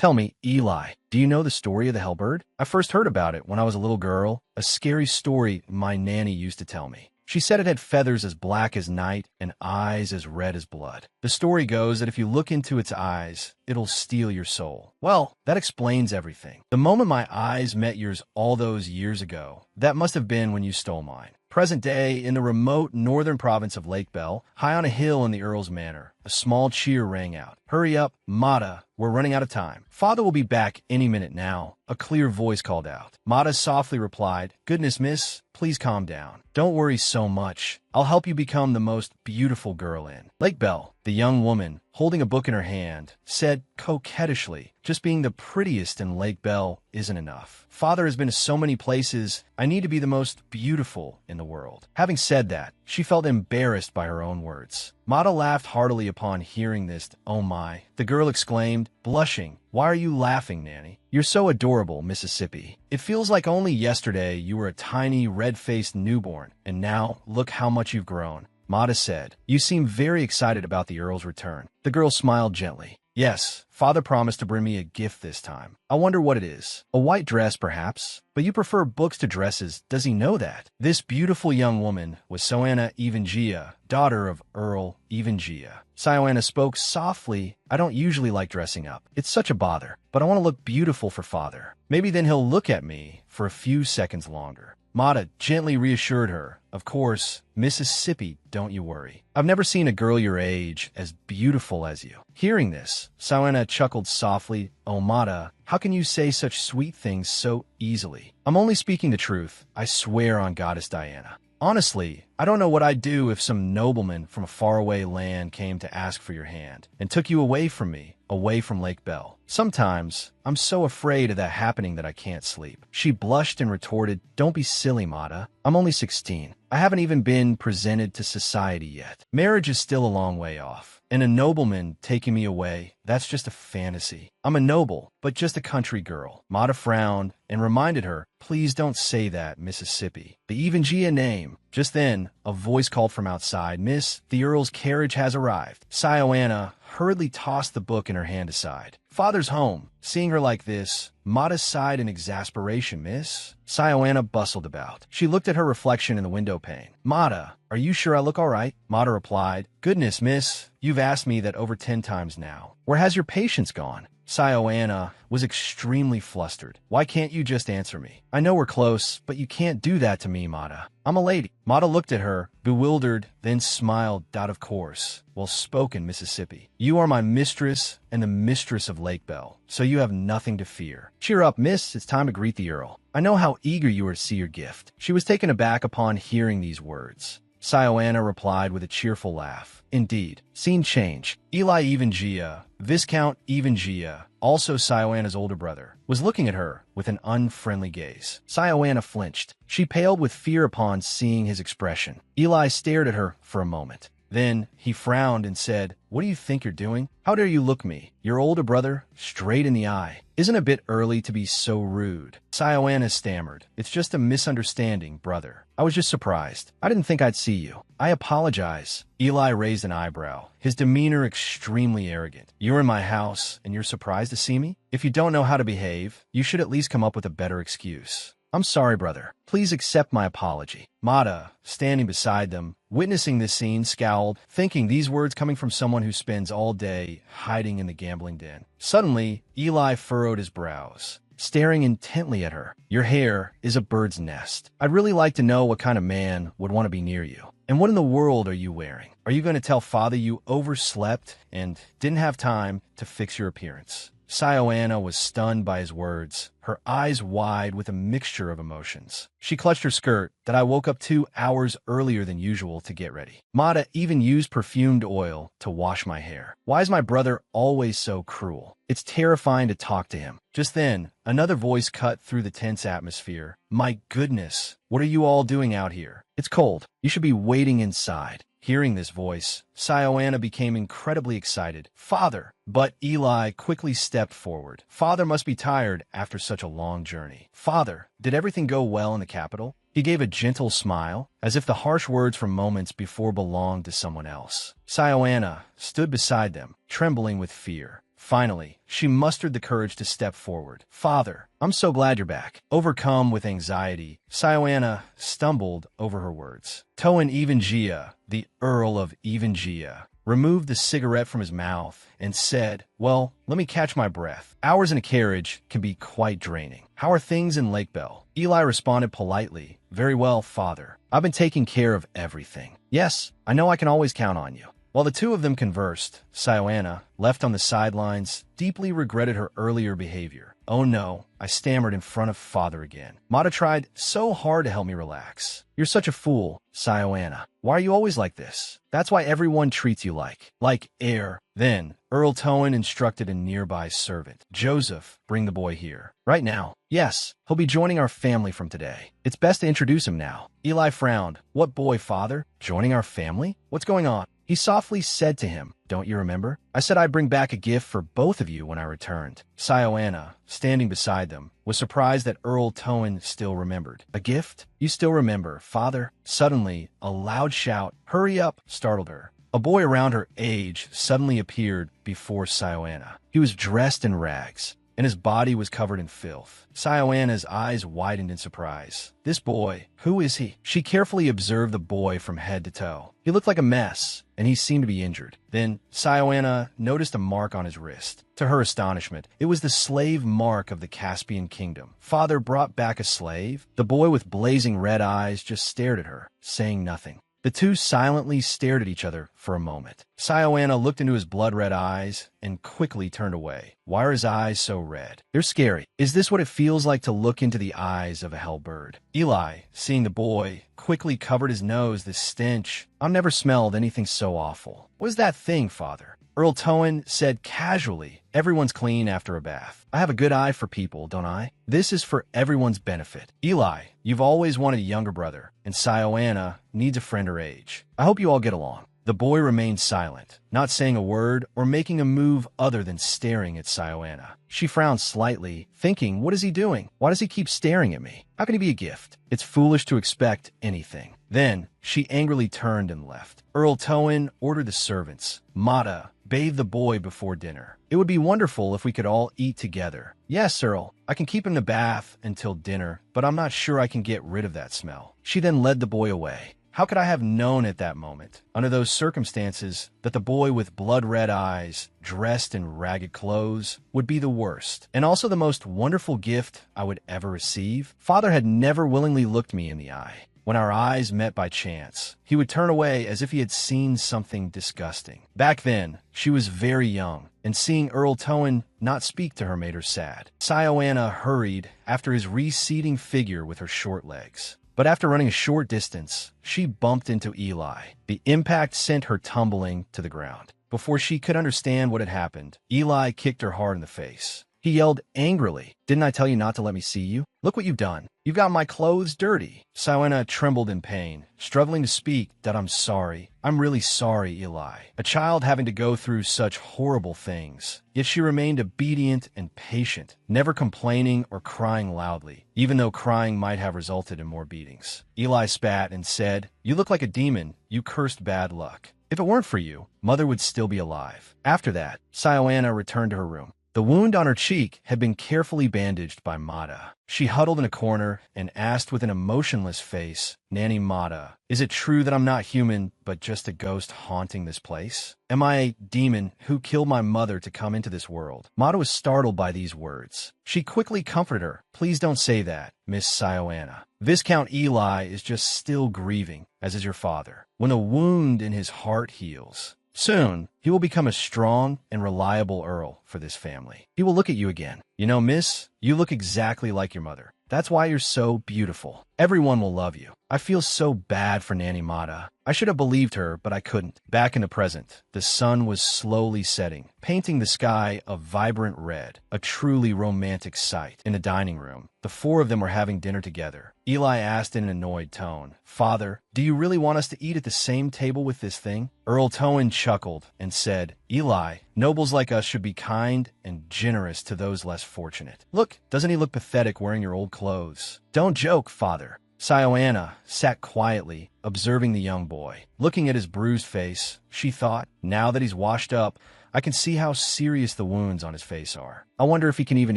Tell me, Eli, do you know the story of the Hellbird? I first heard about it when I was a little girl, a scary story my nanny used to tell me. She said it had feathers as black as night and eyes as red as blood. The story goes that if you look into its eyes, it'll steal your soul. Well, that explains everything. The moment my eyes met yours all those years ago, that must have been when you stole mine. Present day, in the remote northern province of Lake Bell, high on a hill in the Earl's Manor, a small cheer rang out. Hurry up, Mata, we're running out of time. Father will be back any minute now, a clear voice called out. Mata softly replied, Goodness, miss, please calm down. Don't worry so much. I'll help you become the most beautiful girl in Lake Bell. The young woman, holding a book in her hand, said coquettishly, just being the prettiest in Lake Bell isn't enough. Father has been to so many places, I need to be the most beautiful in the world. Having said that, she felt embarrassed by her own words. Mata laughed heartily upon hearing this. Oh my, the girl exclaimed, blushing. Why are you laughing, Nanny? You're so adorable, Mississippi. It feels like only yesterday you were a tiny, red-faced newborn, and now look how much you've grown. Mata said, You seem very excited about the Earl's return. The girl smiled gently. Yes, Father promised to bring me a gift this time. I wonder what it is. A white dress, perhaps? But you prefer books to dresses. Does he know that? This beautiful young woman was Soanna Evangia, daughter of Earl Evangia. Soanna spoke softly. I don't usually like dressing up. It's such a bother. But I want to look beautiful for Father. Maybe then he'll look at me for a few seconds longer. Mata gently reassured her. Of course, Mississippi, don't you worry. I've never seen a girl your age as beautiful as you. Hearing this, Soanna chuckled softly. Oh, Mata, how can you say such sweet things so easily? I'm only speaking the truth. I swear on Goddess Diana. Honestly, I don't know what I'd do if some nobleman from a faraway land came to ask for your hand and took you away from me, away from Lake Bell. Sometimes, I'm so afraid of that happening that I can't sleep. She blushed and retorted, Don't be silly, Mata. I'm only 16. I haven't even been presented to society yet. Marriage is still a long way off. And a nobleman taking me away, that's just a fantasy. I'm a noble, but just a country girl. Mata frowned and reminded her, Please don't say that, Mississippi. The Evangia name. Just then, a voice called from outside, Miss, the Earl's carriage has arrived. Soanna hurriedly tossed the book in her hand aside. Father's home. Seeing her like this, Mata sighed in exasperation, Miss. Soanna bustled about. She looked at her reflection in the window pane. Mata, are you sure I look all right? Mata replied, Goodness, miss, you've asked me that over 10 times now. Where has your patience gone? Soanna was extremely flustered. Why can't you just answer me? I know we're close, but you can't do that to me, Mata. I'm a lady. Mata looked at her, bewildered, then smiled. Of course. Well spoken, Mississippi. You are my mistress and the mistress of Lake Bell, so you have nothing to fear. Cheer up, miss. It's time to greet the Earl. I know how eager you are to see your gift. She was taken aback upon hearing these words. Soanna replied with a cheerful laugh. Indeed. Scene change. Eli Evangia, Viscount Evangia, also Soanna's older brother, was looking at her with an unfriendly gaze. Soanna flinched. She paled with fear upon seeing his expression. Eli stared at her for a moment. Then he frowned and said, What do you think you're doing? How dare you look me, your older brother, straight in the eye? Isn't it a bit early to be so rude? Soanna stammered. It's just a misunderstanding, brother. I was just surprised. I didn't think I'd see you. I apologize. Eli raised an eyebrow, his demeanor extremely arrogant. You're in my house, and you're surprised to see me? If you don't know how to behave, you should at least come up with a better excuse. I'm sorry, brother. Please accept my apology. Mata, standing beside them, witnessing this scene, scowled, thinking these words coming from someone who spends all day hiding in the gambling den. Suddenly, Eli furrowed his brows, staring intently at her. Your hair is a bird's nest. I'd really like to know what kind of man would want to be near you. And what in the world are you wearing? Are you going to tell Father you overslept and didn't have time to fix your appearance? Soanna was stunned by his words, her eyes wide with a mixture of emotions. She clutched her skirt that I woke up 2 hours earlier than usual to get ready. Mata even used perfumed oil to wash my hair. Why is my brother always so cruel? It's terrifying to talk to him. Just then, another voice cut through the tense atmosphere. My goodness, what are you all doing out here? It's cold. You should be waiting inside. Hearing this voice, Soanna became incredibly excited. Father! But Eli quickly stepped forward. Father must be tired after such a long journey. Father, did everything go well in the capital? He gave a gentle smile, as if the harsh words from moments before belonged to someone else. Soanna stood beside them, trembling with fear. Finally, she mustered the courage to step forward. "Father, I'm so glad you're back." Overcome with anxiety, Sioana stumbled over her words. Toan Evangia, the Earl of Evangia, removed the cigarette from his mouth and said, "Well, let me catch my breath. Hours in a carriage can be quite draining. How are things in Lake Bell?" Eli responded politely, "Very well, father. I've been taking care of everything. Yes, I know I can always count on you." While the two of them conversed, Sioana, left on the sidelines, deeply regretted her earlier behavior. "Oh no," I stammered in front of father again. "Mata tried so hard to help me relax." "You're such a fool, Sioana. Why are you always like this? That's why everyone treats you like air." Then, Earl Toan instructed a nearby servant, "Joseph, bring the boy here. Right now." "Yes, he'll be joining our family from today. It's best to introduce him now." Eli frowned. "What boy, father? Joining our family? What's going on?" He softly said to him, "Don't you remember? I said I'd bring back a gift for both of you when I returned." Sioana, standing beside them, was surprised that Earl Toan still remembered. "A gift? You still remember, father?" Suddenly, a loud shout, "Hurry up!" startled her. A boy around her age suddenly appeared before Sioana. He was dressed in rags, and his body was covered in filth. Sioana's eyes widened in surprise. "This boy, who is he?" She carefully observed the boy from head to toe. He looked like a mess, and he seemed to be injured. Then Sioana noticed a mark on his wrist. To her astonishment, it was the slave mark of the Caspian kingdom. Father brought back a slave? The boy with blazing red eyes just stared at her, saying nothing. The two silently stared at each other for a moment. Sioana looked into his blood-red eyes and quickly turned away. "Why are his eyes so red?" "They're scary. Is this what it feels like to look into the eyes of a hell bird?" Eli, seeing the boy, quickly covered his nose. "This stench. I've never smelled anything so awful." "What is that thing, father?" Earl Toan said casually, "Everyone's clean after a bath. I have a good eye for people, don't I? This is for everyone's benefit. Eli, you've always wanted a younger brother, and Sioana needs a friend her age. I hope you all get along." The boy remained silent, not saying a word or making a move other than staring at Sioana. She frowned slightly, thinking, "What is he doing? Why does he keep staring at me? How can he be a gift? It's foolish to expect anything." Then, she angrily turned and left. Earl Toan ordered the servants, "Mata, bathe the boy before dinner. It would be wonderful if we could all eat together." "Yes, Earl, I can keep him in the bath until dinner, but I'm not sure I can get rid of that smell." She then led the boy away. How could I have known at that moment, under those circumstances, that the boy with blood-red eyes, dressed in ragged clothes, would be the worst, and also the most wonderful gift I would ever receive? Father had never willingly looked me in the eye. When our eyes met by chance, he would turn away as if he had seen something disgusting. Back then, she was very young, and seeing Earl Toan not speak to her made her sad. Sioana hurried after his receding figure with her short legs. But after running a short distance, she bumped into Eli. The impact sent her tumbling to the ground. Before she could understand what had happened, Eli kicked her hard in the face. He yelled angrily, "Didn't I tell you not to let me see you? Look what you've done. You've got my clothes dirty." Sioana trembled in pain, struggling to speak. "Dad, I'm sorry. I'm really sorry, Eli." A child having to go through such horrible things. Yet she remained obedient and patient, never complaining or crying loudly, even though crying might have resulted in more beatings. Eli spat and said, "You look like a demon. You cursed bad luck. If it weren't for you, Mother would still be alive." After that, Sioana returned to her room. The wound on her cheek had been carefully bandaged by Mata. She huddled in a corner and asked with an emotionless face, "Nanny Mata, is it true that I'm not human, but just a ghost haunting this place? Am I a demon who killed my mother to come into this world?" Mata was startled by these words. She quickly comforted her. "Please don't say that, Miss Sioana. Viscount Eli is just still grieving, as is your father. When the wound in his heart heals, soon, he will become a strong and reliable earl for this family. He will look at you again. You know, miss, you look exactly like your mother. That's why you're so beautiful. Everyone will love you." I feel so bad for Nanny Mata. I should have believed her, but I couldn't. Back in the present, the sun was slowly setting, painting the sky a vibrant red, a truly romantic sight. In the dining room, the four of them were having dinner together. Eli asked in an annoyed tone, "Father, do you really want us to eat at the same table with this thing?" Earl Toan chuckled and said, "Eli, nobles like us should be kind and generous to those less fortunate. Look, doesn't he look pathetic wearing your old clothes?" "Don't joke, father." Sioana sat quietly, observing the young boy. Looking at his bruised face, she thought, "Now that he's washed up, I can see how serious the wounds on his face are. I wonder if he can even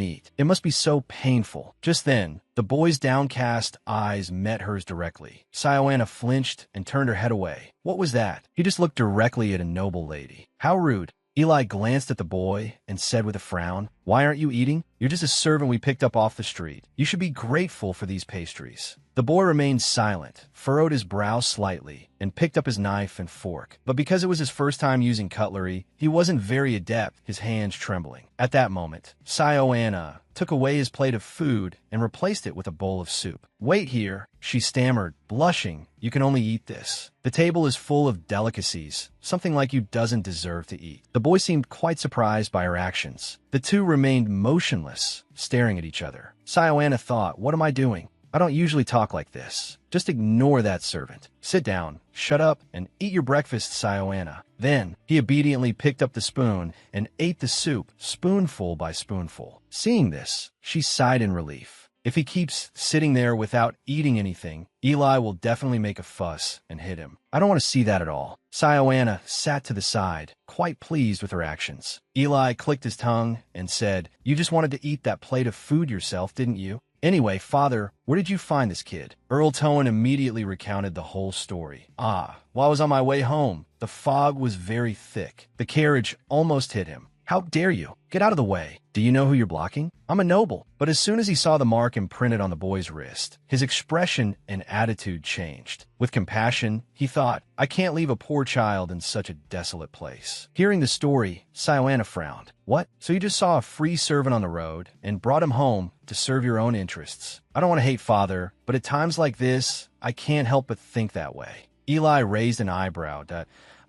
eat. It must be so painful. Just then, the boy's downcast eyes met hers directly. Sioana flinched and turned her head away. What was that? He just looked directly at a noble lady. How rude. Eli glanced at the boy and said with a frown, "Why aren't you eating? You're just a servant we picked up off the street. You should be grateful for these pastries." The boy remained silent, furrowed his brow slightly, and picked up his knife and fork. But because it was his first time using cutlery, he wasn't very adept, his hands trembling. At that moment, Sioana took away his plate of food and replaced it with a bowl of soup. "Wait here," she stammered, blushing. "You can only eat this. The table is full of delicacies, something like you doesn't deserve to eat." The boy seemed quite surprised by her actions. The two remained motionless, staring at each other. Sioana thought, "What am I doing? I don't usually talk like this. Just ignore that servant. Sit down, shut up, and eat your breakfast, Sioana." Then, he obediently picked up the spoon and ate the soup, spoonful by spoonful. Seeing this, she sighed in relief. If he keeps sitting there without eating anything, Eli will definitely make a fuss and hit him. I don't want to see that at all. Sioana sat to the side, quite pleased with her actions. Eli clicked his tongue and said, "You just wanted to eat that plate of food yourself, didn't you? Anyway, father, where did you find this kid?" Earl Towan immediately recounted the whole story. While I was on my way home, the fog was very thick. The carriage almost hit him. "How dare you? Get out of the way. Do you know who you're blocking? I'm a noble." But as soon as he saw the mark imprinted on the boy's wrist, his expression and attitude changed. With compassion, he thought, "I can't leave a poor child in such a desolate place." Hearing the story, Sioana frowned. "What? So you just saw a free servant on the road and brought him home to serve your own interests? I don't want to hate father, but at times like this, I can't help but think that way." Eli raised an eyebrow.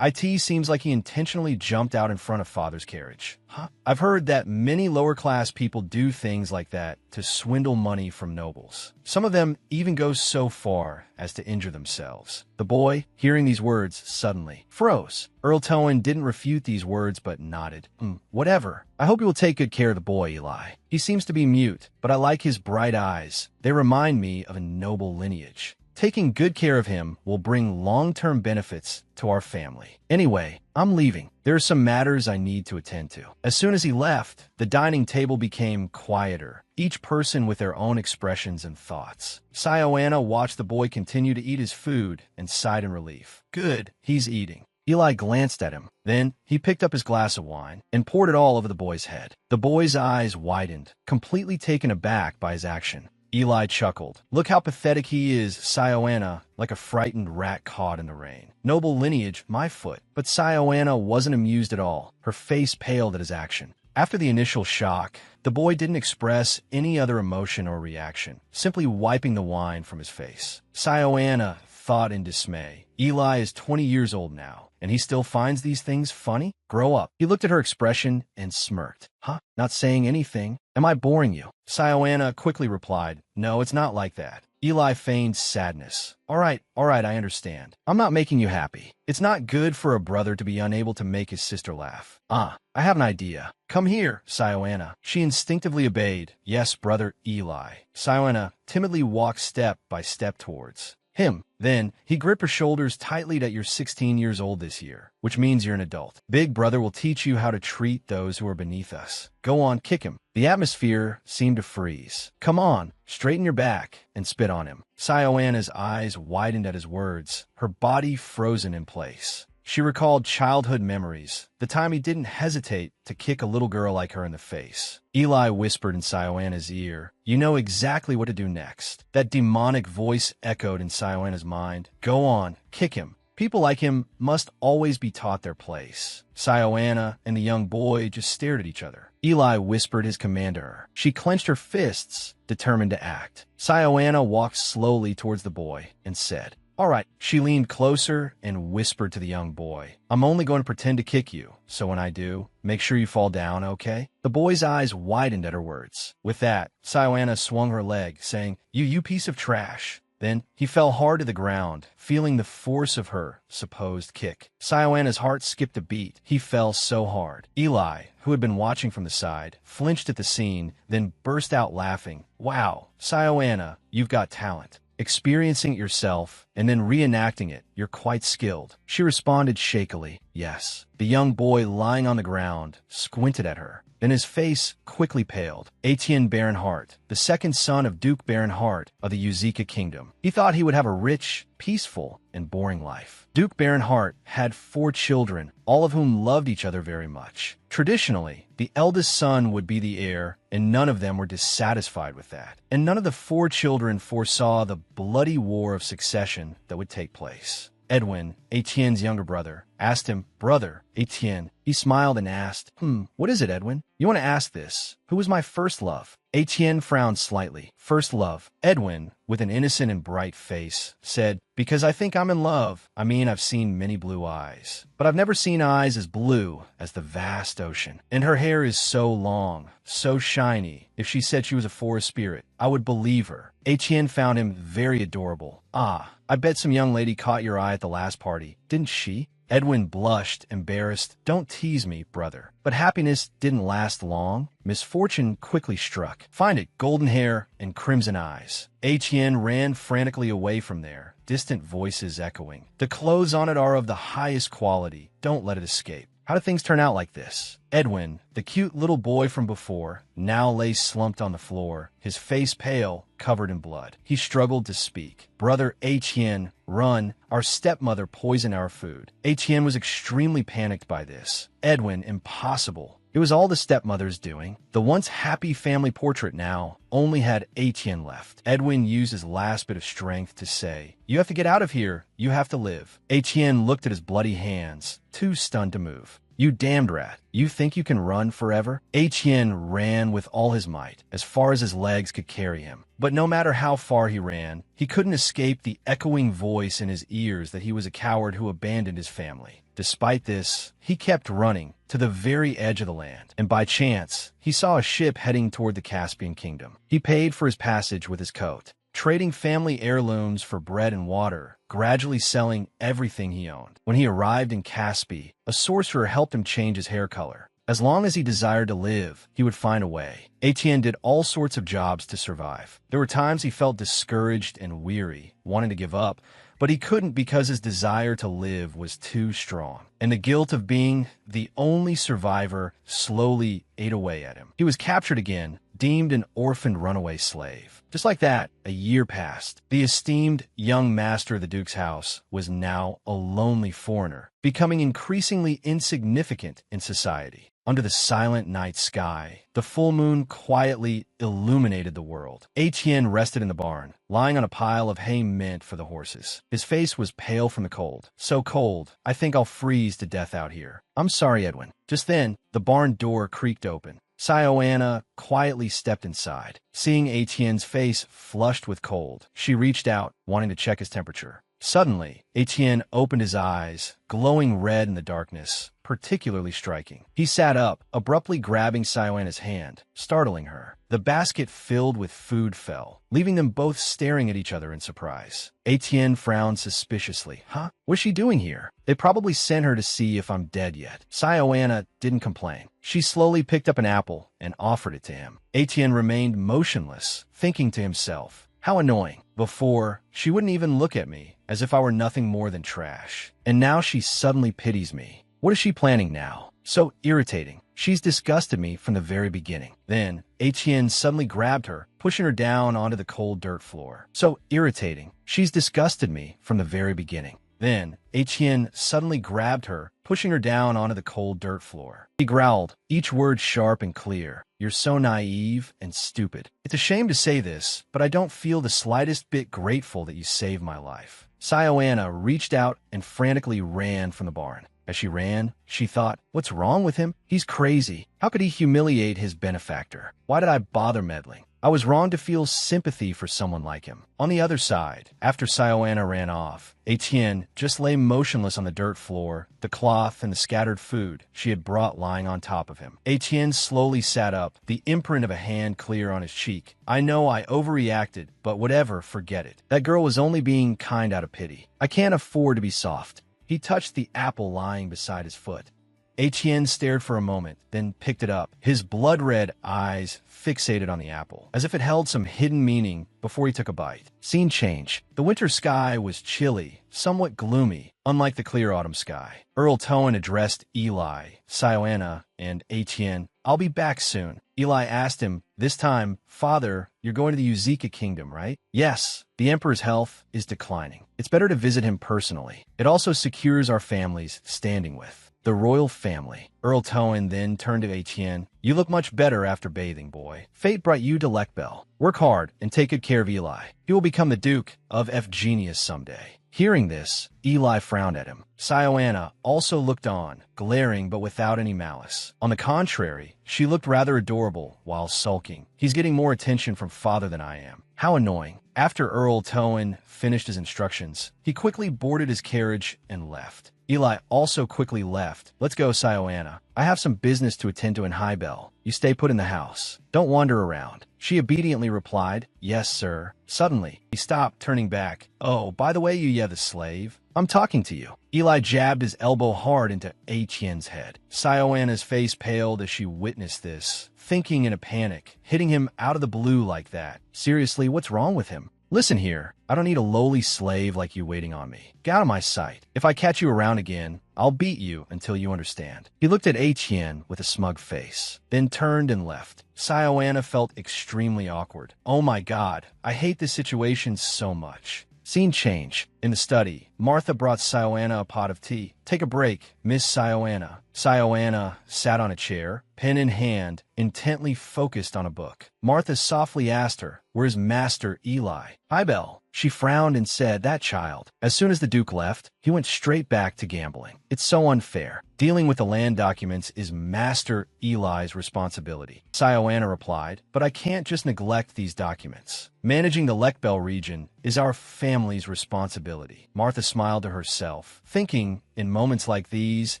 It seems like he intentionally jumped out in front of father's carriage. I've heard that many lower-class people do things like that to swindle money from nobles. Some of them even go so far as to injure themselves. The boy, hearing these words, suddenly froze. Earl Towan didn't refute these words but nodded. Whatever. I hope you will take good care of the boy, Eli. He seems to be mute, but I like his bright eyes. They remind me of a noble lineage. Taking good care of him will bring long-term benefits to our family. Anyway, I'm leaving. There are some matters I need to attend to. As soon as he left, the dining table became quieter, each person with their own expressions and thoughts. Sioana watched the boy continue to eat his food and sighed in relief. Good, he's eating. Eli glanced at him. Then he picked up his glass of wine and poured it all over the boy's head. The boy's eyes widened, completely taken aback by his action. Eli chuckled. "Look how pathetic he is, Sioana, like a frightened rat caught in the rain. Noble lineage, my foot." But Sioana wasn't amused at all. Her face paled at his action. After the initial shock, the boy didn't express any other emotion or reaction, simply wiping the wine from his face. Sioana thought in dismay. Eli is 20 years old now, and he still finds these things funny? Grow up. He looked at her expression and smirked. Not saying anything? Am I boring you?" Sioana quickly replied, "No, it's not like that." Eli feigned sadness. All right, I understand. I'm not making you happy. It's not good for a brother to be unable to make his sister laugh. I have an idea. Come here, Sioana." She instinctively obeyed. "Yes, brother Eli." Sioana timidly walked step by step towards him. Then, he gripped her shoulders tightly. "That you're 16 years old this year, which means you're an adult. Big brother will teach you how to treat those who are beneath us. Go on, kick him." The atmosphere seemed to freeze. "Come on, straighten your back and spit on him." Sioana's eyes widened at his words, her body frozen in place. She recalled childhood memories, the time he didn't hesitate to kick a little girl like her in the face. Eli whispered in Sioana's ear, "You know exactly what to do next." That demonic voice echoed in Sioana's mind. "Go on, kick him. People like him must always be taught their place." Sioana and the young boy just stared at each other. Eli whispered his command to her. She clenched her fists, determined to act. Sioana walked slowly towards the boy and said, "All right." She leaned closer and whispered to the young boy, "I'm only going to pretend to kick you, so when I do, make sure you fall down, okay?" The boy's eyes widened at her words. With that, Sioana swung her leg, saying, You piece of trash." Then he fell hard to the ground, feeling the force of her supposed kick. Sioana's heart skipped a beat. He fell so hard. Eli, who had been watching from the side, flinched at the scene, then burst out laughing. "Wow, Sioana, you've got talent." Experiencing it yourself and then reenacting it, you're quite skilled. She responded shakily, yes. The young boy lying on the ground squinted at her. Then his face quickly paled. Etienne Baronhardt, the second son of Duke Baronhardt of the Uzika Kingdom. He thought he would have a rich, peaceful, and boring life. Duke Baronhardt had 4 children, all of whom loved each other very much. Traditionally, the eldest son would be the heir, and none of them were dissatisfied with that. And none of the 4 children foresaw the bloody war of succession that would take place. Edwin, Etienne's younger brother, asked him, "Brother, Etienne." He smiled and asked, "What is it, Edwin? You want to ask this? Who was my first love?" Etienne frowned slightly. "First love." Edwin, with an innocent and bright face, said, "Because I think I'm in love. I mean, I've seen many blue eyes, but I've never seen eyes as blue as the vast ocean. And her hair is so long, so shiny. If she said she was a forest spirit, I would believe her." Etienne found him very adorable. "Ah, I bet some young lady caught your eye at the last party, didn't she?" Edwin blushed, embarrassed. "Don't tease me, brother." But happiness didn't last long. Misfortune quickly struck. Find it, golden hair and crimson eyes. Etienne ran frantically away from there, distant voices echoing. "The clothes on it are of the highest quality. Don't let it escape." How did things turn out like this? Edwin, the cute little boy from before, now lay slumped on the floor, his face pale, covered in blood. He struggled to speak. "Brother Etienne, run. Our stepmother poisoned our food." Etienne was extremely panicked by this. Edwin, impossible. It was all the stepmother's doing. The once happy family portrait now only had Etienne left. Edwin used his last bit of strength to say, "You have to get out of here. You have to live." Etienne looked at his bloody hands, too stunned to move. "You damned rat. You think you can run forever?" Etienne ran with all his might, as far as his legs could carry him. But no matter how far he ran, he couldn't escape the echoing voice in his ears that he was a coward who abandoned his family. Despite this, he kept running to the very edge of the land, and by chance, he saw a ship heading toward the Caspian Kingdom. He paid for his passage with his coat, trading family heirlooms for bread and water, gradually selling everything he owned. When he arrived in Caspi, a sorcerer helped him change his hair color. As long as he desired to live, he would find a way. Etienne did all sorts of jobs to survive. There were times he felt discouraged and weary, wanting to give up, but he couldn't because his desire to live was too strong. And the guilt of being the only survivor slowly ate away at him. He was captured again, deemed an orphaned runaway slave. Just like that, a year passed. The esteemed young master of the Duke's house was now a lonely foreigner, becoming increasingly insignificant in society. Under the silent night sky, the full moon quietly illuminated the world. Etienne rested in the barn, lying on a pile of hay meant for the horses. His face was pale from the cold. "So cold, I think I'll freeze to death out here." "I'm sorry, Edwin." Just then, the barn door creaked open. Sioanna quietly stepped inside. Seeing Etienne's face flushed with cold, she reached out, wanting to check his temperature. Suddenly, Etienne opened his eyes, glowing red in the darkness, particularly striking. He sat up, abruptly grabbing Sioanna's hand, startling her. The basket filled with food fell, leaving them both staring at each other in surprise. Etienne frowned suspiciously. "Huh? What's she doing here? They probably sent her to see if I'm dead yet." Sioanna didn't complain. She slowly picked up an apple and offered it to him. Etienne remained motionless, thinking to himself, "How annoying. Before, she wouldn't even look at me, as if I were nothing more than trash. And now she suddenly pities me. What is she planning now? So irritating. She's disgusted me from the very beginning." Then, Etienne suddenly grabbed her, pushing her down onto the cold dirt floor. "So irritating. She's disgusted me from the very beginning." Then, Etienne suddenly grabbed her, pushing her down onto the cold dirt floor. He growled, each word sharp and clear. "You're so naive and stupid. It's a shame to say this, but I don't feel the slightest bit grateful that you saved my life." Sioanna reached out and frantically ran from the barn. As she ran, she thought, "What's wrong with him? He's crazy. How could he humiliate his benefactor? Why did I bother meddling? I was wrong to feel sympathy for someone like him." On the other side, after Sioanna ran off, Etienne just lay motionless on the dirt floor, the cloth and the scattered food she had brought lying on top of him. Etienne slowly sat up, the imprint of a hand clear on his cheek. "I know I overreacted, but whatever, forget it. That girl was only being kind out of pity. I can't afford to be soft." He touched the apple lying beside his foot. Etienne stared for a moment, then picked it up, his blood-red eyes fixated on the apple, as if it held some hidden meaning before he took a bite. Scene change. The winter sky was chilly, somewhat gloomy, unlike the clear autumn sky. Earl Towan addressed Eli, Sioana, and Etienne. "I'll be back soon." Eli asked him, this time, "Father, you're going to the Uzika kingdom, right?" "Yes. The Emperor's health is declining. It's better to visit him personally. It also secures our family's standing with the royal family." Earl Towan then turned to Etienne. "You look much better after bathing, boy. Fate brought you to Lekbel. Work hard and take good care of Eli. He will become the Duke of Genius someday." Hearing this, Eli frowned at him. Sioana also looked on, glaring but without any malice. On the contrary, she looked rather adorable while sulking. "He's getting more attention from father than I am. How annoying." After Earl Towan finished his instructions, he quickly boarded his carriage and left. Eli also quickly left. "Let's go, Sioana. I have some business to attend to in Highbell. You stay put in the house. Don't wander around." She obediently replied, "Yes, sir." Suddenly, he stopped, turning back. "Oh, by the way, you the slave, I'm talking to you." Eli jabbed his elbow hard into Etienne's head. Sioana's face paled as she witnessed this, thinking in a panic, hitting him out of the blue like that. Seriously, what's wrong with him? "Listen here, I don't need a lowly slave like you waiting on me. Get out of my sight. If I catch you around again, I'll beat you until you understand." He looked at Etienne with a smug face, then turned and left. Sioana felt extremely awkward. "Oh my God, I hate this situation so much." Scene change. In the study, Martha brought Sioana a pot of tea. "Take a break, Miss Sioana." Sioana sat on a chair, pen in hand, intently focused on a book. Martha softly asked her, "Where's Master Eli?" "Highbell." She frowned and said, "That child." As soon as the Duke left, he went straight back to gambling. "It's so unfair. Dealing with the land documents is Master Eli's responsibility." Sioana replied, "But I can't just neglect these documents. Managing the Lekbel region is our family's responsibility." Martha smiled to herself, thinking, in moments like these,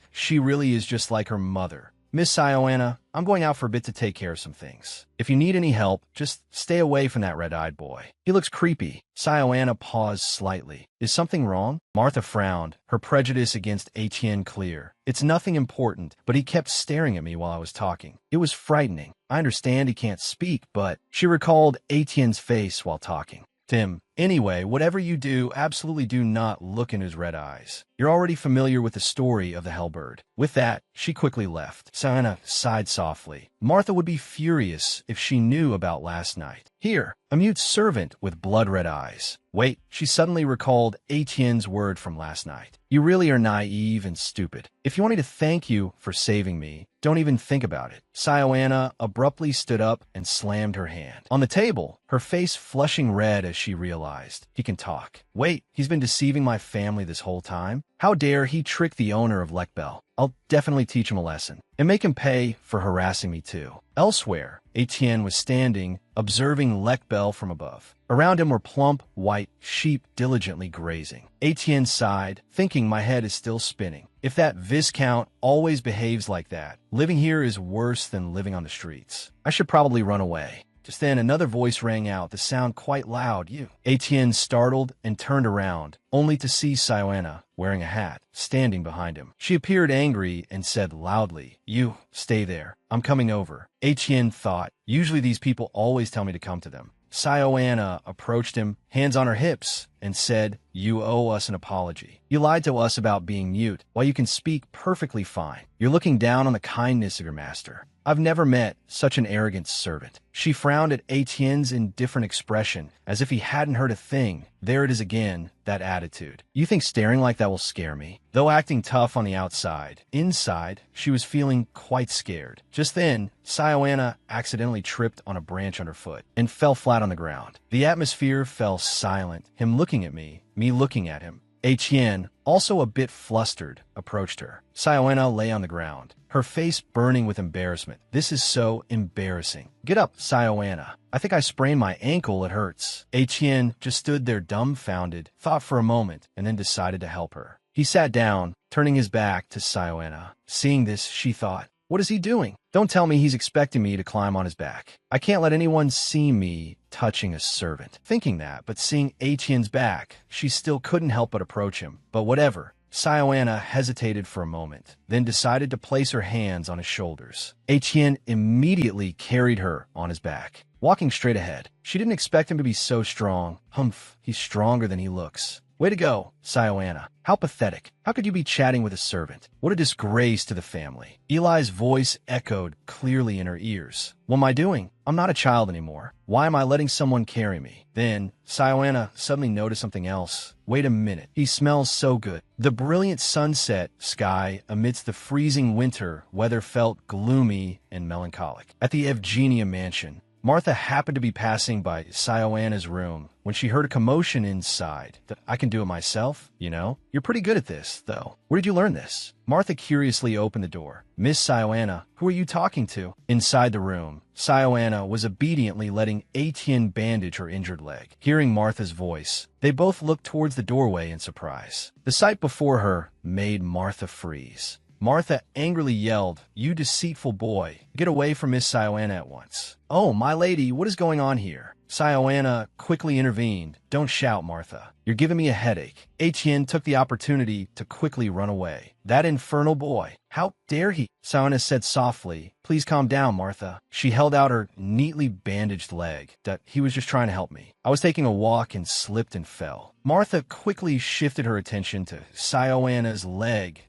she really is just like her mother. "Miss Sioana, I'm going out for a bit to take care of some things. If you need any help, just stay away from that red-eyed boy. He looks creepy." Sioana paused slightly. "Is something wrong?" Martha frowned, her prejudice against Etienne clear. "It's nothing important, but he kept staring at me while I was talking. It was frightening. I understand he can't speak, but..." She recalled Etienne's face while talking. "Tim, anyway, whatever you do, absolutely do not look in his red eyes. You're already familiar with the story of the Hellbird." With that, she quickly left. Sioana sighed softly. Martha would be furious if she knew about last night. Here, a mute servant with blood-red eyes. Wait, she suddenly recalled Etienne's word from last night. "You really are naive and stupid. If you want me to thank you for saving me, don't even think about it." Sioana abruptly stood up and slammed her hand on the table, her face flushing red as she realized. He can talk. Wait, he's been deceiving my family this whole time? How dare he trick the owner of Lekbel? I'll definitely teach him a lesson, and make him pay for harassing me too. Elsewhere, Etienne was standing, observing Lekbel from above. Around him were plump, white sheep diligently grazing. Etienne sighed, thinking my head is still spinning. If that Viscount always behaves like that, living here is worse than living on the streets. I should probably run away. Just then, another voice rang out, the sound quite loud. "You." Etienne startled and turned around, only to see Sioana, wearing a hat, standing behind him. She appeared angry and said loudly, "You, stay there. I'm coming over." Etienne thought, usually these people always tell me to come to them. Sioana approached him, hands on her hips, and said, "You owe us an apology. You lied to us about being mute, while you can speak perfectly fine. You're looking down on the kindness of your master. I've never met such an arrogant servant." She frowned at Etienne's indifferent expression, as if he hadn't heard a thing. There it is again, that attitude. "You think staring like that will scare me?" Though acting tough on the outside, inside, she was feeling quite scared. Just then, Sioana accidentally tripped on a branch underfoot and fell flat on the ground. The atmosphere fell silent, him looking at me looking at him. Etienne, also a bit flustered, approached her. Sioana lay on the ground, her face burning with embarrassment. "This is so embarrassing." "Get up, Sioana. I think I sprained my ankle, it hurts." Etienne just stood there dumbfounded, thought for a moment, and then decided to help her. He sat down, turning his back to Sioana. Seeing this, she thought, what is he doing? Don't tell me he's expecting me to climb on his back. I can't let anyone see me touching a servant. Thinking that, but seeing Etienne's back, she still couldn't help but approach him. But whatever. Sioana hesitated for a moment, then decided to place her hands on his shoulders. Etienne immediately carried her on his back, walking straight ahead. She didn't expect him to be so strong. Humph, he's stronger than he looks. Way to go, Sioana. How pathetic. How could you be chatting with a servant? What a disgrace to the family. Eli's voice echoed clearly in her ears. What am I doing? I'm not a child anymore. Why am I letting someone carry me? Then, Sioana suddenly noticed something else. Wait a minute. He smells so good. The brilliant sunset sky amidst the freezing winter weather felt gloomy and melancholic. At the Evgenia mansion, Martha happened to be passing by Sioana's room when she heard a commotion inside. I can do it myself, you know? You're pretty good at this, though. Where did you learn this? Martha curiously opened the door. Miss Sioana, who are you talking to? Inside the room, Sioana was obediently letting Etienne bandage her injured leg. Hearing Martha's voice, they both looked towards the doorway in surprise. The sight before her made Martha freeze. Martha angrily yelled, "You deceitful boy! Get away from Miss Sioana at once." "Oh, my lady, what is going on here?" Sioana quickly intervened. "Don't shout, Martha. You're giving me a headache." Etienne took the opportunity to quickly run away. "That infernal boy! How dare he?" Sioana said softly. "Please calm down, Martha." She held out her neatly bandaged leg. He was just trying to help me. I was taking a walk and slipped and fell." Martha quickly shifted her attention to Sioana's leg.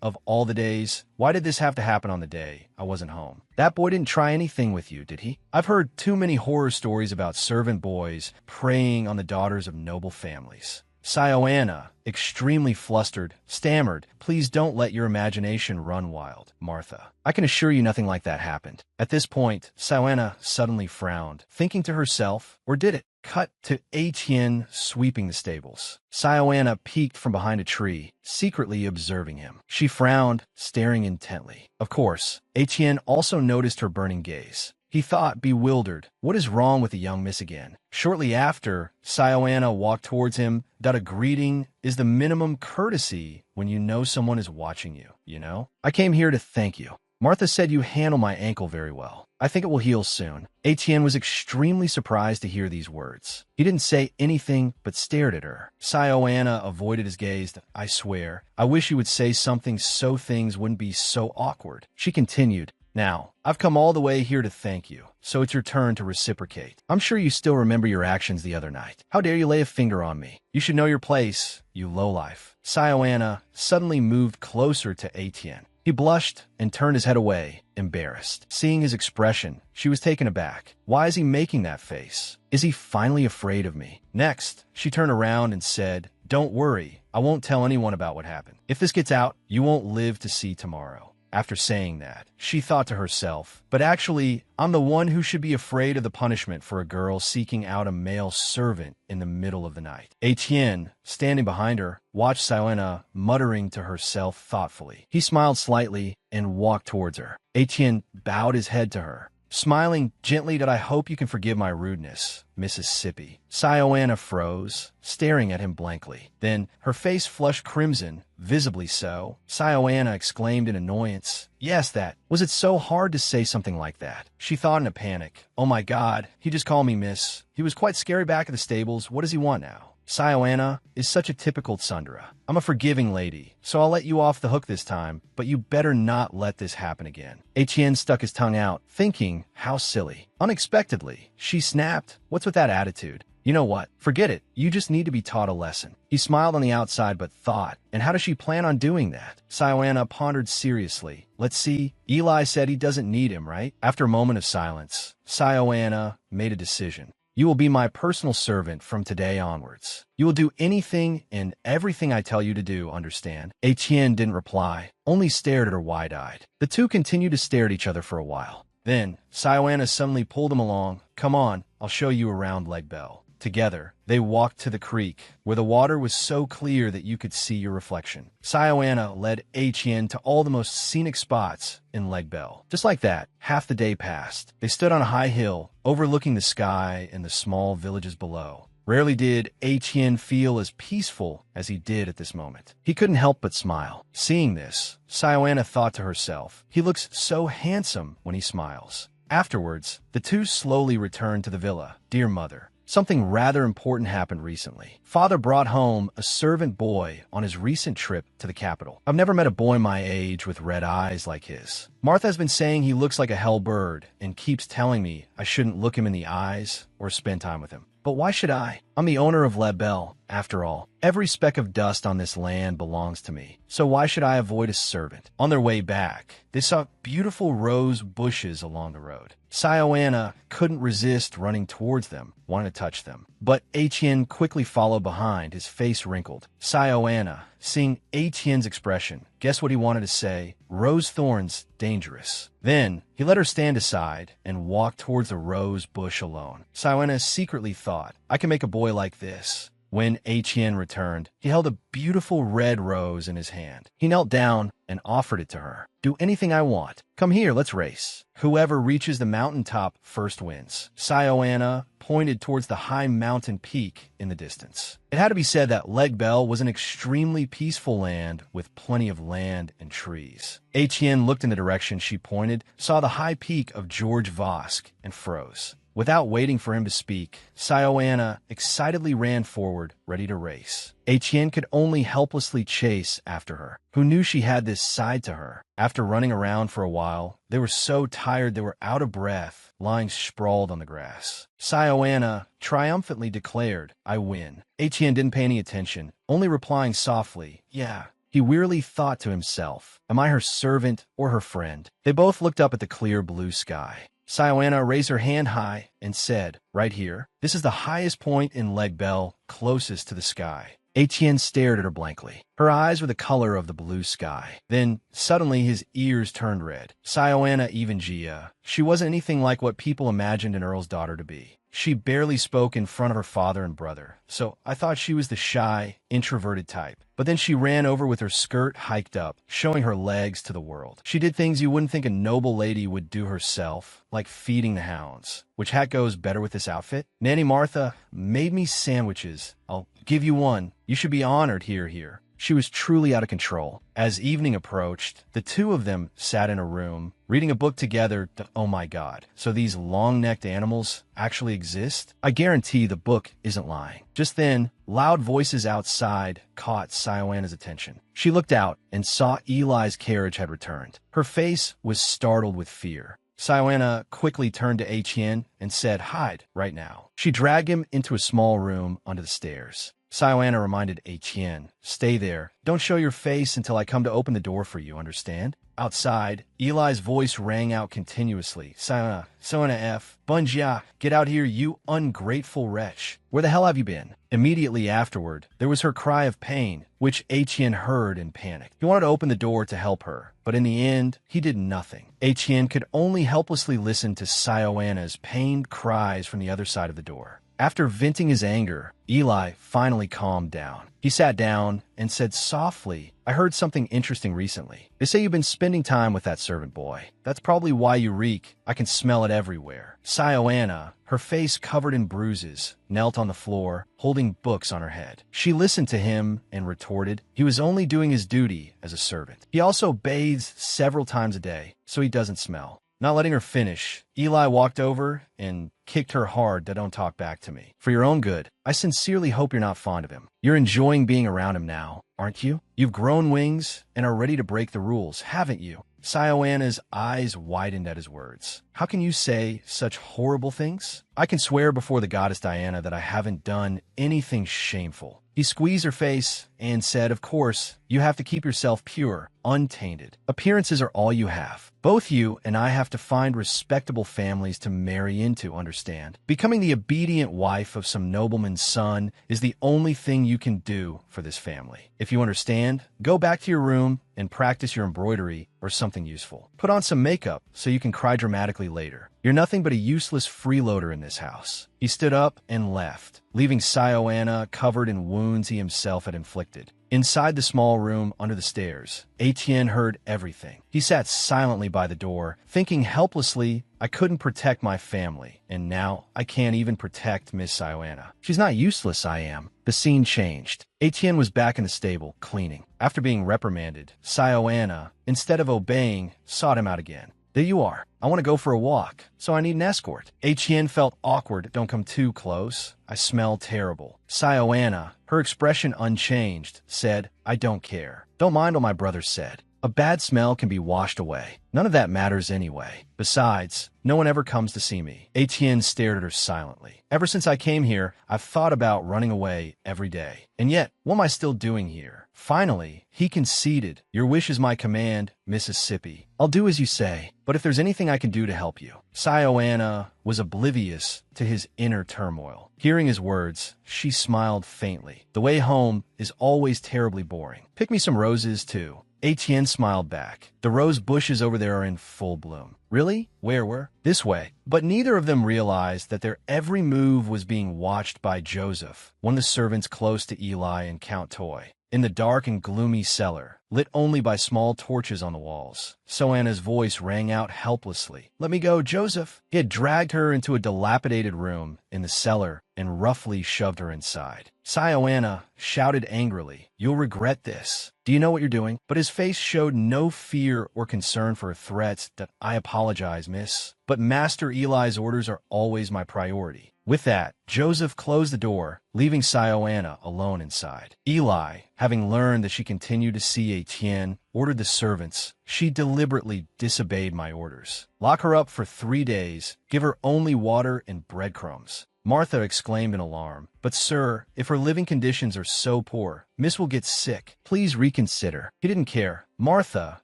Of all the days, why did this have to happen on the day I wasn't home? That boy didn't try anything with you, did he? I've heard too many horror stories about servant boys preying on the daughters of noble families. Sioana, extremely flustered, stammered, "Please don't let your imagination run wild, Martha. I can assure you nothing like that happened." At this point, Sioana suddenly frowned, thinking to herself, or did it? Cut to Etienne sweeping the stables. Sioana peeked from behind a tree, secretly observing him. She frowned, staring intently. Of course, Etienne also noticed her burning gaze. He thought, bewildered, what is wrong with the young miss again? Shortly after, Sioana walked towards him. A greeting is the minimum courtesy when you know someone is watching you, you know? "I came here to thank you. Martha said you handle my ankle very well. I think it will heal soon." Etienne was extremely surprised to hear these words. He didn't say anything but stared at her. Sioana avoided his gaze. "I swear, I wish you would say something so things wouldn't be so awkward." She continued, "Now, I've come all the way here to thank you, so it's your turn to reciprocate. I'm sure you still remember your actions the other night. How dare you lay a finger on me? You should know your place, you lowlife." Sioana suddenly moved closer to Etienne. He blushed and turned his head away, embarrassed. Seeing his expression, she was taken aback. Why is he making that face? Is he finally afraid of me? Next, she turned around and said, "Don't worry, I won't tell anyone about what happened. If this gets out, you won't live to see tomorrow." After saying that, she thought to herself, but actually, I'm the one who should be afraid of the punishment for a girl seeking out a male servant in the middle of the night. Etienne, standing behind her, watched Sioana muttering to herself thoughtfully. He smiled slightly and walked towards her. Etienne bowed his head to her, smiling gently. "I hope you can forgive my rudeness, Mississippi." Sioana froze, staring at him blankly. Then her face flushed crimson, visibly so. Sioana exclaimed in annoyance, "Yes, that. Was it so hard to say something like that?" She thought in a panic, "Oh my God, he just called me miss. He was quite scary back at the stables. What does he want now?" Sioana is such a typical tsundere. "I'm a forgiving lady, so I'll let you off the hook this time, but you better not let this happen again." Etienne stuck his tongue out, thinking, how silly. Unexpectedly, she snapped, "What's with that attitude? You know what? Forget it. You just need to be taught a lesson." He smiled on the outside but thought, and how does she plan on doing that? Sioana pondered seriously. Let's see. Eli said he doesn't need him, right? After a moment of silence, Sioana made a decision. "You will be my personal servant from today onwards. You will do anything and everything I tell you to do, understand?" Etienne didn't reply, only stared at her wide-eyed. The two continued to stare at each other for a while. Then, Sioana suddenly pulled him along. "Come on, I'll show you around Leg Bell." Together, they walked to the creek, where the water was so clear that you could see your reflection. Sioana led Etienne to all the most scenic spots in Leg Bell. Just like that, half the day passed. They stood on a high hill, overlooking the sky and the small villages below. Rarely did Etienne feel as peaceful as he did at this moment. He couldn't help but smile. Seeing this, Sioana thought to herself, he looks so handsome when he smiles. Afterwards, the two slowly returned to the villa. "Dear mother, Something rather important happened recently. Father brought home a servant boy on his recent trip to the capital. I've never met a boy my age with red eyes like his. Martha has been saying he looks like a hell bird and keeps telling me I shouldn't look him in the eyes or spend time with him. But why should I? I'm the owner of Lebel, after all. Every speck of dust on this land belongs to me. So why should I avoid a servant? On their way back, they saw beautiful rose bushes along the road. Sioana couldn't resist running towards them, wanting to touch them. But Etienne quickly followed behind, his face wrinkled. Sioana, seeing Etienne's expression, guess what he wanted to say? Rose thorns, dangerous. Then, he let her stand aside and walked towards the rose bush alone. Sioana secretly thought, I can make a boy like this. When Etienne returned, he held a beautiful red rose in his hand. He knelt down and offered it to her. Do anything I want. Come here, let's race. Whoever reaches the mountaintop first wins. Sioana pointed towards the high mountain peak in the distance. It had to be said that Legbel was an extremely peaceful land with plenty of land and trees. Etienne looked in the direction she pointed, saw the high peak of George Vosk, and froze. Without waiting for him to speak, Sioana excitedly ran forward, ready to race. Etienne could only helplessly chase after her. Who knew she had this side to her? After running around for a while, they were so tired they were out of breath, lying sprawled on the grass. Sioana triumphantly declared, I win. Etienne didn't pay any attention, only replying softly, yeah. He wearily thought to himself, am I her servant or her friend? They both looked up at the clear blue sky. Sioana raised her hand high and said, right here, this is the highest point in Legbel, closest to the sky. Etienne stared at her blankly. Her eyes were the color of the blue sky. Then, suddenly, his ears turned red. Sioana Evangia. She wasn't anything like what people imagined an earl's daughter to be. She barely spoke in front of her father and brother, so I thought she was the shy, introverted type. But then she ran over with her skirt hiked up, showing her legs to the world. She did things you wouldn't think a noble lady would do herself, like feeding the hounds. Which hat goes better with this outfit? Nanny Martha made me sandwiches. I'll give you one. You should be honored here. She was truly out of control. As evening approached, the two of them sat in a room, reading a book together. Oh my God. So these long-necked animals actually exist? I guarantee the book isn't lying. Just then, loud voices outside caught Sioana's attention. She looked out and saw Eli's carriage had returned. Her face was startled with fear. Sioana quickly turned to Etienne and said, hide right now. She dragged him into a small room under the stairs. Sioana reminded Etienne, stay there. Don't show your face until I come to open the door for you, understand? Outside, Eli's voice rang out continuously. Sioana F. Bunjia, get out here, you ungrateful wretch. Where the hell have you been? Immediately afterward, there was her cry of pain, which Etienne heard in panic. He wanted to open the door to help her, but in the end, he did nothing. Etienne could only helplessly listen to Sioana's pained cries from the other side of the door. After venting his anger, Eli finally calmed down. He sat down and said softly, I heard something interesting recently. They say you've been spending time with that servant boy. That's probably why you reek. I can smell it everywhere. Sioana, her face covered in bruises, knelt on the floor, holding books on her head. She listened to him and retorted, he was only doing his duty as a servant. He also bathes several times a day, so he doesn't smell. Not letting her finish, Eli walked over and kicked her hard to don't talk back to me. For your own good, I sincerely hope you're not fond of him. You're enjoying being around him now, aren't you? You've grown wings and are ready to break the rules, haven't you? Sioana's eyes widened at his words. How can you say such horrible things? I can swear before the goddess Diana that I haven't done anything shameful. He squeezed her face and said, of course, you have to keep yourself pure, untainted. Appearances are all you have. Both you and I have to find respectable families to marry into, understand? Becoming the obedient wife of some nobleman's son is the only thing you can do for this family. If you understand, go back to your room and practice your embroidery or something useful. Put on some makeup so you can cry dramatically later. You're nothing but a useless freeloader in this house. He stood up and left, leaving Sioana covered in wounds he himself had inflicted. Inside the small room under the stairs, Etienne heard everything. He sat silently by the door, thinking helplessly, I couldn't protect my family, and now I can't even protect Miss Sioana. She's not useless, I am. The scene changed. Etienne was back in the stable, cleaning. After being reprimanded, Sioana, instead of obeying, sought him out again. There you are. I want to go for a walk, so I need an escort. Etienne felt awkward. Don't come too close. I smell terrible. Sioana, her expression unchanged, said, I don't care. Don't mind what my brother said. A bad smell can be washed away. None of that matters anyway. Besides, no one ever comes to see me. Etienne stared at her silently. Ever since I came here, I've thought about running away every day. And yet, what am I still doing here? Finally, he conceded. Your wish is my command, Mississippi. I'll do as you say, but if there's anything I can do to help you. Sioana was oblivious to his inner turmoil. Hearing his words, she smiled faintly. The way home is always terribly boring. Pick me some roses, too. Etienne smiled back. The rose bushes over there are in full bloom. Really? Where were? This way. But neither of them realized that their every move was being watched by Joseph, one of the servants close to Eli and Count Toy. In the dark and gloomy cellar, lit only by small torches on the walls, Sioana's voice rang out helplessly. Let me go, Joseph. He had dragged her into a dilapidated room in the cellar and roughly shoved her inside. Sioana shouted angrily, You'll regret this. Do you know what you're doing? But his face showed no fear or concern for her threats. That I apologize, miss. But Master Eli's orders are always my priority. With that, Joseph closed the door, leaving Sioana alone inside. Eli, having learned that she continued to see Etienne, ordered the servants. She deliberately disobeyed my orders. Lock her up for 3 days. Give her only water and breadcrumbs. Martha exclaimed in alarm. But sir, if her living conditions are so poor, Miss will get sick. Please reconsider. He didn't care. Martha,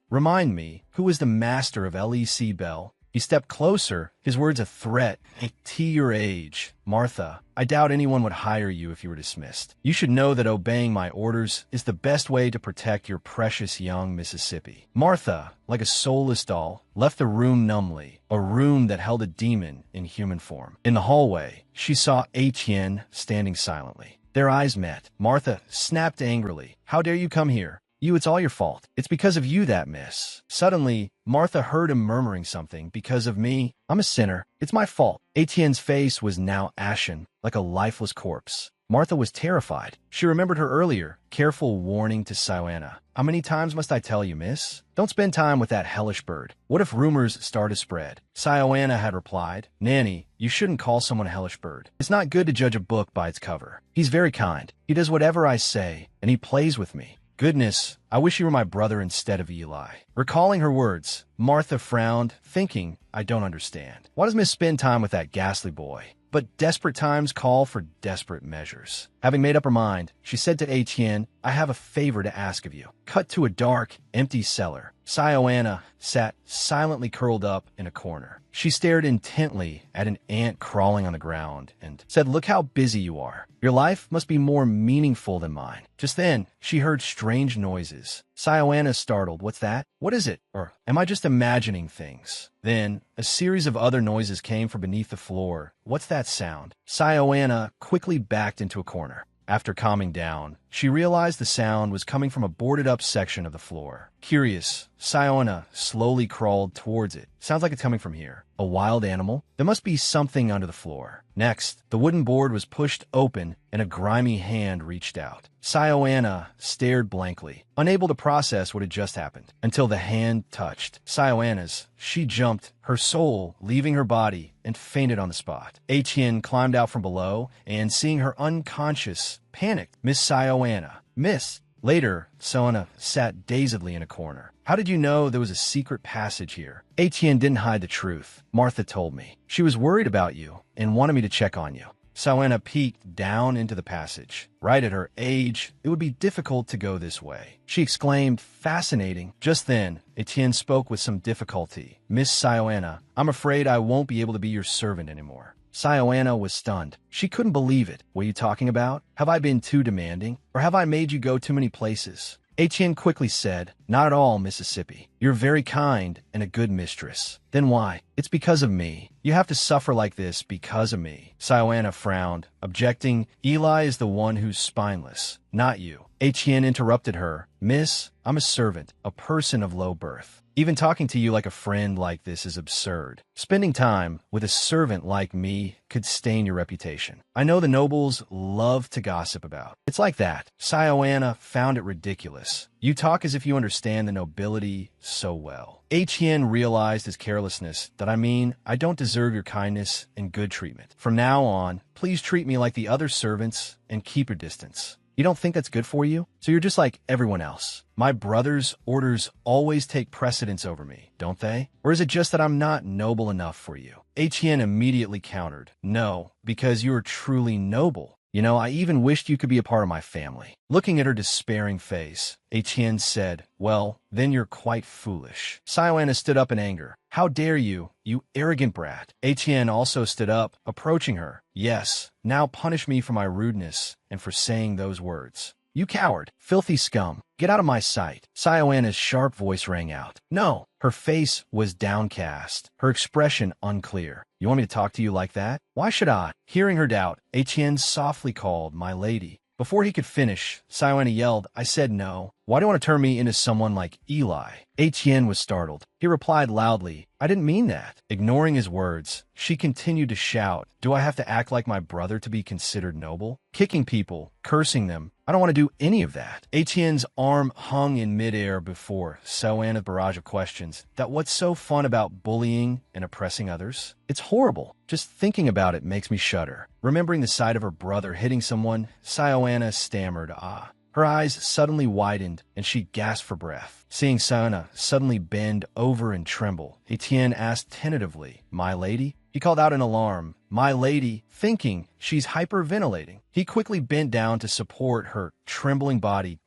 remind me, who was the master of Lec Bell? He stepped closer, his words a threat. At your age, Martha, I doubt anyone would hire you if you were dismissed. You should know that obeying my orders is the best way to protect your precious young Mississippi. Martha, like a soulless doll, left the room numbly, a room that held a demon in human form. In the hallway, she saw Etienne standing silently. Their eyes met. Martha snapped angrily. How dare you come here? You, it's all your fault. It's because of you that miss. Suddenly, Martha heard him murmuring something. Because of me? I'm a sinner. It's my fault. Etienne's face was now ashen, like a lifeless corpse. Martha was terrified. She remembered her earlier, careful warning to Sioana. How many times must I tell you, miss? Don't spend time with that hellish bird. What if rumors start to spread? Sioana had replied, Nanny, you shouldn't call someone a hellish bird. It's not good to judge a book by its cover. He's very kind. He does whatever I say, and he plays with me. Goodness, I wish you were my brother instead of Eli. Recalling her words, Martha frowned, thinking, I don't understand. Why does Miss spend time with that ghastly boy? But desperate times call for desperate measures. Having made up her mind, she said to Etienne, I have a favor to ask of you. Cut to a dark, empty cellar. Sioana sat silently curled up in a corner. She stared intently at an ant crawling on the ground and said, Look how busy you are. Your life must be more meaningful than mine. Just then, she heard strange noises. Sioana startled. What's that? What is it? Or am I just imagining things? Then, a series of other noises came from beneath the floor. What's that sound? Sioana quickly backed into a corner. After calming down, she realized the sound was coming from a boarded-up section of the floor. Curious, Sioana slowly crawled towards it. Sounds like it's coming from here. A wild animal? There must be something under the floor. Next, the wooden board was pushed open and a grimy hand reached out. Sioana stared blankly, unable to process what had just happened, until the hand touched Sioana's. She jumped, her soul leaving her body, and fainted on the spot. Etienne climbed out from below and, seeing her unconscious, panicked. Miss Sioana. Miss. Later, Sioana sat dazedly in a corner. How did you know there was a secret passage here? Etienne didn't hide the truth. Martha told me. She was worried about you and wanted me to check on you. Sioana peeked down into the passage. Right at her age, it would be difficult to go this way. She exclaimed, fascinating. Just then, Etienne spoke with some difficulty. Miss Sioana, I'm afraid I won't be able to be your servant anymore. Sioana was stunned. She couldn't believe it. What are you talking about? Have I been too demanding? Or have I made you go too many places? Etienne quickly said, Not at all, Mississippi. You're very kind and a good mistress. Then why? It's because of me. You have to suffer like this because of me. Sioana frowned, objecting, Eli is the one who's spineless, not you. Etienne interrupted her. Miss, I'm a servant, a person of low birth. Even talking to you like a friend like this is absurd. Spending time with a servant like me could stain your reputation. I know the nobles love to gossip about. It's like that. Sioana found it ridiculous. You talk as if you understand the nobility so well. Hien realized his carelessness that I don't deserve your kindness and good treatment. From now on, please treat me like the other servants and keep your distance. You don't think that's good for you? So you're just like everyone else. My brother's orders always take precedence over me, don't they? Or is it just that I'm not noble enough for you? Hien immediately countered, no, because you are truly noble. You know, I even wished you could be a part of my family. Looking at her despairing face, Hien said, well, then you're quite foolish. Sioana stood up in anger. How dare you, you arrogant brat. Hien also stood up, approaching her. Yes, now punish me for my rudeness and for saying those words. You coward, filthy scum, get out of my sight. Sioana's sharp voice rang out. No, her face was downcast, her expression unclear. You want me to talk to you like that? Why should I? Hearing her doubt, Hien softly called, my lady. Before he could finish, Sioana yelled, I said no. Why do you want to turn me into someone like Eli? Hien was startled. He replied loudly, I didn't mean that. Ignoring his words, she continued to shout, do I have to act like my brother to be considered noble? Kicking people, cursing them. I don't want to do any of that. Hien's arm hung in midair before Sioana's barrage of questions. That what's so fun about bullying and oppressing others? It's horrible. Just thinking about it makes me shudder. Remembering the sight of her brother hitting someone, Sioana stammered, ah. Her eyes suddenly widened, and she gasped for breath. Seeing Sioana suddenly bend over and tremble, Hien asked tentatively, my lady? He called out in alarm, my lady, thinking she's hyperventilating. He quickly bent down to support her trembling body.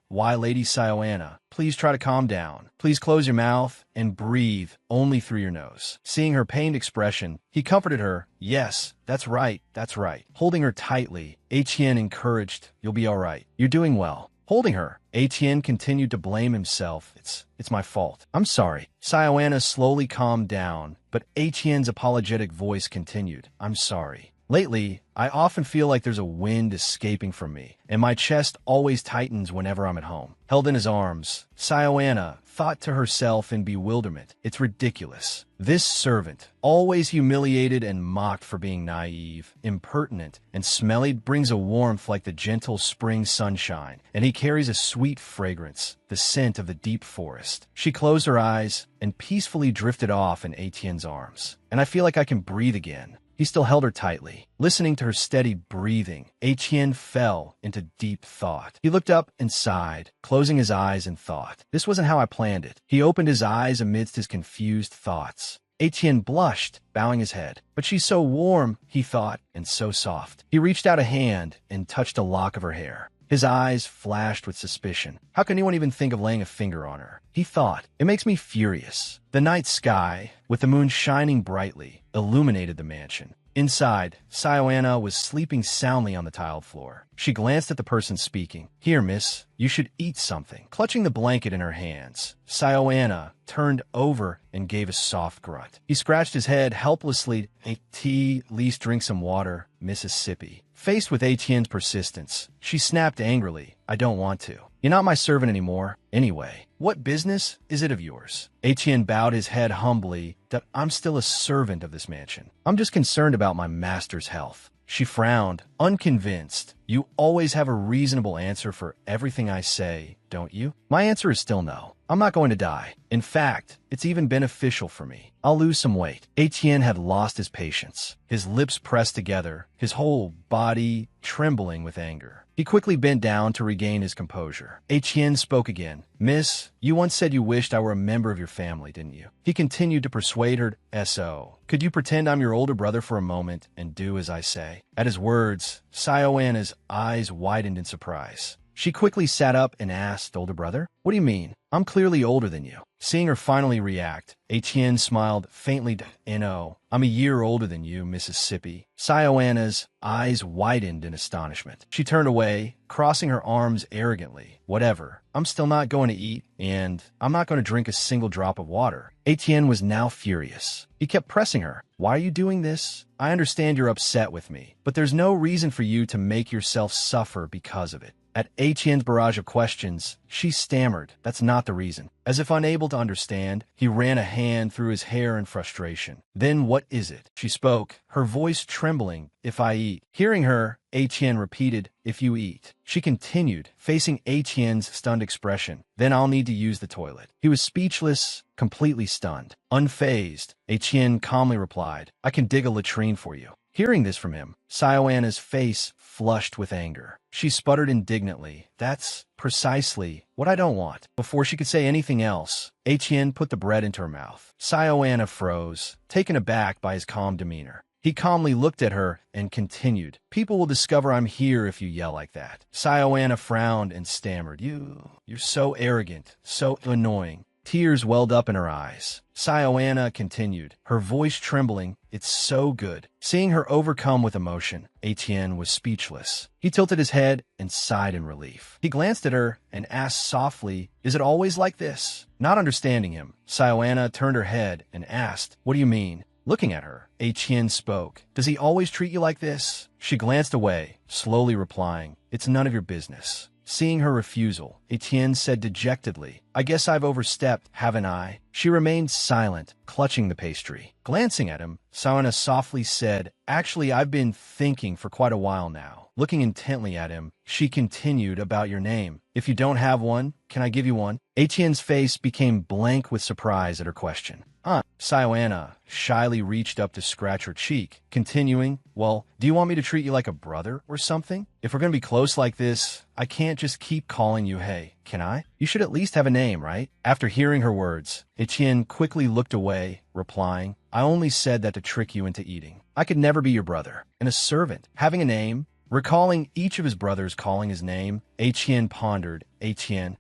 Why, Lady Sioana, please try to calm down. Please close your mouth and breathe only through your nose. Seeing her pained expression, he comforted her. Yes, that's right, that's right. Holding her tightly, Hien encouraged, you'll be all right. You're doing well. Holding her, Hien continued to blame himself. It's my fault. I'm sorry. Sioana slowly calmed down, but Hien's apologetic voice continued. I'm sorry. Lately, I often feel like there's a wind escaping from me, and my chest always tightens whenever I'm at home. Held in his arms, Sioana thought to herself in bewilderment, it's ridiculous. This servant, always humiliated and mocked for being naive, impertinent, and smelly, brings a warmth like the gentle spring sunshine, and he carries a sweet fragrance, the scent of the deep forest. She closed her eyes and peacefully drifted off in Hien's arms, and I feel like I can breathe again. He still held her tightly. Listening to her steady breathing, Hien fell into deep thought. He looked up and sighed, closing his eyes in thought. This wasn't how I planned it. He opened his eyes amidst his confused thoughts. Hien blushed, bowing his head. But she's so warm, he thought, and so soft. He reached out a hand and touched a lock of her hair. His eyes flashed with suspicion. How can anyone even think of laying a finger on her? He thought, it makes me furious. The night sky, with the moon shining brightly, illuminated the mansion. Inside, Sioana was sleeping soundly on the tiled floor. She glanced at the person speaking. Here, miss, you should eat something. Clutching the blanket in her hands, Sioana turned over and gave a soft grunt. He scratched his head helplessly. Tea, least drink some water, Mississippi. Faced with Hien's persistence, she snapped angrily, I don't want to. You're not my servant anymore. Anyway, what business is it of yours? Hien bowed his head humbly that I'm still a servant of this mansion. I'm just concerned about my master's health. She frowned, unconvinced. You always have a reasonable answer for everything I say, don't you? My answer is still no. I'm not going to die. In fact, it's even beneficial for me. I'll lose some weight. Hien had lost his patience. His lips pressed together, his whole body trembling with anger. He quickly bent down to regain his composure. Hien spoke again. Miss, you once said you wished I were a member of your family, didn't you? He continued to persuade her. S.O. Could you pretend I'm your older brother for a moment and do as I say? At his words, Sioana's eyes widened in surprise. She quickly sat up and asked, older brother? What do you mean? I'm clearly older than you. Seeing her finally react, Hien smiled faintly. No, I'm a year older than you, Mississippi. Sioana's eyes widened in astonishment. She turned away, crossing her arms arrogantly. Whatever. I'm still not going to eat, and I'm not going to drink a single drop of water. Hien was now furious. He kept pressing her. Why are you doing this? I understand you're upset with me, but there's no reason for you to make yourself suffer because of it. At Etienne's barrage of questions, she stammered, "That's not the reason." As if unable to understand, he ran a hand through his hair in frustration. "Then what is it?" She spoke, her voice trembling. "If I eat." Hearing her, Etienne repeated, "If you eat." She continued, facing Etienne's stunned expression. "Then I'll need to use the toilet." He was speechless, completely stunned. Unfazed, Etienne calmly replied, "I can dig a latrine for you." Hearing this from him, Sioana's face flushed with anger. She sputtered indignantly, "That's precisely what I don't want." Before she could say anything else, Etienne put the bread into her mouth. Sioana froze, taken aback by his calm demeanor. He calmly looked at her and continued, "People will discover I'm here if you yell like that." Sioana frowned and stammered, You're so arrogant, so annoying." Tears welled up in her eyes. Sioana continued, her voice trembling, "It's so good." Seeing her overcome with emotion, Etienne was speechless. He tilted his head and sighed in relief. He glanced at her and asked softly, "Is it always like this?" Not understanding him, Sioana turned her head and asked, "What do you mean?" Looking at her, Etienne spoke, "Does he always treat you like this?" She glanced away, slowly replying, "It's none of your business." Seeing her refusal, Etienne said dejectedly, "I guess I've overstepped, haven't I?" She remained silent, clutching the pastry. Glancing at him, Sioana softly said, "Actually, I've been thinking for quite a while now." Looking intently at him, she continued, "About your name. If you don't have one, can I give you one?" Etienne's face became blank with surprise at her question. Sioana shyly reached up to scratch her cheek, continuing, "Well, do you want me to treat you like a brother or something? If we're going to be close like this, I can't just keep calling you hey, can I? You should at least have a name, right?" After hearing her words, Etienne quickly looked away, replying, "I only said that to trick you into eating. I could never be your brother." And a servant, having a name? Recalling each of his brothers calling his name, Etienne pondered, Etienne.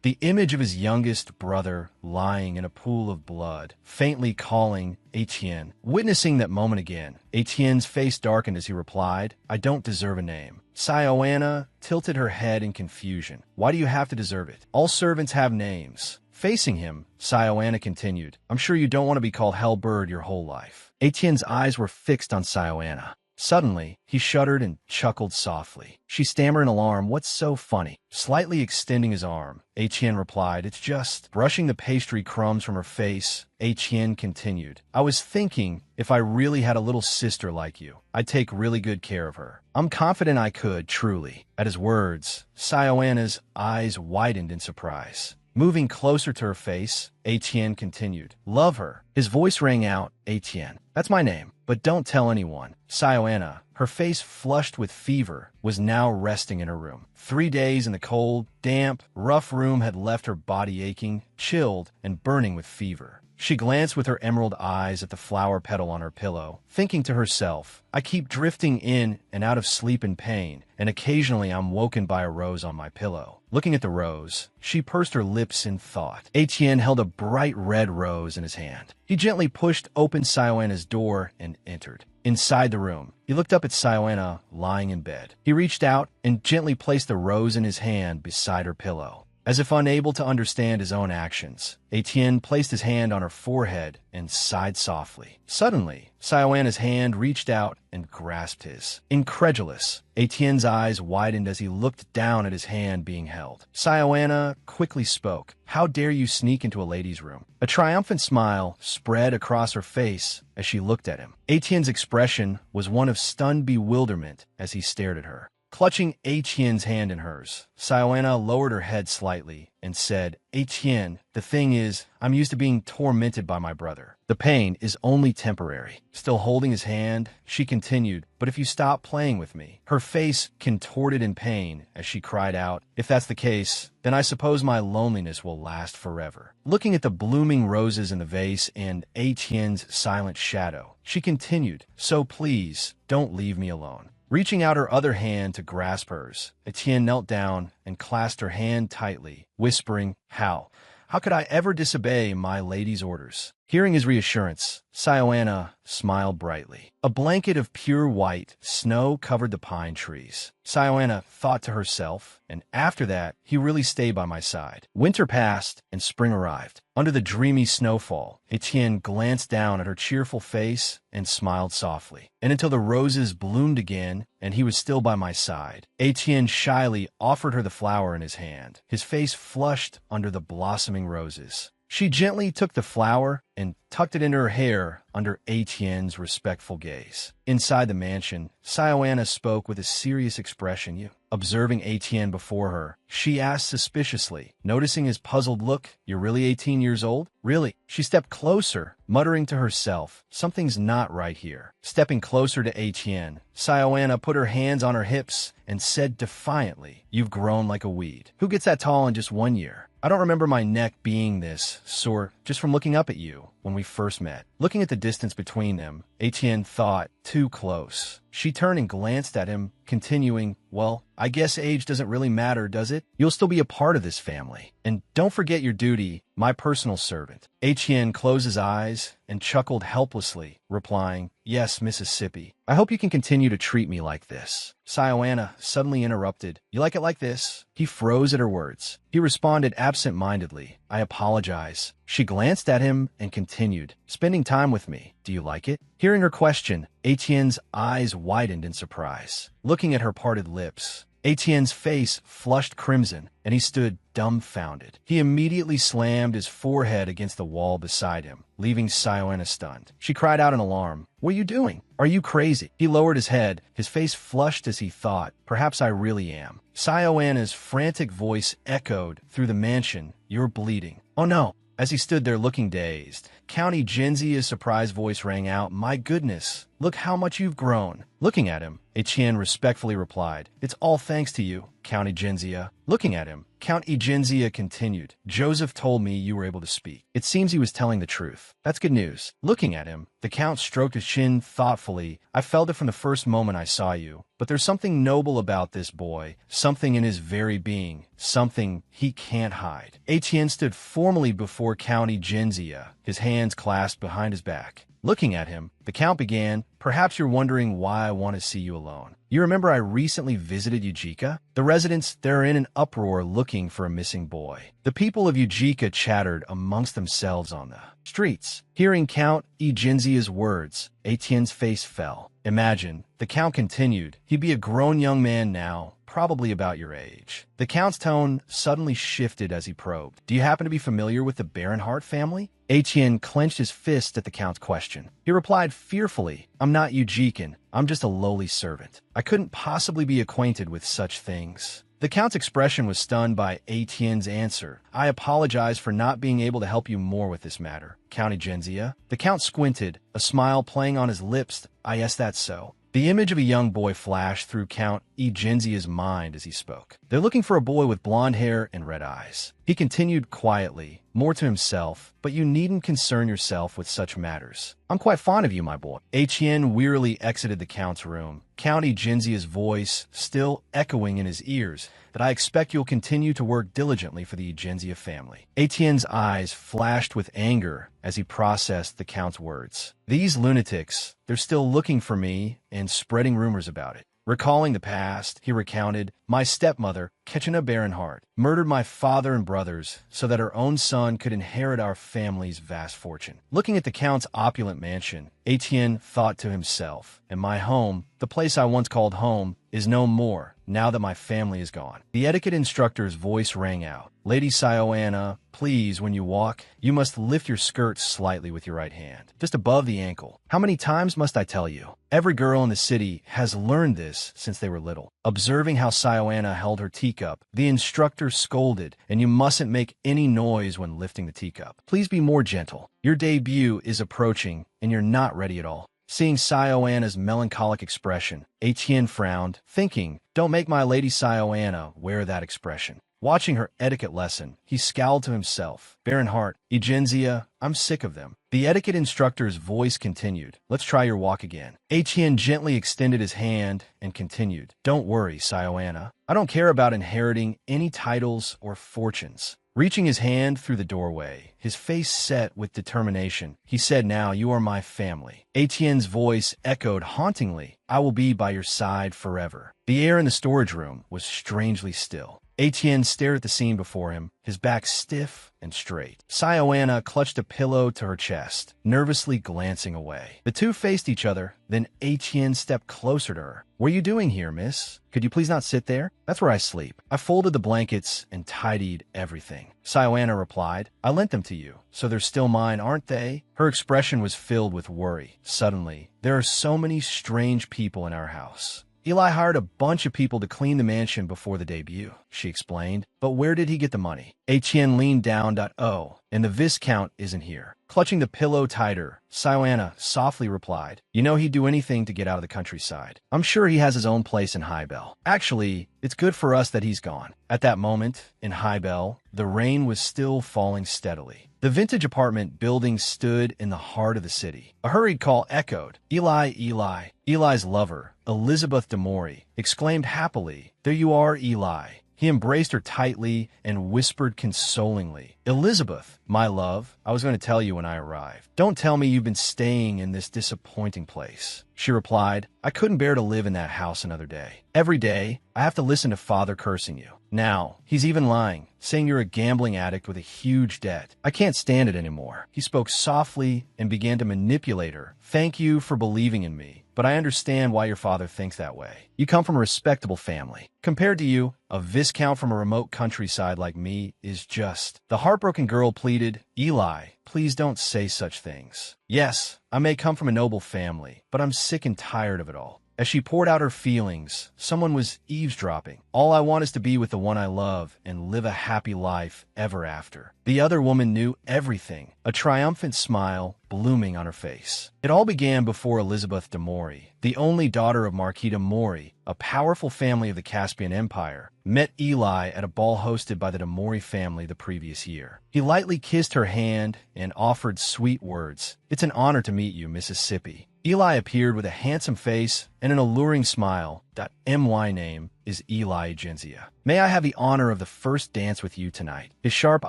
The image of his youngest brother lying in a pool of blood, faintly calling Etienne. Witnessing that moment again, Etienne's face darkened as he replied, "I don't deserve a name." Sioana tilted her head in confusion. "Why do you have to deserve it? All servants have names." Facing him, Sioana continued, "I'm sure you don't want to be called Hellbird your whole life." Etienne's eyes were fixed on Sioana. Suddenly, he shuddered and chuckled softly. She stammered in alarm, "What's so funny?" Slightly extending his arm, Etienne replied, "It's just..." Brushing the pastry crumbs from her face, Etienne continued, "I was thinking, if I really had a little sister like you, I'd take really good care of her. I'm confident I could, truly." At his words, Sioana's eyes widened in surprise. Moving closer to her face, Etienne continued, "Love her." His voice rang out, "Etienne, that's my name, but don't tell anyone." Sioana, her face flushed with fever, was now resting in her room. 3 days in the cold, damp, rough room had left her body aching, chilled, and burning with fever. She glanced with her emerald eyes at the flower petal on her pillow, thinking to herself, "I keep drifting in and out of sleep and pain, and occasionally I'm woken by a rose on my pillow." Looking at the rose, she pursed her lips in thought. Etienne held a bright red rose in his hand. He gently pushed open Sioana's door and entered. Inside the room, he looked up at Sioana lying in bed. He reached out and gently placed the rose in his hand beside her pillow. As if unable to understand his own actions, Etienne placed his hand on her forehead and sighed softly. Suddenly, Sioana's hand reached out and grasped his. Incredulous, Etienne's eyes widened as he looked down at his hand being held. Sioana quickly spoke, "How dare you sneak into a lady's room?" A triumphant smile spread across her face as she looked at him. Etienne's expression was one of stunned bewilderment as he stared at her. Clutching Etienne's hand in hers, Sioana lowered her head slightly and said, "Etienne, the thing is, I'm used to being tormented by my brother. The pain is only temporary." Still holding his hand, she continued, "But if you stop playing with me..." Her face contorted in pain as she cried out, "If that's the case, then I suppose my loneliness will last forever." Looking at the blooming roses in the vase and Etienne's silent shadow, she continued, "So please, don't leave me alone." Reaching out her other hand to grasp hers, Etienne knelt down and clasped her hand tightly, whispering, How could I ever disobey my lady's orders?" Hearing his reassurance, Sioana smiled brightly. A blanket of pure white snow covered the pine trees. Sioana thought to herself, and after that, he really stayed by my side. Winter passed, and spring arrived. Under the dreamy snowfall, Etienne glanced down at her cheerful face and smiled softly. And until the roses bloomed again, and he was still by my side, Etienne shyly offered her the flower in his hand. His face flushed under the blossoming roses. She gently took the flower and tucked it into her hair under Etienne's respectful gaze. Inside the mansion, Sioana spoke with a serious expression. Observing Etienne before her, she asked suspiciously, noticing his puzzled look, "You're really 18 years old?" "Really?" She stepped closer, muttering to herself, "Something's not right here." Stepping closer to Etienne, Sioana put her hands on her hips and said defiantly, "You've grown like a weed. Who gets that tall in just 1 year? I don't remember my neck being this sore just from looking up at you when we first met." Looking at the distance between them, Etienne thought, too close. She turned and glanced at him, continuing, "Well, I guess age doesn't really matter, does it? You'll still be a part of this family. And don't forget your duty, my personal servant." Etienne closed his eyes and chuckled helplessly, replying, "Yes, Mississippi. I hope you can continue to treat me like this." Sioana suddenly interrupted, "You like it like this?" He froze at her words. He responded absent-mindedly, "I apologize." She glanced at him and continued, "Spending time with me. Do you like it?" Hearing her question, Etienne's eyes widened in surprise. Looking at her parted lips, Etienne's face flushed crimson, and he stood dumbfounded. He immediately slammed his forehead against the wall beside him, leaving Sioana stunned. She cried out in alarm, "What are you doing? Are you crazy?" He lowered his head, his face flushed as he thought, "Perhaps I really am." Sioana's frantic voice echoed through the mansion, "You're bleeding." "Oh no." As he stood there looking dazed, County Genzia's surprised voice rang out, "My goodness, look how much you've grown." Looking at him, Etienne respectfully replied, "It's all thanks to you, County Genzia." Looking at him, Count Genzia continued, "Joseph told me you were able to speak. It seems he was telling the truth. That's good news." Looking at him, the Count stroked his chin thoughtfully. "I felt it from the first moment I saw you. But there's something noble about this boy, something in his very being, something he can't hide." Etienne stood formally before County Genzia, his hands clasped behind his back. Looking at him, the Count began, "Perhaps you're wondering why I want to see you alone. You remember I recently visited Ujika? The residents, they're in an uproar looking for a missing boy. The people of Ujika chattered amongst themselves on the streets." Hearing Count Genzia's words, Etienne's face fell. "Imagine," the Count continued, "he'd be a grown young man now, probably about your age." The Count's tone suddenly shifted as he probed, "Do you happen to be familiar with the Baronhardt family?" Etienne clenched his fist at the Count's question. He replied fearfully, "I'm not Ujikan. I'm just a lowly servant. I couldn't possibly be acquainted with such things." The Count's expression was stunned by Etienne's answer. "I apologize for not being able to help you more with this matter, County Genzia." The Count squinted, a smile playing on his lips. "Yes, that's so." The image of a young boy flashed through Count Genzia's mind as he spoke. "They're looking for a boy with blonde hair and red eyes." He continued quietly, more to himself, "But you needn't concern yourself with such matters. I'm quite fond of you, my boy." Etienne wearily exited the Count's room, County Genzia's voice still echoing in his ears, "That I expect you'll continue to work diligently for the Genzia family." Etienne's eyes flashed with anger as he processed the Count's words. "These lunatics, they're still looking for me and spreading rumors about it." Recalling the past, he recounted, "My stepmother, Ketchena Baronhardt, murdered my father and brothers so that her own son could inherit our family's vast fortune." Looking at the Count's opulent mansion, Etienne thought to himself, "And my home, the place I once called home, is no more now that my family is gone." The etiquette instructor's voice rang out, "Lady Sioana, please, when you walk, you must lift your skirt slightly with your right hand, just above the ankle. How many times must I tell you? Every girl in the city has learned this since they were little." Observing how Sioana held her teacup, the instructor scolded, "And you mustn't make any noise when lifting the teacup. Please be more gentle. Your debut is approaching, and you're not ready at all." Seeing Sioana's melancholic expression, Etienne frowned, thinking, "Don't make my Lady Sioana wear that expression." Watching her etiquette lesson, he scowled to himself. "Baronhardt, Genzia, I'm sick of them." The etiquette instructor's voice continued, "Let's try your walk again." Etienne gently extended his hand and continued, "Don't worry, Sioana. I don't care about inheriting any titles or fortunes. Reaching his hand through the doorway, his face set with determination, he said, "Now you are my family." Etienne's voice echoed hauntingly, "I will be by your side forever." The air in the storage room was strangely still. Etienne stared at the scene before him, his back stiff and straight. Sioana clutched a pillow to her chest, nervously glancing away. The two faced each other, then Etienne stepped closer to her. "What are you doing here, miss? Could you please not sit there? That's where I sleep." "I folded the blankets and tidied everything." Sioana replied, "I lent them to you, so they're still mine, aren't they?" Her expression was filled with worry. Suddenly, there are so many strange people in our house. "Eli hired a bunch of people to clean the mansion before the debut," she explained. "But where did he get the money?" Etienne leaned down. "Oh, and the Viscount isn't here." Clutching the pillow tighter, Sioana softly replied, "You know he'd do anything to get out of the countryside. I'm sure he has his own place in Highbell. Actually, it's good for us that he's gone." At that moment, in Highbell, the rain was still falling steadily. The vintage apartment building stood in the heart of the city. A hurried call echoed. "Eli, Eli." Eli's lover, Elizabeth de Maury, exclaimed happily, "There you are, Eli." He embraced her tightly and whispered consolingly, "Elizabeth, my love, I was going to tell you when I arrived. Don't tell me you've been staying in this disappointing place." She replied, "I couldn't bear to live in that house another day. Every day, I have to listen to Father cursing you. Now, he's even lying, saying you're a gambling addict with a huge debt. I can't stand it anymore." He spoke softly and began to manipulate her. "Thank you for believing in me, but I understand why your father thinks that way. You come from a respectable family. Compared to you, a viscount from a remote countryside like me is just..." The heartbroken girl pleaded, "Eli, please don't say such things. Yes, I may come from a noble family, but I'm sick and tired of it all." As she poured out her feelings, someone was eavesdropping. "All I want is to be with the one I love and live a happy life ever after." The other woman knew everything, a triumphant smile blooming on her face. It all began before Elizabeth de Maury, the only daughter of Marquis de Maury, a powerful family of the Caspian Empire, met Eli at a ball hosted by the de Maury family the previous year. He lightly kissed her hand and offered sweet words. "It's an honor to meet you, Mississippi." Eli appeared with a handsome face and an alluring smile. "My name is Eli Genzia. May I have the honor of the first dance with you tonight?" His sharp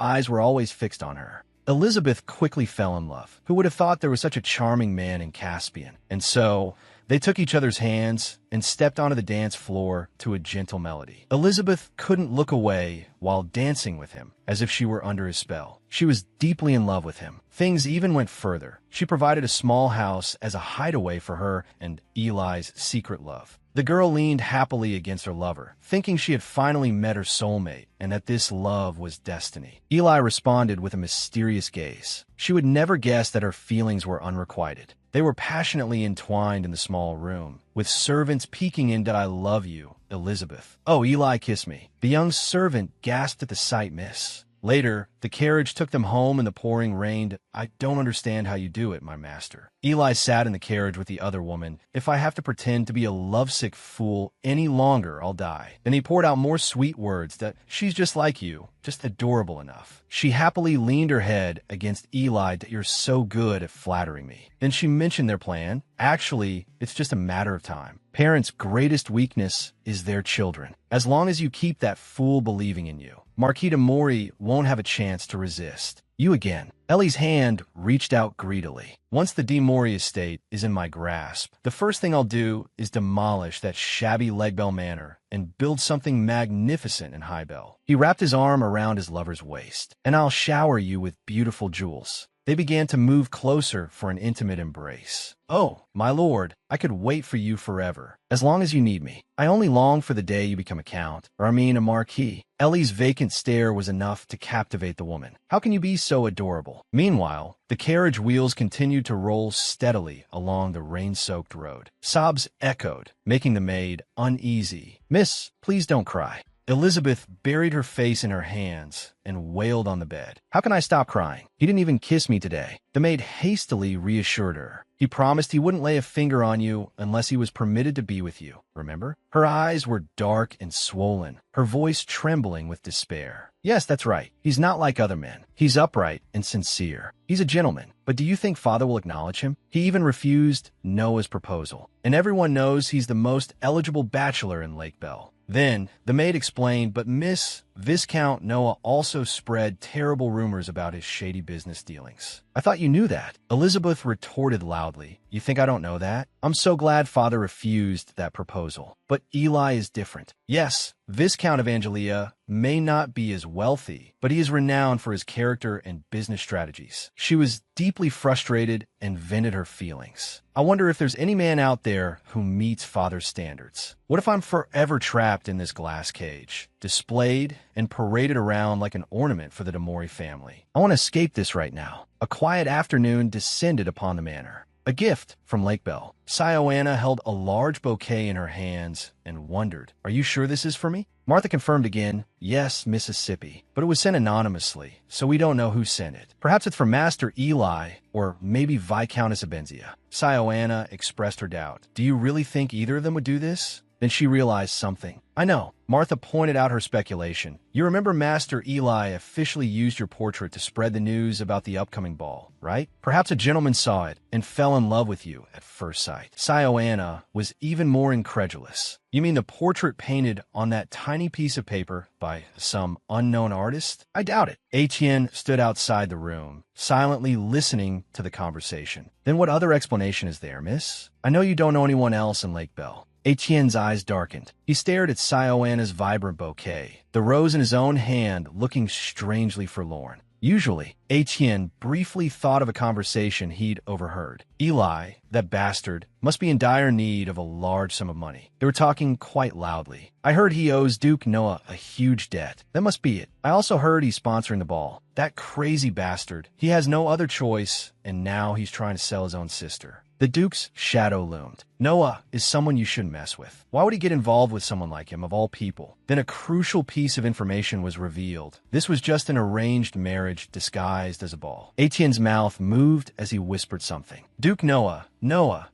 eyes were always fixed on her. Elizabeth quickly fell in love. Who would have thought there was such a charming man in Caspian? And so, they took each other's hands and stepped onto the dance floor to a gentle melody. Elizabeth couldn't look away while dancing with him, as if she were under his spell. She was deeply in love with him. Things even went further. She provided a small house as a hideaway for her and Eli's secret love. The girl leaned happily against her lover, thinking she had finally met her soulmate and that this love was destiny. Eli responded with a mysterious gaze. She would never guess that her feelings were unrequited. They were passionately entwined in the small room, with servants peeking in. "I love you, Elizabeth." "Oh, Eli, kiss me." The young servant gasped at the sight, "Miss." Later, the carriage took them home in the pouring rain. "I don't understand how you do it, my master." Eli sat in the carriage with the other woman. "If I have to pretend to be a lovesick fool any longer, I'll die." Then he poured out more sweet words that she's just like you, just adorable enough. She happily leaned her head against Eli. "That you're so good at flattering me." Then she mentioned their plan. "Actually, it's just a matter of time. Parents' greatest weakness is their children. As long as you keep that fool believing in you, Marquis de Maury won't have a chance to resist. You again." Ellie's hand reached out greedily. "Once the de Maury estate is in my grasp, the first thing I'll do is demolish that shabby Legbell Manor and build something magnificent in Highbell." He wrapped his arm around his lover's waist. "And I'll shower you with beautiful jewels." They began to move closer for an intimate embrace. "Oh, my lord, I could wait for you forever, as long as you need me. I only long for the day you become a count, or a marquis." Ellie's vacant stare was enough to captivate the woman. "How can you be so adorable?" Meanwhile, the carriage wheels continued to roll steadily along the rain-soaked road. Sobs echoed, making the maid uneasy. "Miss, please don't cry." Elizabeth buried her face in her hands and wailed on the bed. "How can I stop crying? He didn't even kiss me today." The maid hastily reassured her. "He promised he wouldn't lay a finger on you unless he was permitted to be with you, remember?" Her eyes were dark and swollen, her voice trembling with despair. "Yes, that's right. He's not like other men. He's upright and sincere. He's a gentleman. But do you think father will acknowledge him? He even refused Noah's proposal. and everyone knows he's the most eligible bachelor in Lake Bell. Then, the maid explained, but Miss Viscount Noah also spread terrible rumors about his shady business dealings. I thought you knew that. Elizabeth retorted loudly. You think I don't know that? I'm so glad Father refused that proposal. But Eli is different. Yes, Viscount Evangelia may not be as wealthy, but he is renowned for his character and business strategies. She was deeply frustrated and vented her feelings. I wonder if there's any man out there who meets Father's standards. What if I'm forever trapped in this glass cage, displayed and paraded around like an ornament for the Demori family? I want to escape this right now. A quiet afternoon descended upon the manor. A gift from Lake Bell. Sioana held a large bouquet in her hands and wondered, "Are you sure this is for me?" Martha confirmed again, "Yes, Mississippi, but it was sent anonymously, so we don't know who sent it. Perhaps it's from Master Eli, or maybe Viscountess Abenzia." Sioana expressed her doubt. "Do you really think either of them would do this?" Then she realized something. "I know." Martha pointed out her speculation. "You remember Master Eli officially used your portrait to spread the news about the upcoming ball, right? Perhaps a gentleman saw it and fell in love with you at first sight." Sioana was even more incredulous. "You mean the portrait painted on that tiny piece of paper by some unknown artist? I doubt it." Etienne stood outside the room, silently listening to the conversation. "Then what other explanation is there, miss? I know you don't know anyone else in Lake Bell." Etienne's eyes darkened. He stared at Sioana's vibrant bouquet, the rose in his own hand looking strangely forlorn. Usually, Etienne briefly thought of a conversation he'd overheard. Eli, that bastard, must be in dire need of a large sum of money. They were talking quite loudly. "I heard he owes Duke Noah a huge debt. That must be it. I also heard he's sponsoring the ball. That crazy bastard. He has no other choice, and now he's trying to sell his own sister." The Duke's shadow loomed. "Noah is someone you shouldn't mess with. Why would he get involved with someone like him, of all people?" Then a crucial piece of information was revealed. This was just an arranged marriage disguised as a ball. Etienne's mouth moved as he whispered something. "Duke Noah,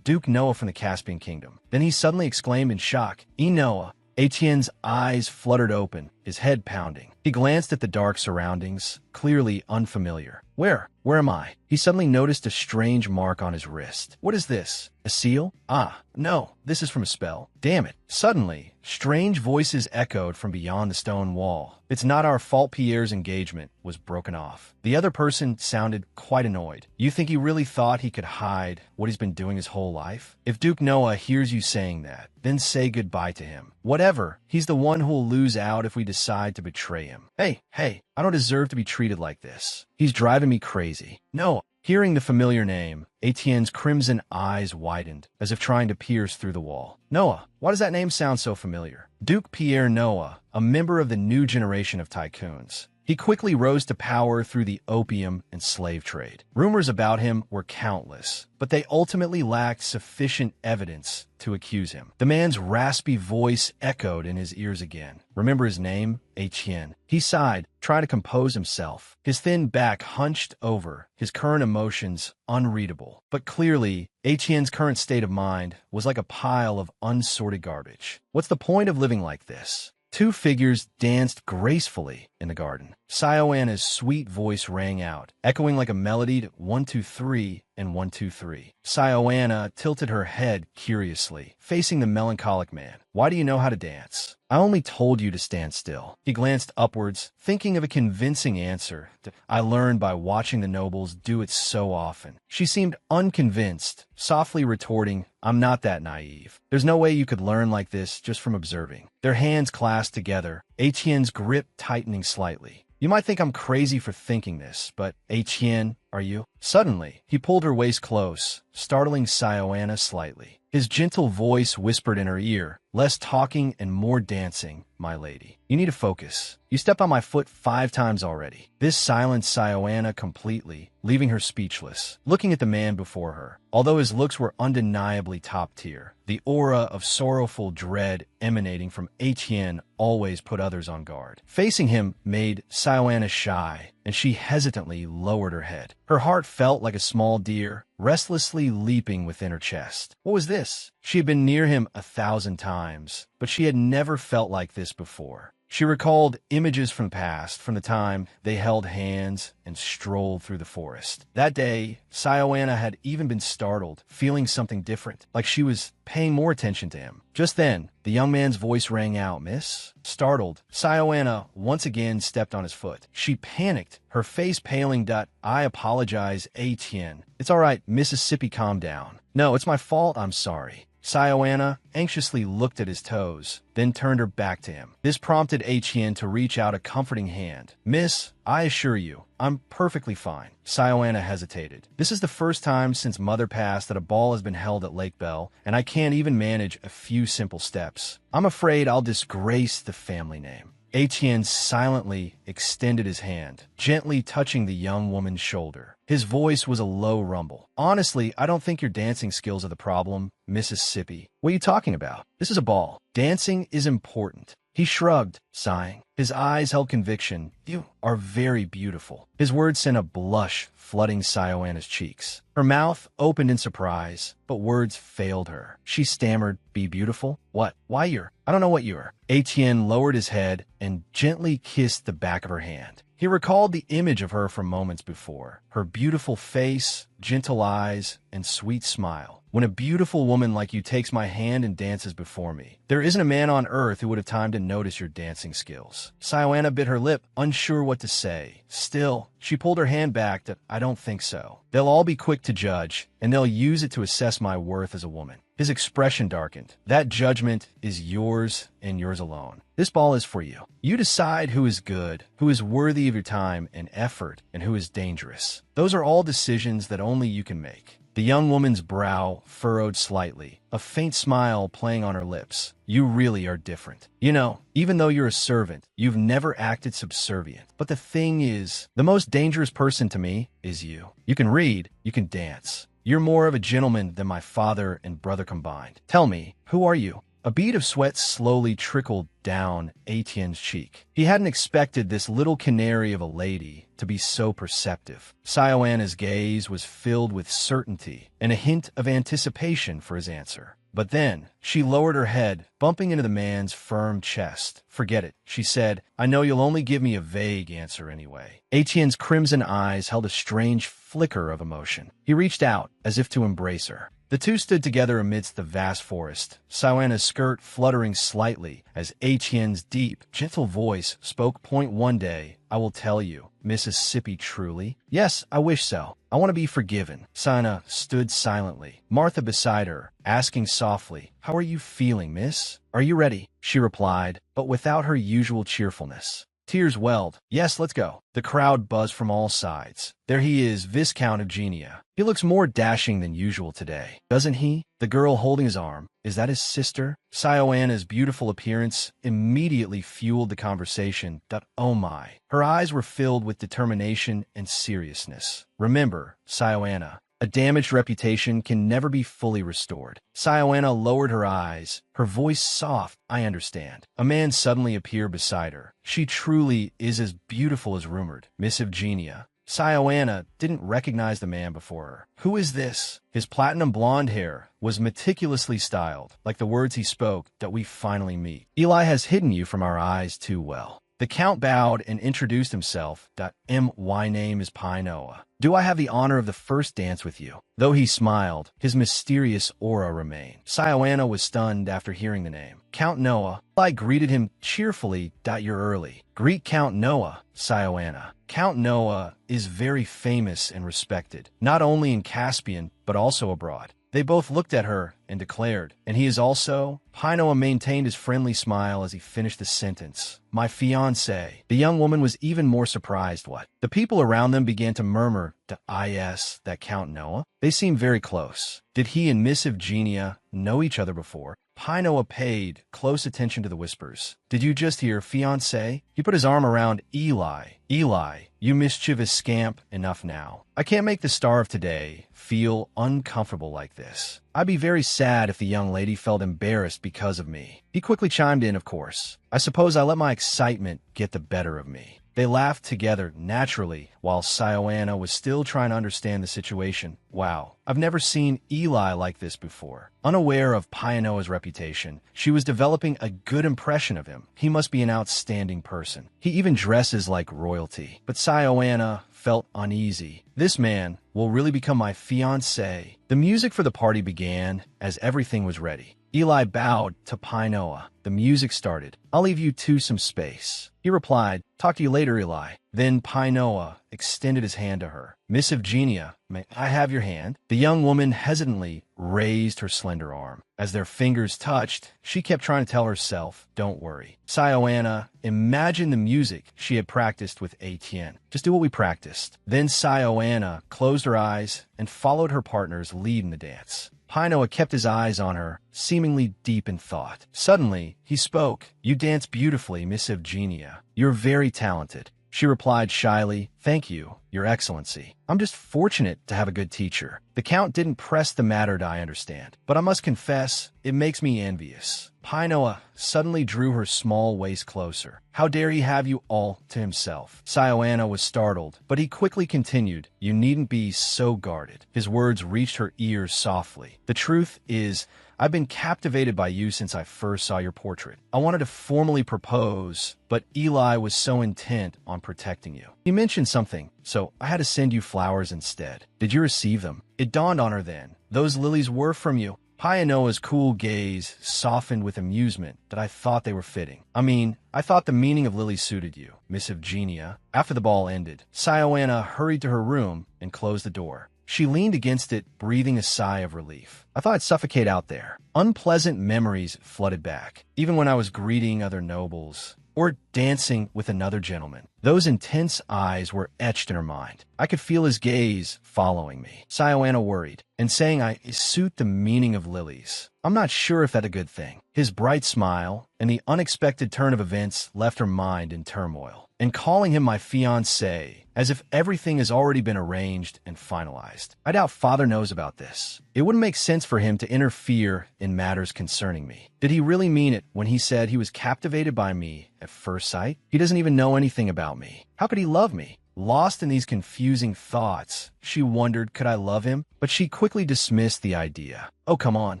Duke Noah from the Caspian Kingdom." Then he suddenly exclaimed in shock, "Noah." Etienne's eyes fluttered open, his head pounding. He glanced at the dark surroundings, clearly unfamiliar. Where am I?" He suddenly noticed a strange mark on his wrist. "What is this? A seal? Ah, no, this is from a spell. Damn it." Suddenly, strange voices echoed from beyond the stone wall. "It's not our fault Pierre's engagement was broken off." The other person sounded quite annoyed. "You think he really thought he could hide what he's been doing his whole life? If Duke Noah hears you saying that, then say goodbye to him. Whatever, he's the one who'll lose out if we decide to betray him." Hey, I don't deserve to be treated like this. He's driving me crazy. "No." Hearing the familiar name, Etienne's crimson eyes widened, as if trying to pierce through the wall. "Noah, why does that name sound so familiar?" Duke Pierre Noah, a member of the new generation of tycoons. He quickly rose to power through the opium and slave trade. Rumors about him were countless, but they ultimately lacked sufficient evidence to accuse him. The man's raspy voice echoed in his ears again. "Remember his name? Etienne." He sighed, trying to compose himself. His thin back hunched over, his current emotions unreadable. But clearly, Etienne's current state of mind was like a pile of unsorted garbage. What's the point of living like this? Two figures danced gracefully in the garden. Sioana's sweet voice rang out, echoing like a melodied 1, 2, 3 and 1, 2, 3. Sioana tilted her head curiously, facing the melancholic man. "Why do you know how to dance?" "I only told you to stand still." He glanced upwards, thinking of a convincing answer. "I learned by watching the nobles do it so often." She seemed unconvinced, softly retorting, "I'm not that naive. There's no way you could learn like this just from observing." Their hands clasped together, Etienne's grip tightening slightly. "You might think I'm crazy for thinking this, but Etienne, are you?" Suddenly, he pulled her waist close, startling Sioana slightly. His gentle voice whispered in her ear, "Less talking and more dancing, my lady. You need to focus. You stepped on my foot 5 times already." This silenced Sioana completely, leaving her speechless, looking at the man before her. Although his looks were undeniably top tier, the aura of sorrowful dread emanating from Etienne always put others on guard. Facing him made Sioana shy, and she hesitantly lowered her head. Her heart felt like a small deer, restlessly leaping within her chest. What was this? She had been near him 1,000 times, but she had never felt like this before. She recalled images from the past, from the time they held hands and strolled through the forest. That day, Sioana had even been startled, feeling something different, like she was paying more attention to him. Just then, the young man's voice rang out, "Miss?" Startled, Sioana once again stepped on his foot. She panicked, her face paling. "I apologize, Etienne." "It's all right, Mississippi, calm down." "No, it's my fault, I'm sorry." Sioana anxiously looked at his toes, then turned her back to him. This prompted Etienne to reach out a comforting hand. "Miss, I assure you, I'm perfectly fine." Sioana hesitated. "This is the first time since Mother passed that a ball has been held at Lake Bell, and I can't even manage a few simple steps. I'm afraid I'll disgrace the family name." Etienne silently extended his hand, gently touching the young woman's shoulder. His voice was a low rumble. "Honestly, I don't think your dancing skills are the problem, Mississippi. What are you talking about? This is a ball. Dancing is important." He shrugged, sighing. His eyes held conviction. "You are very beautiful." His words sent a blush flooding Sioana's cheeks. Her mouth opened in surprise, but words failed her. She stammered, "Be beautiful? What? Why I don't know what you're." Etienne lowered his head and gently kissed the back of her hand. He recalled the image of her from moments before. Her beautiful face, gentle eyes, and sweet smile. "When a beautiful woman like you takes my hand and dances before me, there isn't a man on earth who would have time to notice your dancing skills." Sioana bit her lip, unsure what to say. Still, she pulled her hand back. "I don't think so. They'll all be quick to judge, and they'll use it to assess my worth as a woman." His expression darkened. "That judgment is yours and yours alone. This ball is for you. You decide who is good, who is worthy of your time and effort, and who is dangerous. Those are all decisions that only you can make." The young woman's brow furrowed slightly, a faint smile playing on her lips. "You really are different. You know, even though you're a servant, you've never acted subservient. But the thing is, the most dangerous person to me is you. You can read, you can dance. You're more of a gentleman than my father and brother combined. Tell me, who are you?" A bead of sweat slowly trickled down Etienne's cheek. He hadn't expected this little canary of a lady to be so perceptive. Sioana's gaze was filled with certainty and a hint of anticipation for his answer. But then, she lowered her head, bumping into the man's firm chest. "Forget it," she said. "I know you'll only give me a vague answer anyway." Etienne's crimson eyes held a strange flicker of emotion. He reached out, as if to embrace her. The two stood together amidst the vast forest, Sioana's skirt fluttering slightly as Etienne's deep, gentle voice spoke. "Point one day, I will tell you, Mississippi, truly." "Yes, I wish so. I want to be forgiven." Sioana stood silently, Martha beside her, asking softly, "How are you feeling, miss?" "Are you ready?" she replied, but without her usual cheerfulness. Tears welled. "Yes, let's go." The crowd buzzed from all sides. "There he is, Viscount Eugenia. He looks more dashing than usual today, doesn't he?" The girl holding his arm. "Is that his sister?" Sioana's beautiful appearance immediately fueled the conversation. Oh my. Her eyes were filled with determination and seriousness. "Remember, Sioana, a damaged reputation can never be fully restored." Sioana lowered her eyes, her voice soft. "I understand." A man suddenly appeared beside her. "She truly is as beautiful as rumored, Miss Eugenia." Sioana didn't recognize the man before her. "Who is this?" His platinum blonde hair was meticulously styled, like the words he spoke. "That we finally meet. Eli has hidden you from our eyes too well." The Count bowed and introduced himself. "My name is Noah. Do I have the honor of the first dance with you?" Though he smiled, his mysterious aura remained. Sioana was stunned after hearing the name. "Count Noah." I greeted him cheerfully. "You're early." "Greet Count Noah, Sioana. Count Noah is very famous and respected, not only in Caspian, but also abroad." They both looked at her and declared, "And he is also?" Noah maintained his friendly smile as he finished the sentence. "My fiancé." The young woman was even more surprised. "What?" The people around them began to murmur, "Yes, that Count Noah? They seem very close. Did he and Miss Eugenia know each other before?" Noah paid close attention to the whispers. "Did you just hear, fiancé?" He put his arm around Eli. "Eli, you mischievous scamp, enough now. I can't make the star of today feel uncomfortable like this. I'd be very sad if the young lady felt embarrassed because of me." He quickly chimed in, "Of course. I suppose I let my excitement get the better of me." They laughed together naturally while Sioana was still trying to understand the situation. Wow, I've never seen Eli like this before. Unaware of Pianoa's reputation, she was developing a good impression of him. He must be an outstanding person. He even dresses like royalty. But Sioana felt uneasy. This man will really become my fiancé. The music for the party began as everything was ready. Eli bowed to Pianoa. The music started. I'll leave you two some space. He replied, talk to you later, Eli. Then Pianoa extended his hand to her. Miss Evgenia, may I have your hand? The young woman hesitantly raised her slender arm. As their fingers touched, she kept trying to tell herself, don't worry. Sioana imagined the music she had practiced with Etienne. Just do what we practiced. Then Sioana closed her eyes and followed her partner's lead in the dance. Pianoa kept his eyes on her, seemingly deep in thought. Suddenly, he spoke. You dance beautifully, Miss Evgenia. You're very talented. She replied shyly, thank you, Your Excellency. I'm just fortunate to have a good teacher. The Count didn't press the matter to I understand, but I must confess, it makes me envious. Pianoa suddenly drew her small waist closer. How dare he have you all to himself? Sioana was startled, but he quickly continued, you needn't be so guarded. His words reached her ears softly. The truth is, I've been captivated by you since I first saw your portrait. I wanted to formally propose, but Eli was so intent on protecting you. He mentioned something, so I had to send you flowers instead. Did you receive them? It dawned on her then. Those lilies were from you. Pianoa's cool gaze softened with amusement that I thought they were fitting. I thought the meaning of lilies suited you, Miss Evgenia. After the ball ended, Sioana hurried to her room and closed the door. She leaned against it, breathing a sigh of relief. I thought I'd suffocate out there. Unpleasant memories flooded back, even when I was greeting other nobles or dancing with another gentleman. Those intense eyes were etched in her mind. I could feel his gaze following me. Sioana worried, and saying I suit the meaning of lilies. I'm not sure if that's a good thing. His bright smile and the unexpected turn of events left her mind in turmoil. And calling him my fiancé, as if everything has already been arranged and finalized. I doubt Father knows about this. It wouldn't make sense for him to interfere in matters concerning me. Did he really mean it when he said he was captivated by me at first sight? He doesn't even know anything about me. How could he love me? Lost in these confusing thoughts, she wondered, could I love him? But she quickly dismissed the idea. Oh, come on.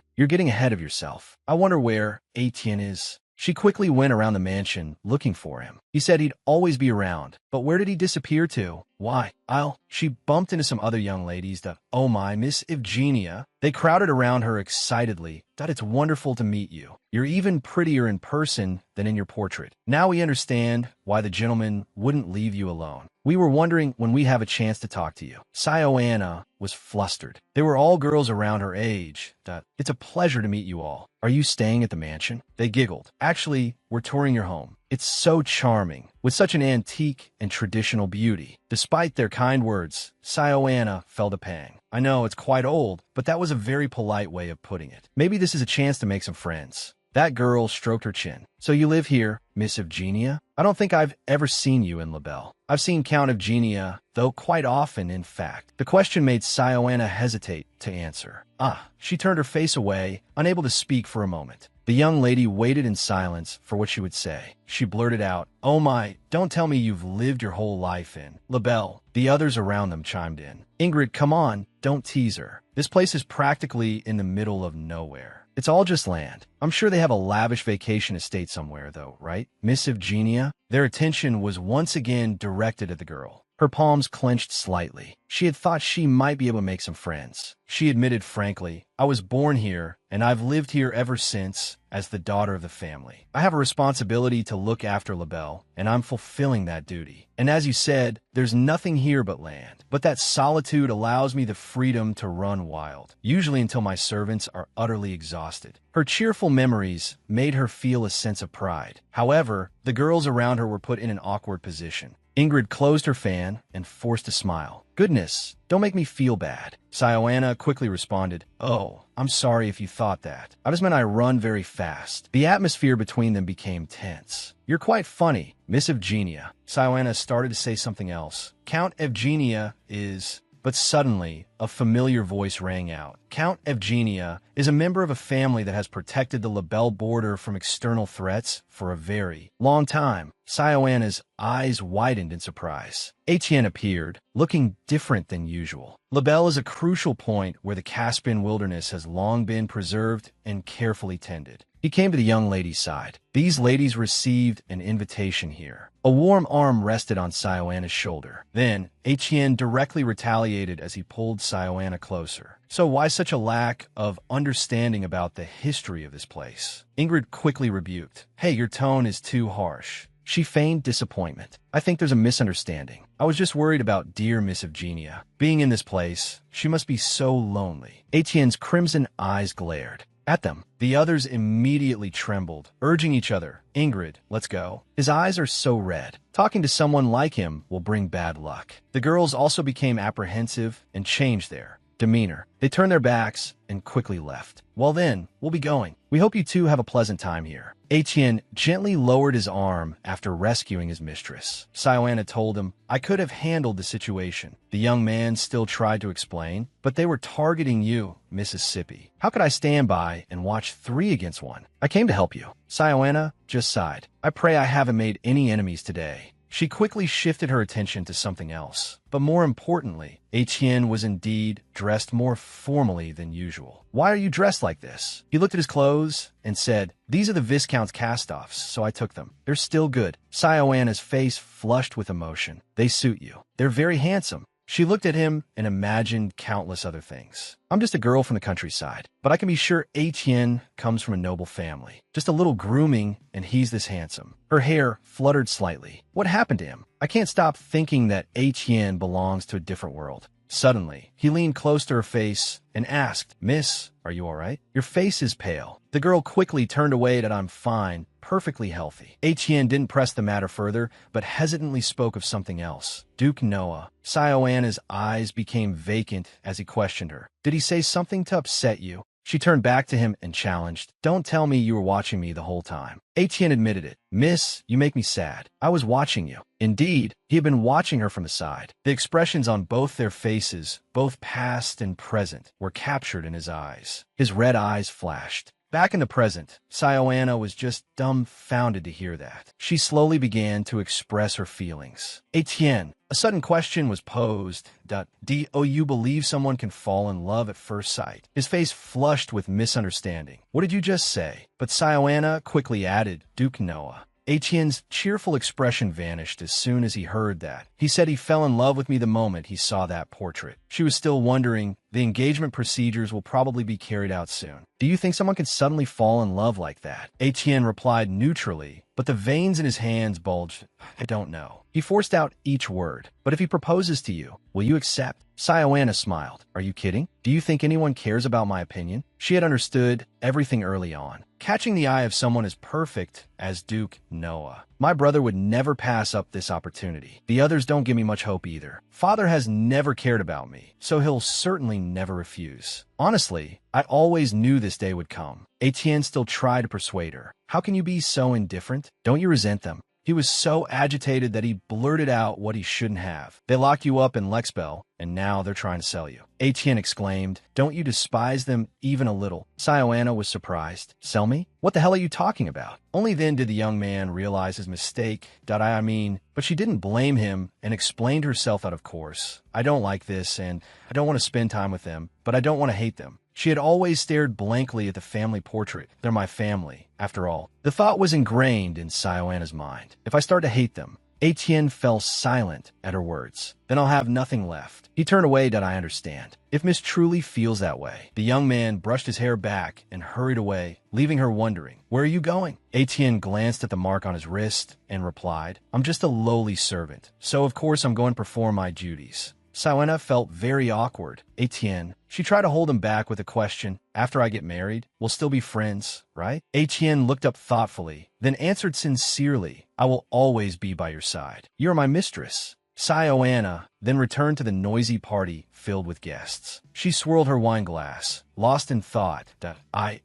You're getting ahead of yourself. I wonder where Etienne is. She quickly went around the mansion looking for him. He said he'd always be around, but where did he disappear to? Why? She bumped into some other young ladies. Oh my, Miss Evgenia. They crowded around her excitedly. It's wonderful to meet you. You're even prettier in person than in your portrait. Now we understand why the gentleman wouldn't leave you alone. We were wondering when we'd have a chance to talk to you. Sioana was flustered. They were all girls around her age. It's a pleasure to meet you all. Are you staying at the mansion? They giggled. Actually, we're touring your home. It's so charming, with such an antique and traditional beauty. Despite their kind words, Sioana felt a pang. I know it's quite old, but that was a very polite way of putting it. Maybe this is a chance to make some friends. That girl stroked her chin. So you live here, Miss Evgenia? I don't think I've ever seen you in Labelle. I've seen Count Evgenia, though quite often, in fact. The question made Sioana hesitate to answer. She turned her face away, unable to speak for a moment. The young lady waited in silence for what she would say. She blurted out, oh my, don't tell me you've lived your whole life in Labelle. The others around them chimed in. Ingrid, come on, don't tease her. This place is practically in the middle of nowhere. It's all just land. I'm sure they have a lavish vacation estate somewhere, though, right? Miss Evgenia? Their attention was once again directed at the girl. Her palms clenched slightly. She had thought she might be able to make some friends. She admitted frankly, I was born here, and I've lived here ever since as the daughter of the family. I have a responsibility to look after Labelle, and I'm fulfilling that duty. And as you said, there's nothing here but land. But that solitude allows me the freedom to run wild, usually until my servants are utterly exhausted. Her cheerful memories made her feel a sense of pride. However, the girls around her were put in an awkward position. Ingrid closed her fan and forced a smile. Goodness, don't make me feel bad. Sioana quickly responded, oh, I'm sorry if you thought that. I just meant I run very fast. The atmosphere between them became tense. You're quite funny, Miss Evgenia. Sioana started to say something else. Count Evgenia is... But suddenly, a familiar voice rang out. Count Evgenia is a member of a family that has protected the Labelle border from external threats for a very long time. Sioana's eyes widened in surprise. Etienne appeared, looking different than usual. Labelle is a crucial point where the Caspian wilderness has long been preserved and carefully tended. He came to the young lady's side. These ladies received an invitation here. A warm arm rested on Sioana's shoulder. Then, Etienne directly retaliated as he pulled Sioana closer. So why such a lack of understanding about the history of this place? Ingrid quickly rebuked. Hey, your tone is too harsh. She feigned disappointment. I think there's a misunderstanding. I was just worried about dear Miss Evgenia. Being in this place, she must be so lonely. Etienne's crimson eyes glared at them. The others immediately trembled, urging each other. Ingrid, let's go. His eyes are so red. Talking to someone like him will bring bad luck. The girls also became apprehensive and changed their demeanor. They turned their backs and quickly left. Well then, we'll be going. We hope you two have a pleasant time here. Etienne gently lowered his arm after rescuing his mistress. Sioana told him, I could have handled the situation. The young man still tried to explain, but they were targeting you, Mississippi. How could I stand by and watch 3 against 1? I came to help you. Sioana just sighed. I pray I haven't made any enemies today. She quickly shifted her attention to something else. But more importantly, Etienne was indeed dressed more formally than usual. Why are you dressed like this? He looked at his clothes and said, These are the Viscount's cast-offs, so I took them. They're still good. Sioana's face flushed with emotion. They suit you. They're very handsome. She looked at him and imagined countless other things. I'm just a girl from the countryside, but I can be sure Etienne comes from a noble family. Just a little grooming, and he's this handsome. Her hair fluttered slightly. What happened to him? I can't stop thinking that Etienne belongs to a different world. Suddenly, he leaned close to her face and asked, Miss, are you all right? Your face is pale. The girl quickly turned away that I'm fine, perfectly healthy. Etienne didn't press the matter further, but hesitantly spoke of something else. Duke Noah. Sioana's eyes became vacant as he questioned her. Did he say something to upset you? She turned back to him and challenged, Don't tell me you were watching me the whole time. Etienne admitted it. Miss, you make me sad. I was watching you. Indeed, he had been watching her from the side. The expressions on both their faces, both past and present, were captured in his eyes. His red eyes flashed. Back in the present, Sioana was just dumbfounded to hear that. She slowly began to express her feelings. Etienne, a sudden question was posed. Do you believe someone can fall in love at first sight? His face flushed with misunderstanding. What did you just say? But Sioana quickly added, Duke Noah. Etienne's cheerful expression vanished as soon as he heard that. He said he fell in love with me the moment he saw that portrait. She was still wondering, the engagement procedures will probably be carried out soon. Do you think someone can suddenly fall in love like that? Etienne replied neutrally, but the veins in his hands bulged. I don't know. He forced out each word. But if he proposes to you, will you accept? Sioana smiled. Are you kidding? Do you think anyone cares about my opinion? She had understood everything early on. Catching the eye of someone as perfect as Duke Noah. My brother would never pass up this opportunity. The others don't give me much hope either. Father has never cared about me, so he'll certainly never refuse. Honestly, I always knew this day would come. Etienne still tried to persuade her. How can you be so indifferent? Don't you resent them? He was so agitated that he blurted out what he shouldn't have. They locked you up in Lexbel, and now they're trying to sell you. Etienne exclaimed, Don't you despise them even a little? Sioana was surprised. Sell me? What the hell are you talking about? Only then did the young man realize his mistake. But she didn't blame him and explained herself out of course. I don't like this, and I don't want to spend time with them, but I don't want to hate them. She had always stared blankly at the family portrait. They're my family, after all. The thought was ingrained in Sioana's mind. If I start to hate them, Etienne fell silent at her words. Then I'll have nothing left. He turned away, I understand. If Miss truly feels that way. The young man brushed his hair back and hurried away, leaving her wondering, where are you going? Etienne glanced at the mark on his wrist and replied, I'm just a lowly servant, so of course I'm going to perform my duties. Sioana felt very awkward. Etienne, she tried to hold him back with a question. After I get married, we'll still be friends, right? Etienne looked up thoughtfully, then answered sincerely, I will always be by your side. You're my mistress. Sioana then returned to the noisy party filled with guests. She swirled her wine glass, lost in thought.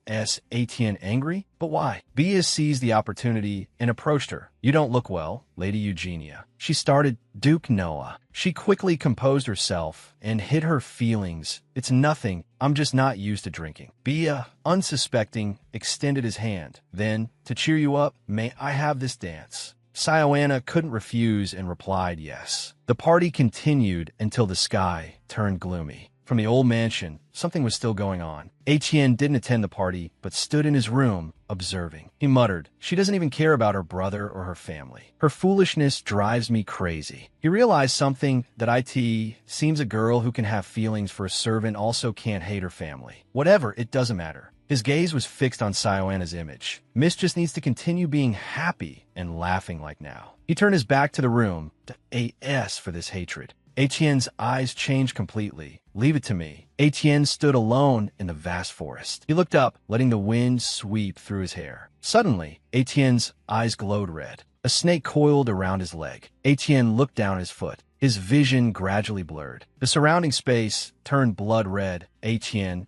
Is Etienne angry? But why? Bia seized the opportunity and approached her. You don't look well, Lady Eugenia. She started. Duke Noah. She quickly composed herself and hid her feelings. It's nothing. I'm just not used to drinking. Bia, unsuspecting, extended his hand. Then, to cheer you up, may I have this dance? Sioana couldn't refuse and replied yes. The party continued until the sky turned gloomy. From the old mansion, something was still going on. Etienne didn't attend the party, but stood in his room, observing. He muttered, she doesn't even care about her brother or her family. Her foolishness drives me crazy. He realized something, that it seems a girl who can have feelings for a servant also can't hate her family. Whatever, it doesn't matter. His gaze was fixed on Sioana's image. Miss just needs to continue being happy and laughing like now. He turned his back to the room, to AS for this hatred. Etienne's eyes changed completely. Leave it to me. Etienne stood alone in the vast forest. He looked up, letting the wind sweep through his hair. Suddenly, Etienne's eyes glowed red. A snake coiled around his leg. Etienne looked down his foot. His vision gradually blurred. The surrounding space turned blood red. Etienne.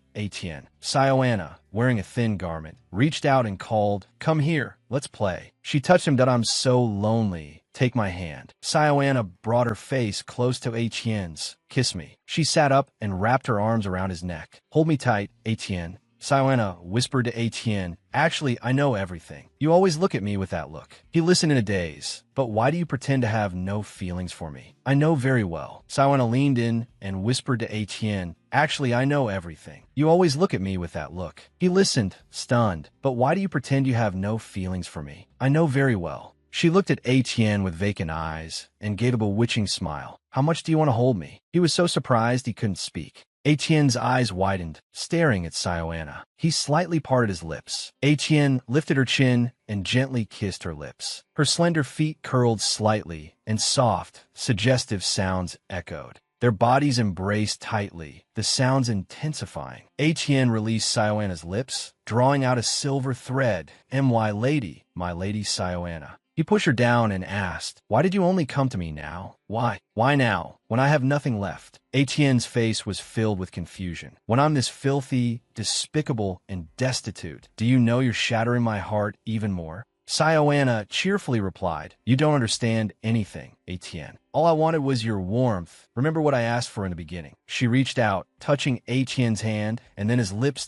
Sioana, wearing a thin garment, reached out and called, come here, let's play. She touched him. I'm so lonely. Take my hand. Sioana brought her face close to Etienne's. Kiss me. She sat up and wrapped her arms around his neck. Hold me tight, Etienne. Sioana whispered to Etienne, actually, I know everything. You always look at me with that look. He listened in a daze. But why do you pretend to have no feelings for me? I know very well. Sioana leaned in and whispered to Etienne, actually, I know everything. You always look at me with that look. He listened, stunned. But why do you pretend you have no feelings for me? I know very well. She looked at Etienne with vacant eyes and gave a bewitching smile. How much do you want to hold me? He was so surprised he couldn't speak. Etienne's eyes widened, staring at Sioana. He slightly parted his lips. Etienne lifted her chin and gently kissed her lips. Her slender feet curled slightly, and soft, suggestive sounds echoed. Their bodies embraced tightly, the sounds intensifying. Etienne released Sioana's lips, drawing out a silver thread. My lady Sioana. He pushed her down and asked, why did you only come to me now? Why? Why now, when I have nothing left? Etienne's face was filled with confusion. When I'm this filthy, despicable, and destitute, do you know you're shattering my heart even more? Sioana cheerfully replied, you don't understand anything, Etienne. All I wanted was your warmth. Remember what I asked for in the beginning. She reached out, touching Etienne's hand, and then his lips.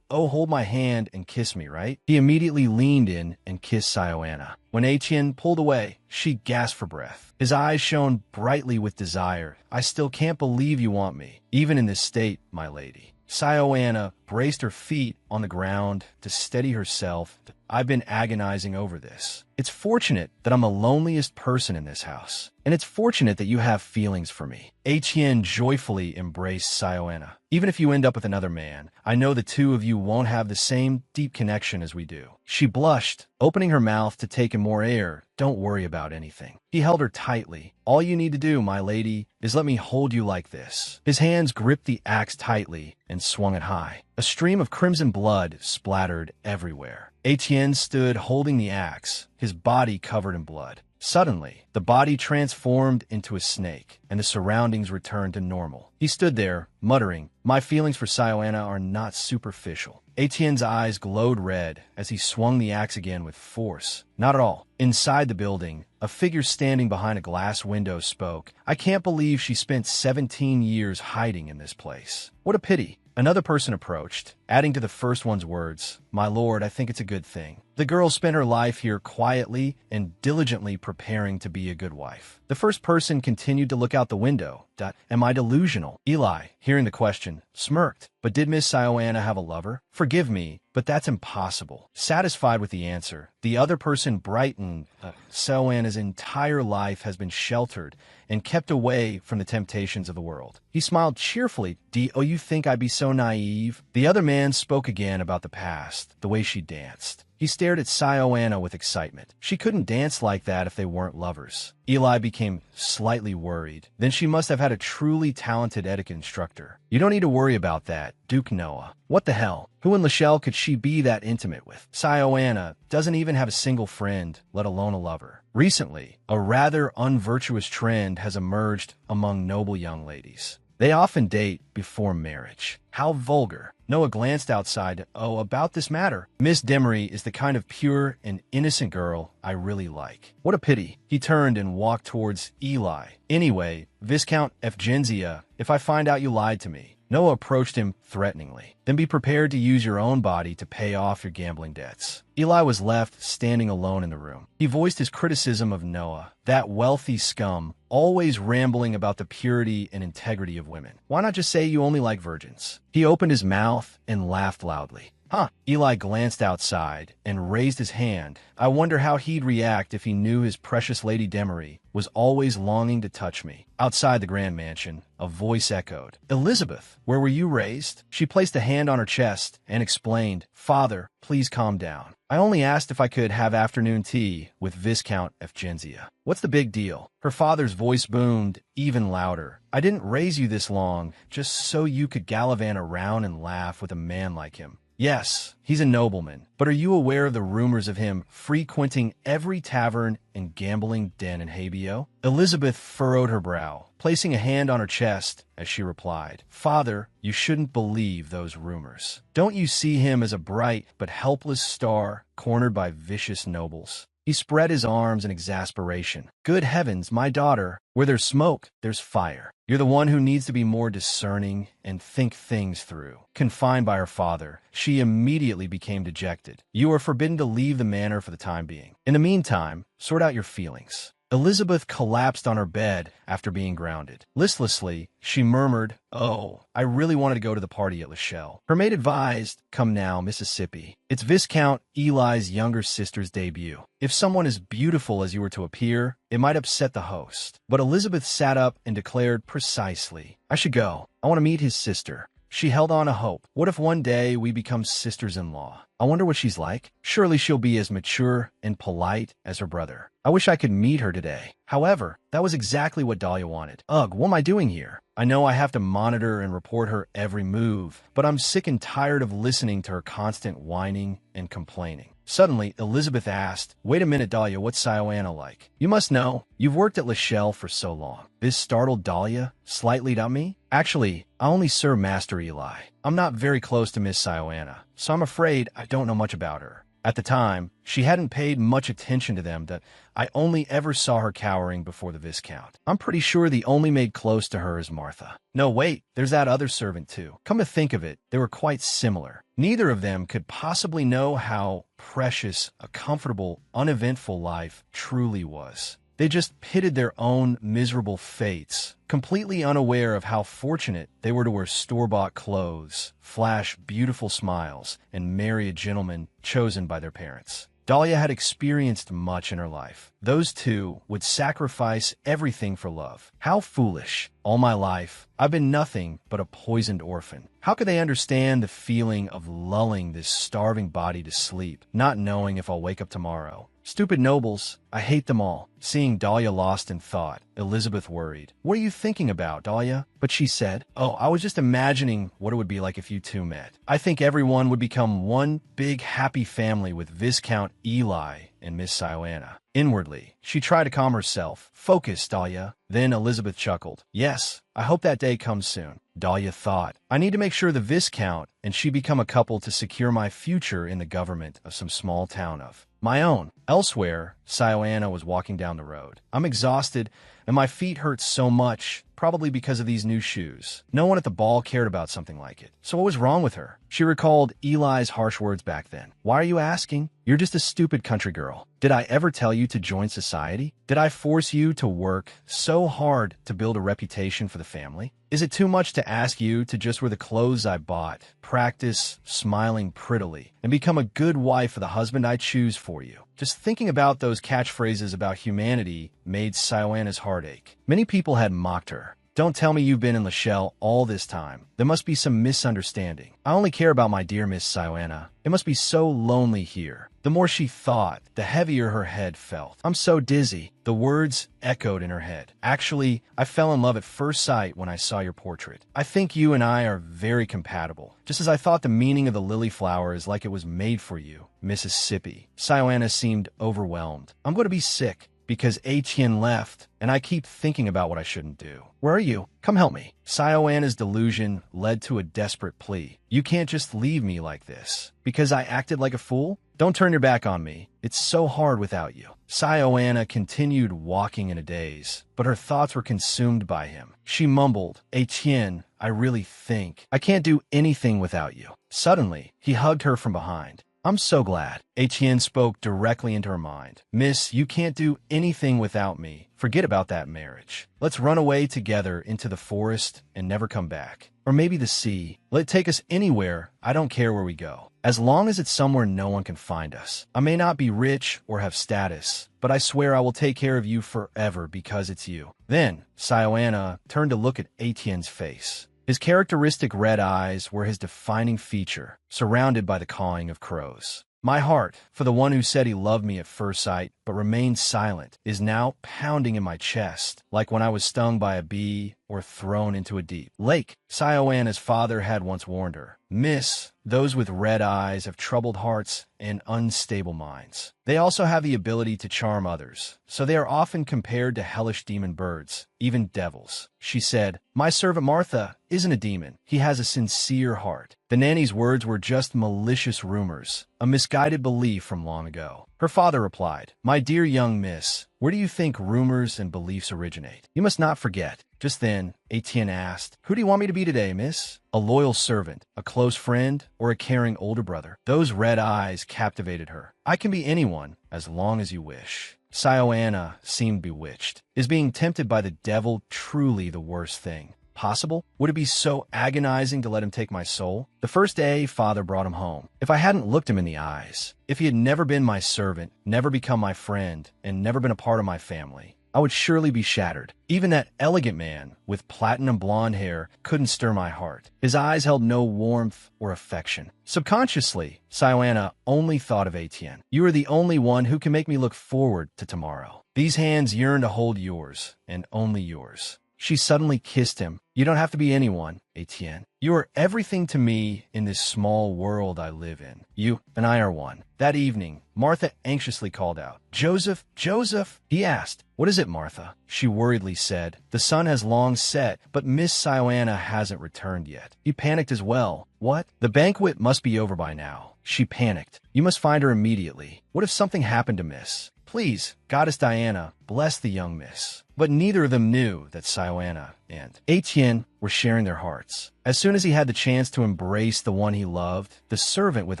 Hold my hand and kiss me, right? He immediately leaned in and kissed Sioana. When Etienne pulled away, she gasped for breath. His eyes shone brightly with desire. I still can't believe you want me, even in this state, my lady. Sioana braced her feet on the ground to steady herself. I've been agonizing over this. It's fortunate that I'm the loneliest person in this house, and it's fortunate that you have feelings for me. Etienne joyfully embraced Sioana. Even if you end up with another man, I know the two of you won't have the same deep connection as we do. She blushed, opening her mouth to take in more air. Don't worry about anything. He held her tightly. All you need to do, my lady, is let me hold you like this. His hands gripped the axe tightly and swung it high. A stream of crimson blood splattered everywhere. Etienne stood holding the axe, his body covered in blood. Suddenly, the body transformed into a snake, and the surroundings returned to normal. He stood there, muttering, my feelings for Sioana are not superficial. Etienne's eyes glowed red as he swung the axe again with force. Not at all. Inside the building, a figure standing behind a glass window spoke. I can't believe she spent 17 years hiding in this place. What a pity. Another person approached, adding to the first one's words, my lord, I think it's a good thing. The girl spent her life here quietly and diligently preparing to be a good wife. The first person continued to look out the window. Am I delusional? Eli, hearing the question, smirked. But did Miss Sioana have a lover? Forgive me, but that's impossible. Satisfied with the answer, the other person brightened. Sioana's entire life has been sheltered and kept away from the temptations of the world. He smiled cheerfully. You think I'd be so naive? The other man man spoke again about the past, the way she danced. He stared at Sioana with excitement. She couldn't dance like that if they weren't lovers. Eli became slightly worried. Then she must have had a truly talented etiquette instructor. You don't need to worry about that, Duke Noah. What the hell? Who in Lachelle could she be that intimate with? Sioana doesn't even have a single friend, let alone a lover. Recently, a rather unvirtuous trend has emerged among noble young ladies. They often date before marriage. How vulgar. Noah glanced outside. Oh, about this matter. Miss Demery is the kind of pure and innocent girl I really like. What a pity. He turned and walked towards Eli. Anyway, Viscount Efgenzia, if I find out you lied to me. Noah approached him threateningly. Then be prepared to use your own body to pay off your gambling debts. Eli was left standing alone in the room. He voiced his criticism of Noah, that wealthy scum, always rambling about the purity and integrity of women. Why not just say you only like virgins? He opened his mouth and laughed loudly. Huh. Eli glanced outside and raised his hand. I wonder how he'd react if he knew his precious Lady Demery was always longing to touch me. Outside the grand mansion, a voice echoed. Elizabeth, where were you raised? She placed a hand on her chest and explained, Father, please calm down. I only asked if I could have afternoon tea with Viscount Efgenzia. What's the big deal? Her father's voice boomed even louder. I didn't raise you this long just so you could gallivant around and laugh with a man like him. Yes, he's a nobleman, but are you aware of the rumors of him frequenting every tavern and gambling den in Habio? Elizabeth furrowed her brow, placing a hand on her chest as she replied, Father, you shouldn't believe those rumors. Don't you see him as a bright but helpless star cornered by vicious nobles? He spread his arms in exasperation. Good heavens, my daughter, where there's smoke, there's fire. You're the one who needs to be more discerning and think things through. Confined by her father, she immediately became dejected. You are forbidden to leave the manor for the time being. In the meantime, sort out your feelings. Elizabeth collapsed on her bed after being grounded. Listlessly, she murmured, Oh, I really wanted to go to the party at Lachelle. Her maid advised, Come now, Mississippi. It's Viscount Eli's younger sister's debut. If someone as beautiful as you were to appear, it might upset the host. But Elizabeth sat up and declared precisely, I should go. I want to meet his sister. She held on to hope. What if one day we become sisters-in-law? I wonder what she's like. Surely she'll be as mature and polite as her brother. I wish I could meet her today. However, that was exactly what Dahlia wanted. Ugh, what am I doing here? I know I have to monitor and report her every move, but I'm sick and tired of listening to her constant whining and complaining. Suddenly, Elizabeth asked, Wait a minute, Dahlia, what's Sioana like? You must know, you've worked at Lachelle for so long. This startled Dahlia slightly at me. Actually, I only serve Master Eli. I'm not very close to Miss Sioana, so I'm afraid I don't know much about her. At the time, she hadn't paid much attention to them that I only ever saw her cowering before the Viscount. I'm pretty sure the only maid close to her is Martha. No, wait, there's that other servant too. Come to think of it, they were quite similar. Neither of them could possibly know how precious a comfortable, uneventful life truly was. They just pitted their own miserable fates, completely unaware of how fortunate they were to wear store-bought clothes, flash beautiful smiles, and marry a gentleman chosen by their parents. Dahlia had experienced much in her life. Those two would sacrifice everything for love. How foolish. All my life, I've been nothing but a poisoned orphan. How could they understand the feeling of lulling this starving body to sleep, not knowing if I'll wake up tomorrow? Stupid nobles, I hate them all. Seeing Dahlia lost in thought, Elizabeth worried. What are you thinking about, Dahlia? But she said, Oh, I was just imagining what it would be like if you two met. I think everyone would become one big happy family with Viscount Eli and Miss Sioana. Inwardly, she tried to calm herself. Focus, Dahlia. Then Elizabeth chuckled. Yes, I hope that day comes soon. Dahlia thought, I need to make sure the Viscount and she become a couple to secure my future in the government of some small town of my own. Elsewhere, Sioana was walking down the road. I'm exhausted, and my feet hurt so much, probably because of these new shoes. No one at the ball cared about something like it. So what was wrong with her? She recalled Eli's harsh words back then. Why are you asking? You're just a stupid country girl. Did I ever tell you to join society? Did I force you to work so hard to build a reputation for the family? Is it too much to ask you to just wear the clothes I bought, practice smiling prettily, and become a good wife for the husband I choose for you? Just thinking about those catchphrases about humanity made Sioana's heart ache. Many people had mocked her. Don't tell me you've been in Lachelle all this time. There must be some misunderstanding. I only care about my dear Miss Sioana. It must be so lonely here. The more she thought, the heavier her head felt. I'm so dizzy. The words echoed in her head. Actually, I fell in love at first sight when I saw your portrait. I think you and I are very compatible. Just as I thought the meaning of the lily flower is like it was made for you, Mississippi. Sioana seemed overwhelmed. I'm going to be sick because Etienne left, and I keep thinking about what I shouldn't do. Where are you? Come help me. Sioana's delusion led to a desperate plea. You can't just leave me like this. Because I acted like a fool? Don't turn your back on me. It's so hard without you. Sioana continued walking in a daze, but her thoughts were consumed by him. She mumbled, Etienne, I really think I can't do anything without you. Suddenly, he hugged her from behind. I'm so glad. Etienne spoke directly into her mind. Miss, you can't do anything without me. Forget about that marriage. Let's run away together into the forest and never come back. Or maybe the sea. Let it take us anywhere. I don't care where we go. As long as it's somewhere no one can find us. I may not be rich or have status, but I swear I will take care of you forever because it's you. Then, Sioana turned to look at Etienne's face. His characteristic red eyes were his defining feature, surrounded by the cawing of crows. My heart, for the one who said he loved me at first sight, but remained silent, is now pounding in my chest, like when I was stung by a bee or thrown into a deep lake. Sioana's father had once warned her, Miss, those with red eyes have troubled hearts and unstable minds. They also have the ability to charm others, so they are often compared to hellish demon birds, even devils. She said, My servant Martha isn't a demon. He has a sincere heart. The nanny's words were just malicious rumors, a misguided belief from long ago. Her father replied, My dear young miss, where do you think rumors and beliefs originate? You must not forget. Just then, Etienne asked, Who do you want me to be today, miss? A loyal servant, a close friend, or a caring older brother? Those red eyes captivated her. I can be anyone, as long as you wish. Sioana seemed bewitched. Is being tempted by the devil truly the worst thing possible? Would it be so agonizing to let him take my soul? The first day father brought him home, if I hadn't looked him in the eyes, if he had never been my servant, never become my friend, and never been a part of my family, I would surely be shattered. Even that elegant man with platinum blonde hair couldn't stir my heart. His eyes held no warmth or affection. Subconsciously, Sioana only thought of Etienne. You are the only one who can make me look forward to tomorrow. These hands yearn to hold yours, and only yours. She suddenly kissed him. You don't have to be anyone, Etienne. You are everything to me in this small world I live in. You and I are one. That evening, Martha anxiously called out, Joseph, Joseph! He asked, What is it, Martha? She worriedly said, The sun has long set, but Miss Sioana hasn't returned yet. He panicked as well. What? The banquet must be over by now. She panicked. You must find her immediately. What if something happened to Miss? Please, Goddess Diana, bless the young miss. But neither of them knew that Sioana and Etienne were sharing their hearts. As soon as he had the chance to embrace the one he loved, the servant with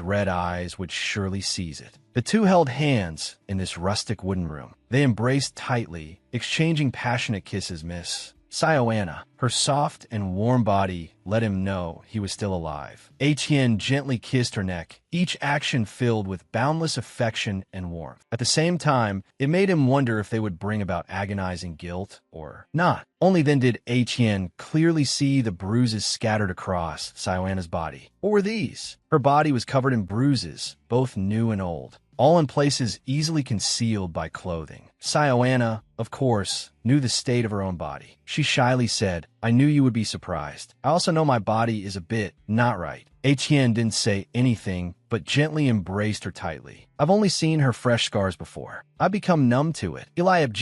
red eyes would surely seize it. The two held hands in this rustic wooden room. They embraced tightly, exchanging passionate kisses, Miss Sioana. Her soft and warm body let him know he was still alive. Etienne gently kissed her neck, each action filled with boundless affection and warmth. At the same time, it made him wonder if they would bring about agonizing guilt or not. Only then did Etienne clearly see the bruises scattered across Sioana's body. What were these? Her body was covered in bruises, both new and old, all in places easily concealed by clothing. Sioana, of course, knew the state of her own body. She shyly said, I knew you would be surprised. I also know my body is a bit not right. Etienne didn't say anything, but gently embraced her tightly. I've only seen her fresh scars before. I've become numb to it. Eliab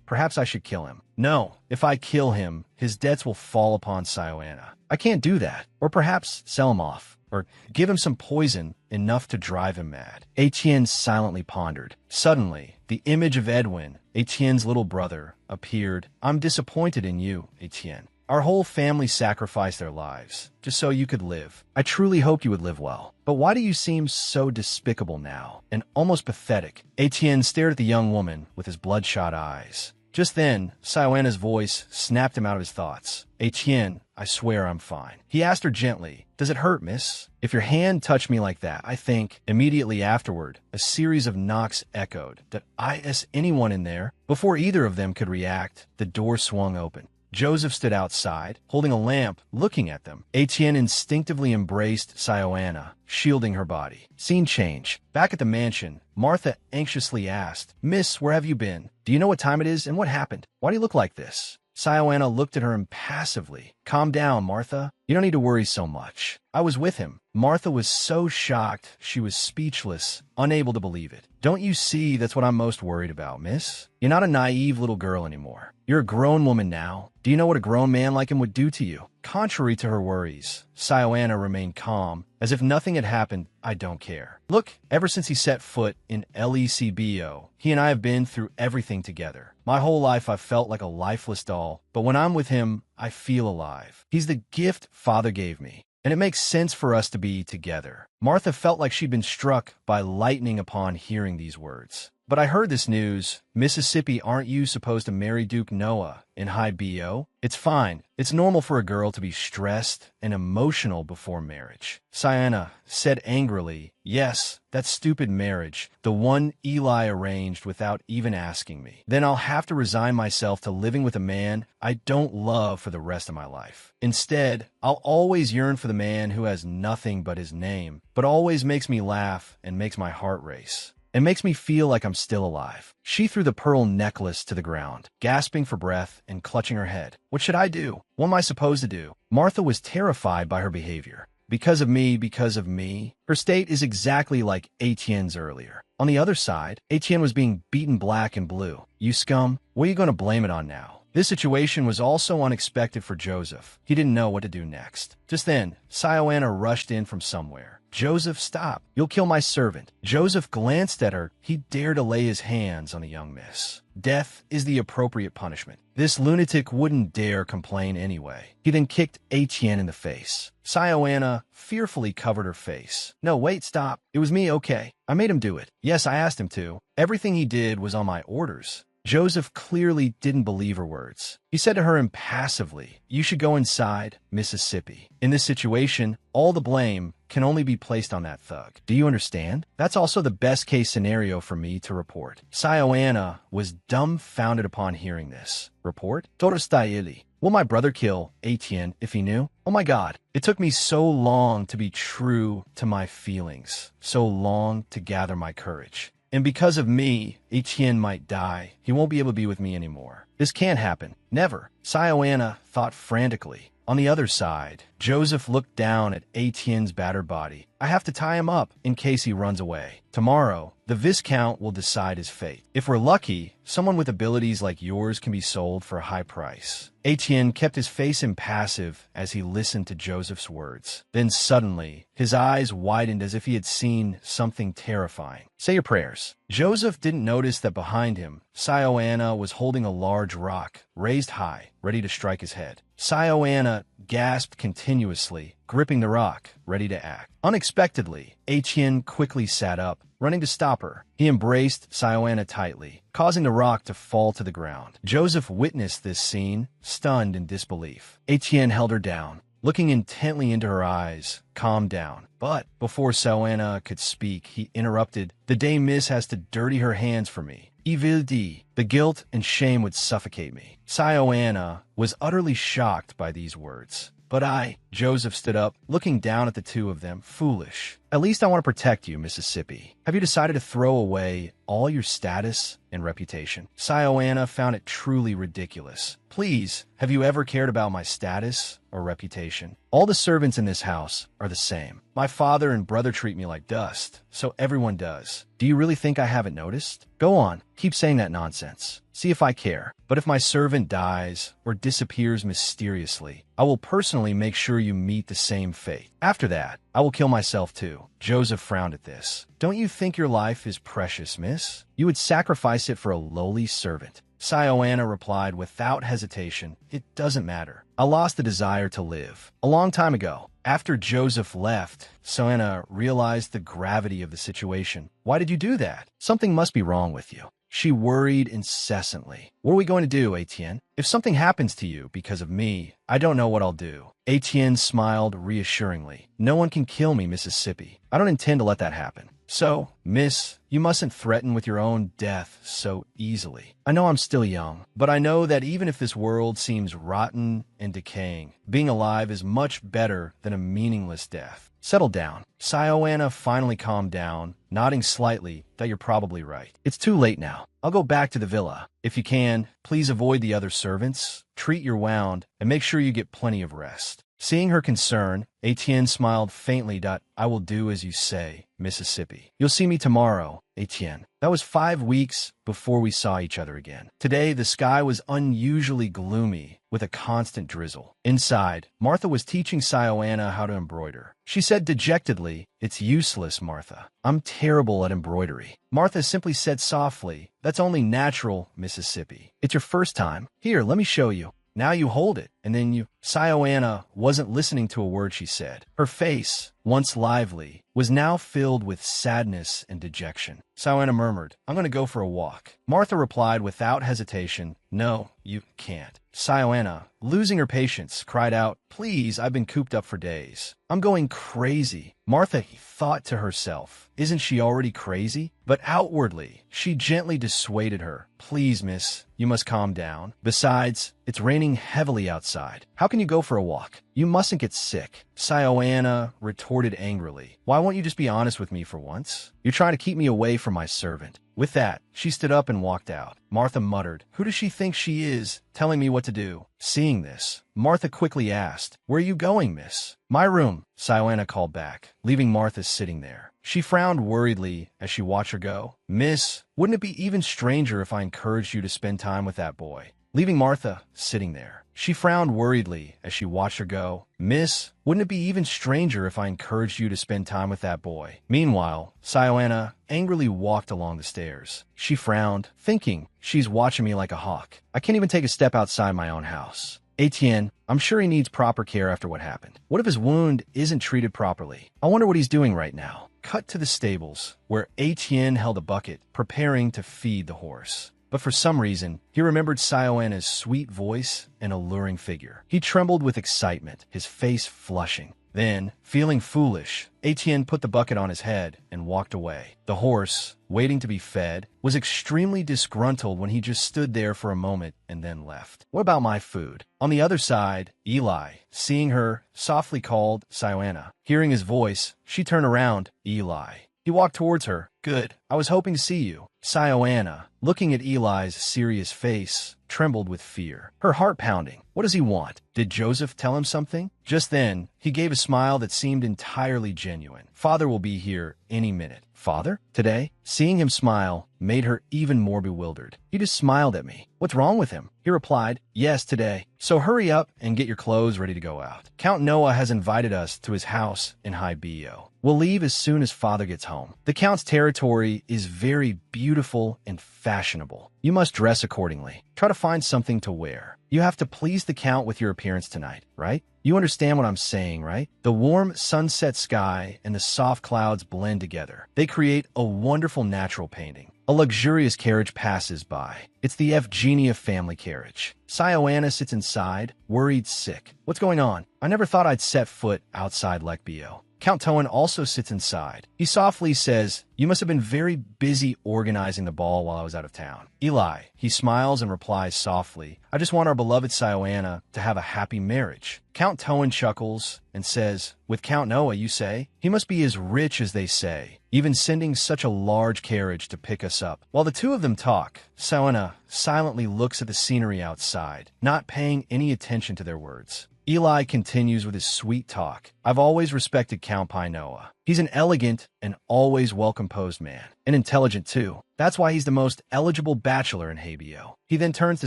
perhaps I should kill him. No, if I kill him, his debts will fall upon Sioana. I can't do that. Or perhaps sell him off. Or give him some poison enough to drive him mad. Etienne silently pondered. Suddenly, the image of Edwin, Etienne's little brother, appeared. I'm disappointed in you, Etienne. Our whole family sacrificed their lives, just so you could live. I truly hoped you would live well. But why do you seem so despicable now, and almost pathetic? Etienne stared at the young woman with his bloodshot eyes. Just then, Sioana's voice snapped him out of his thoughts. Etienne, I swear I'm fine. He asked her gently, Does it hurt, miss? If your hand touched me like that, I think. Immediately afterward, a series of knocks echoed. Did I anyone in there? Before either of them could react, the door swung open. Joseph stood outside, holding a lamp, looking at them. Etienne instinctively embraced Sioana, shielding her body. Scene change. Back at the mansion, Martha anxiously asked, "Miss, where have you been? Do you know what time it is and what happened? Why do you look like this?" Sioana looked at her impassively. "Calm down, Martha. You don't need to worry so much. I was with him." Martha was so shocked she was speechless, unable to believe it. "Don't you see that's what I'm most worried about, miss? You're not a naive little girl anymore. You're a grown woman now. Do you know what a grown man like him would do to you?" Contrary to her worries, Sioana remained calm, as if nothing had happened. "I don't care. Look, ever since he set foot in LECBO, he and I have been through everything together. My whole life I've felt like a lifeless doll, but when I'm with him, I feel alive. He's the gift Father gave me, and it makes sense for us to be together." Martha felt like she'd been struck by lightning upon hearing these words. "But I heard this news. Mississippi, aren't you supposed to marry Duke Noah in high BO? It's fine. It's normal for a girl to be stressed and emotional before marriage." Sioana said angrily, "Yes, that stupid marriage, the one Eli arranged without even asking me. Then I'll have to resign myself to living with a man I don't love for the rest of my life. Instead, I'll always yearn for the man who has nothing but his name, but always makes me laugh and makes my heart race. It makes me feel like I'm still alive." She threw the pearl necklace to the ground, gasping for breath and clutching her head. "What should I do? What am I supposed to do?" Martha was terrified by her behavior. Because of me. Her state is exactly like Etienne's earlier. On the other side, Etienne was being beaten black and blue. "You scum, what are you going to blame it on now?" This situation was also unexpected for Joseph. He didn't know what to do next. Just then, Sioana rushed in from somewhere. "Joseph, stop. You'll kill my servant." Joseph glanced at her. He dared to lay his hands on the young miss. Death is the appropriate punishment. This lunatic wouldn't dare complain anyway. He then kicked Etienne in the face. Sioana fearfully covered her face. "No, wait, stop. It was me, okay. I made him do it. Yes, I asked him to. Everything he did was on my orders." Joseph clearly didn't believe her words. He said to her impassively, "You should go inside, Mississippi. In this situation, all the blame can only be placed on that thug. Do you understand? That's also the best case scenario for me to report." Sioana was dumbfounded upon hearing this. "Report? Torostayili. Will my brother kill Etienne if he knew? Oh my God, it took me so long to be true to my feelings, so long to gather my courage. And because of me, Etienne might die. He won't be able to be with me anymore. This can't happen. Never." Sioana thought frantically. On the other side, Joseph looked down at Etienne's battered body. "I have to tie him up in case he runs away. Tomorrow, the Viscount will decide his fate. If we're lucky, someone with abilities like yours can be sold for a high price." Etienne kept his face impassive as he listened to Joseph's words. Then suddenly, his eyes widened as if he had seen something terrifying. "Say your prayers." Joseph didn't notice that behind him, Sioana was holding a large rock, raised high, ready to strike his head. Sioana gasped continuously, gripping the rock, ready to act. Unexpectedly, Etienne quickly sat up, running to stop her. He embraced Sioana tightly, causing the rock to fall to the ground. Joseph witnessed this scene, stunned in disbelief. Etienne held her down, looking intently into her eyes. "Calm down." But before Sioana could speak, he interrupted. "The day Miss has to dirty her hands for me. Evil D. The guilt and shame would suffocate me." Sioana was utterly shocked by these words. "But Joseph stood up, looking down at the two of them. "Foolish. At least I want to protect you, Mississippi. Have you decided to throw away all your status and reputation?" Sioana found it truly ridiculous. "Please, have you ever cared about my status or reputation? All the servants in this house are the same. My father and brother treat me like dust, so everyone does. Do you really think I haven't noticed? Go on, keep saying that nonsense. See if I care. But if my servant dies or disappears mysteriously, I will personally make sure you meet the same fate. After that, I will kill myself too." Joseph frowned at this. "Don't you think your life is precious, miss? You would sacrifice it for a lowly servant." Sioana replied without hesitation, "It doesn't matter. I lost the desire to live a long time ago." After Joseph left, Sioana realized the gravity of the situation. "Why did you do that? Something must be wrong with you." She worried incessantly. "What are we going to do, Etienne? If something happens to you because of me, I don't know what I'll do." Etienne smiled reassuringly. "No one can kill me, Mississippi. I don't intend to let that happen." So, miss, you mustn't threaten with your own death so easily. I know I'm still young, but I know that even if this world seems rotten and decaying, being alive is much better than a meaningless death. Settle down. Sioana finally calmed down, nodding slightly that you're probably right. It's too late now. I'll go back to the villa. If you can, please avoid the other servants, treat your wound, and make sure you get plenty of rest. Seeing her concern, Etienne smiled faintly. I will do as you say, Mississippi. You'll see me tomorrow, Etienne. That was 5 weeks before we saw each other again. Today, the sky was unusually gloomy, with a constant drizzle. Inside, Martha was teaching Sioana how to embroider. She said dejectedly, "It's useless, Martha. I'm terrible at embroidery." Martha simply said softly, "That's only natural, Mississippi. It's your first time. Here, let me show you. Now you hold it, and then you—" Sioana wasn't listening to a word she said. Her face, once lively, was now filled with sadness and dejection. Sioana murmured, "I'm going to go for a walk." Martha replied without hesitation, "No, you can't." Sioana, losing her patience, cried out, "Please, I've been cooped up for days. I'm going crazy." Martha thought to herself, "Isn't she already crazy?" But outwardly, she gently dissuaded her. "Please, miss, you must calm down. Besides, it's raining heavily outside. How can you go for a walk? You mustn't get sick." Sioana retorted angrily, "Why won't you just be honest with me for once? You're trying to keep me away from my servant." With that, she stood up and walked out. Martha muttered, "Who does she think she is, telling me what to do?" Seeing this, Martha quickly asked, "Where are you going, miss?" "My room," Sioana called back, leaving Martha sitting there. She frowned worriedly as she watched her go. "Miss, wouldn't it be even stranger if I encouraged you to spend time with that boy?" Leaving Martha sitting there, she frowned worriedly as she watched her go. "Miss, wouldn't it be even stranger if I encouraged you to spend time with that boy?" Meanwhile, Sioana angrily walked along the stairs. She frowned, thinking, "She's watching me like a hawk. I can't even take a step outside my own house. Etienne, I'm sure he needs proper care after what happened. What if his wound isn't treated properly? I wonder what he's doing right now." Cut to the stables, where Etienne held a bucket, preparing to feed the horse. But for some reason, he remembered Sioana's sweet voice and alluring figure. He trembled with excitement, his face flushing. Then, feeling foolish, Etienne put the bucket on his head and walked away. The horse, waiting to be fed, was extremely disgruntled when he just stood there for a moment and then left. "What about my food?" On the other side, Eli, seeing her, softly called Sioana. Hearing his voice, she turned around. "Eli." He walked towards her. "Good. I was hoping to see you." Sioana, looking at Eli's serious face, trembled with fear, her heart pounding. What does he want? Did Joseph tell him something? Just then, he gave a smile that seemed entirely genuine. "Father will be here any minute." "Father? Today?" Seeing him smile made her even more bewildered. "He just smiled at me. What's wrong with him?" He replied, "Yes, today. So hurry up and get your clothes ready to go out. Count Noah has invited us to his house in Hibio. We'll leave as soon as Father gets home. The Count's territory is very beautiful and fashionable. You must dress accordingly. Try to find something to wear. You have to please the Count with your appearance tonight, right? You understand what I'm saying, right?" The warm sunset sky and the soft clouds blend together. They create a wonderful natural painting. A luxurious carriage passes by. It's the Evgenia family carriage. Sioana sits inside, worried sick. "What's going on? I never thought I'd set foot outside Lekbio." Count Toan also sits inside. He softly says, "You must have been very busy organizing the ball while I was out of town." Eli, he smiles and replies softly, "I just want our beloved Sioana to have a happy marriage." Count Toan chuckles and says, "With Count Noah, you say? He must be as rich as they say, even sending such a large carriage to pick us up." While the two of them talk, Sioana silently looks at the scenery outside, not paying any attention to their words. Eli continues with his sweet talk. "I've always respected Count Noah. He's an elegant and always well-composed man, and intelligent too. That's why he's the most eligible bachelor in Habio." He then turns to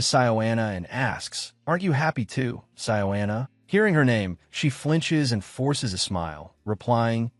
Sioana and asks, "Aren't you happy too, Sioana?" Hearing her name, she flinches and forces a smile, replying,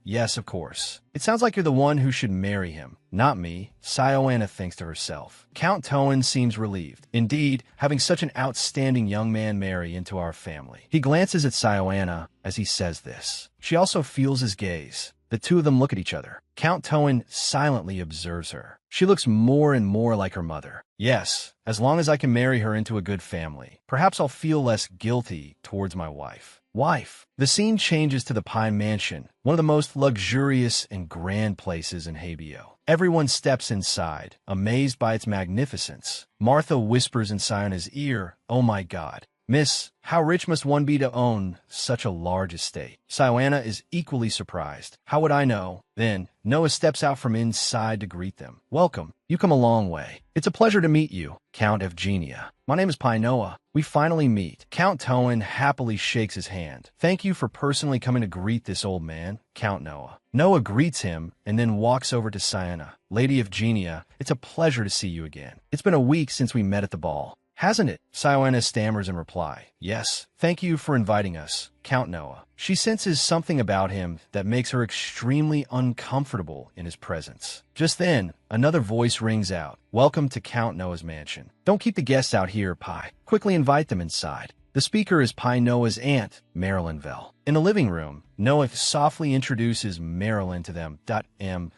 Yes, of course. It sounds like you're the one who should marry him, not me," Sioana thinks to herself. Count Toan seems relieved. Indeed, having such an outstanding young man marry into our family. He glances at Sioana as he says this. She also feels his gaze. The two of them look at each other. Count Toan silently observes her. She looks more and more like her mother. "Yes, as long as I can marry her into a good family, perhaps I'll feel less guilty towards my wife." wife. The scene changes to the Pai Mansion, one of the most luxurious and grand places in Habio. Everyone steps inside, amazed by its magnificence. Martha whispers in Siona's ear, "Oh my God. Miss, how rich must one be to own such a large estate?" Siona is equally surprised. "How would I know?" Then, Noah steps out from inside to greet them. "Welcome. You come a long way. It's a pleasure to meet you, Count Evgenia. My name is Pai Noah. We finally meet." Count Toan happily shakes his hand. "Thank you for personally coming to greet this old man, Count Noah." Noah greets him and then walks over to Siona. "Lady Evgenia, it's a pleasure to see you again. It's been a week since we met at the ball. Hasn't it?" Siona stammers in reply. "Yes, thank you for inviting us, Count Noah." She senses something about him that makes her extremely uncomfortable in his presence. Just then, another voice rings out. "Welcome to Count Noah's mansion. Don't keep the guests out here, Pai. Quickly invite them inside." The speaker is Pai Noah's aunt, Marilyn Vell. In the living room, Noah softly introduces Marilyn to them.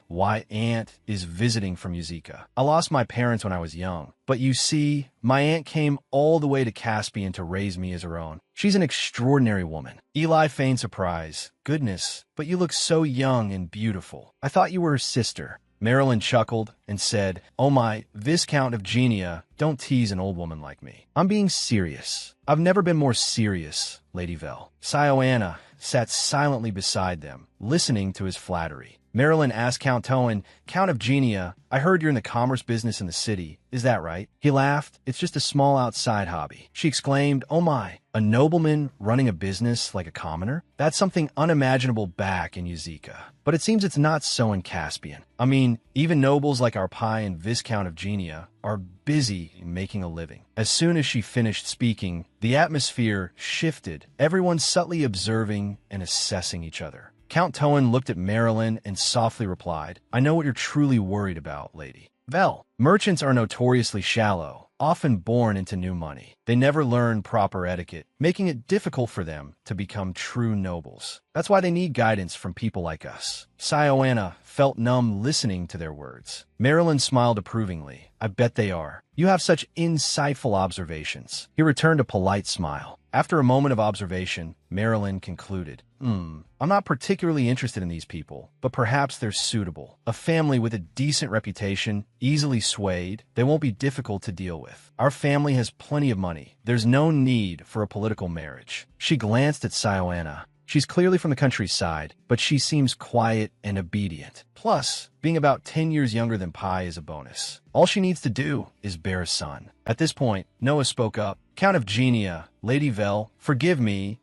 My aunt is visiting from Uzika. I lost my parents when I was young, but you see, my aunt came all the way to Caspian to raise me as her own. She's an extraordinary woman. Eli feigned surprise. "Goodness, but you look so young and beautiful. I thought you were her sister." Marilyn chuckled and said, "Oh my, Viscount Evgenia, don't tease an old woman like me. I'm being serious. I've never been more serious, Lady Vell." Siona sat silently beside them, listening to his flattery. Marilyn asked Count Toan, "Count Evgenia, I heard you're in the commerce business in the city. Is that right?" He laughed. "It's just a small outside hobby." She exclaimed, "Oh my, a nobleman running a business like a commoner? That's something unimaginable back in Uzika. But it seems it's not so in Caspian. I mean, even nobles like our Pai and Viscount Evgenia are busy making a living." As soon as she finished speaking, the atmosphere shifted, everyone subtly observing and assessing each other. Count Toan looked at Marilyn and softly replied, "I know what you're truly worried about, Lady Vell. Merchants are notoriously shallow, often born into new money. They never learn proper etiquette, making it difficult for them to become true nobles. That's why they need guidance from people like us." Siona felt numb listening to their words. Marilyn smiled approvingly. "I bet they are. You have such insightful observations." He returned a polite smile. After a moment of observation, Marilyn concluded, I'm not particularly interested in these people, but perhaps they're suitable. A family with a decent reputation, easily swayed, they won't be difficult to deal with. Our family has plenty of money. There's no need for a political marriage." She glanced at Siona. She's clearly from the countryside, but she seems quiet and obedient. Plus, being about 10 years younger than Pai is a bonus. All she needs to do is bear a son. At this point, Noah spoke up. "Count Evgenia, Lady Vell, forgive me,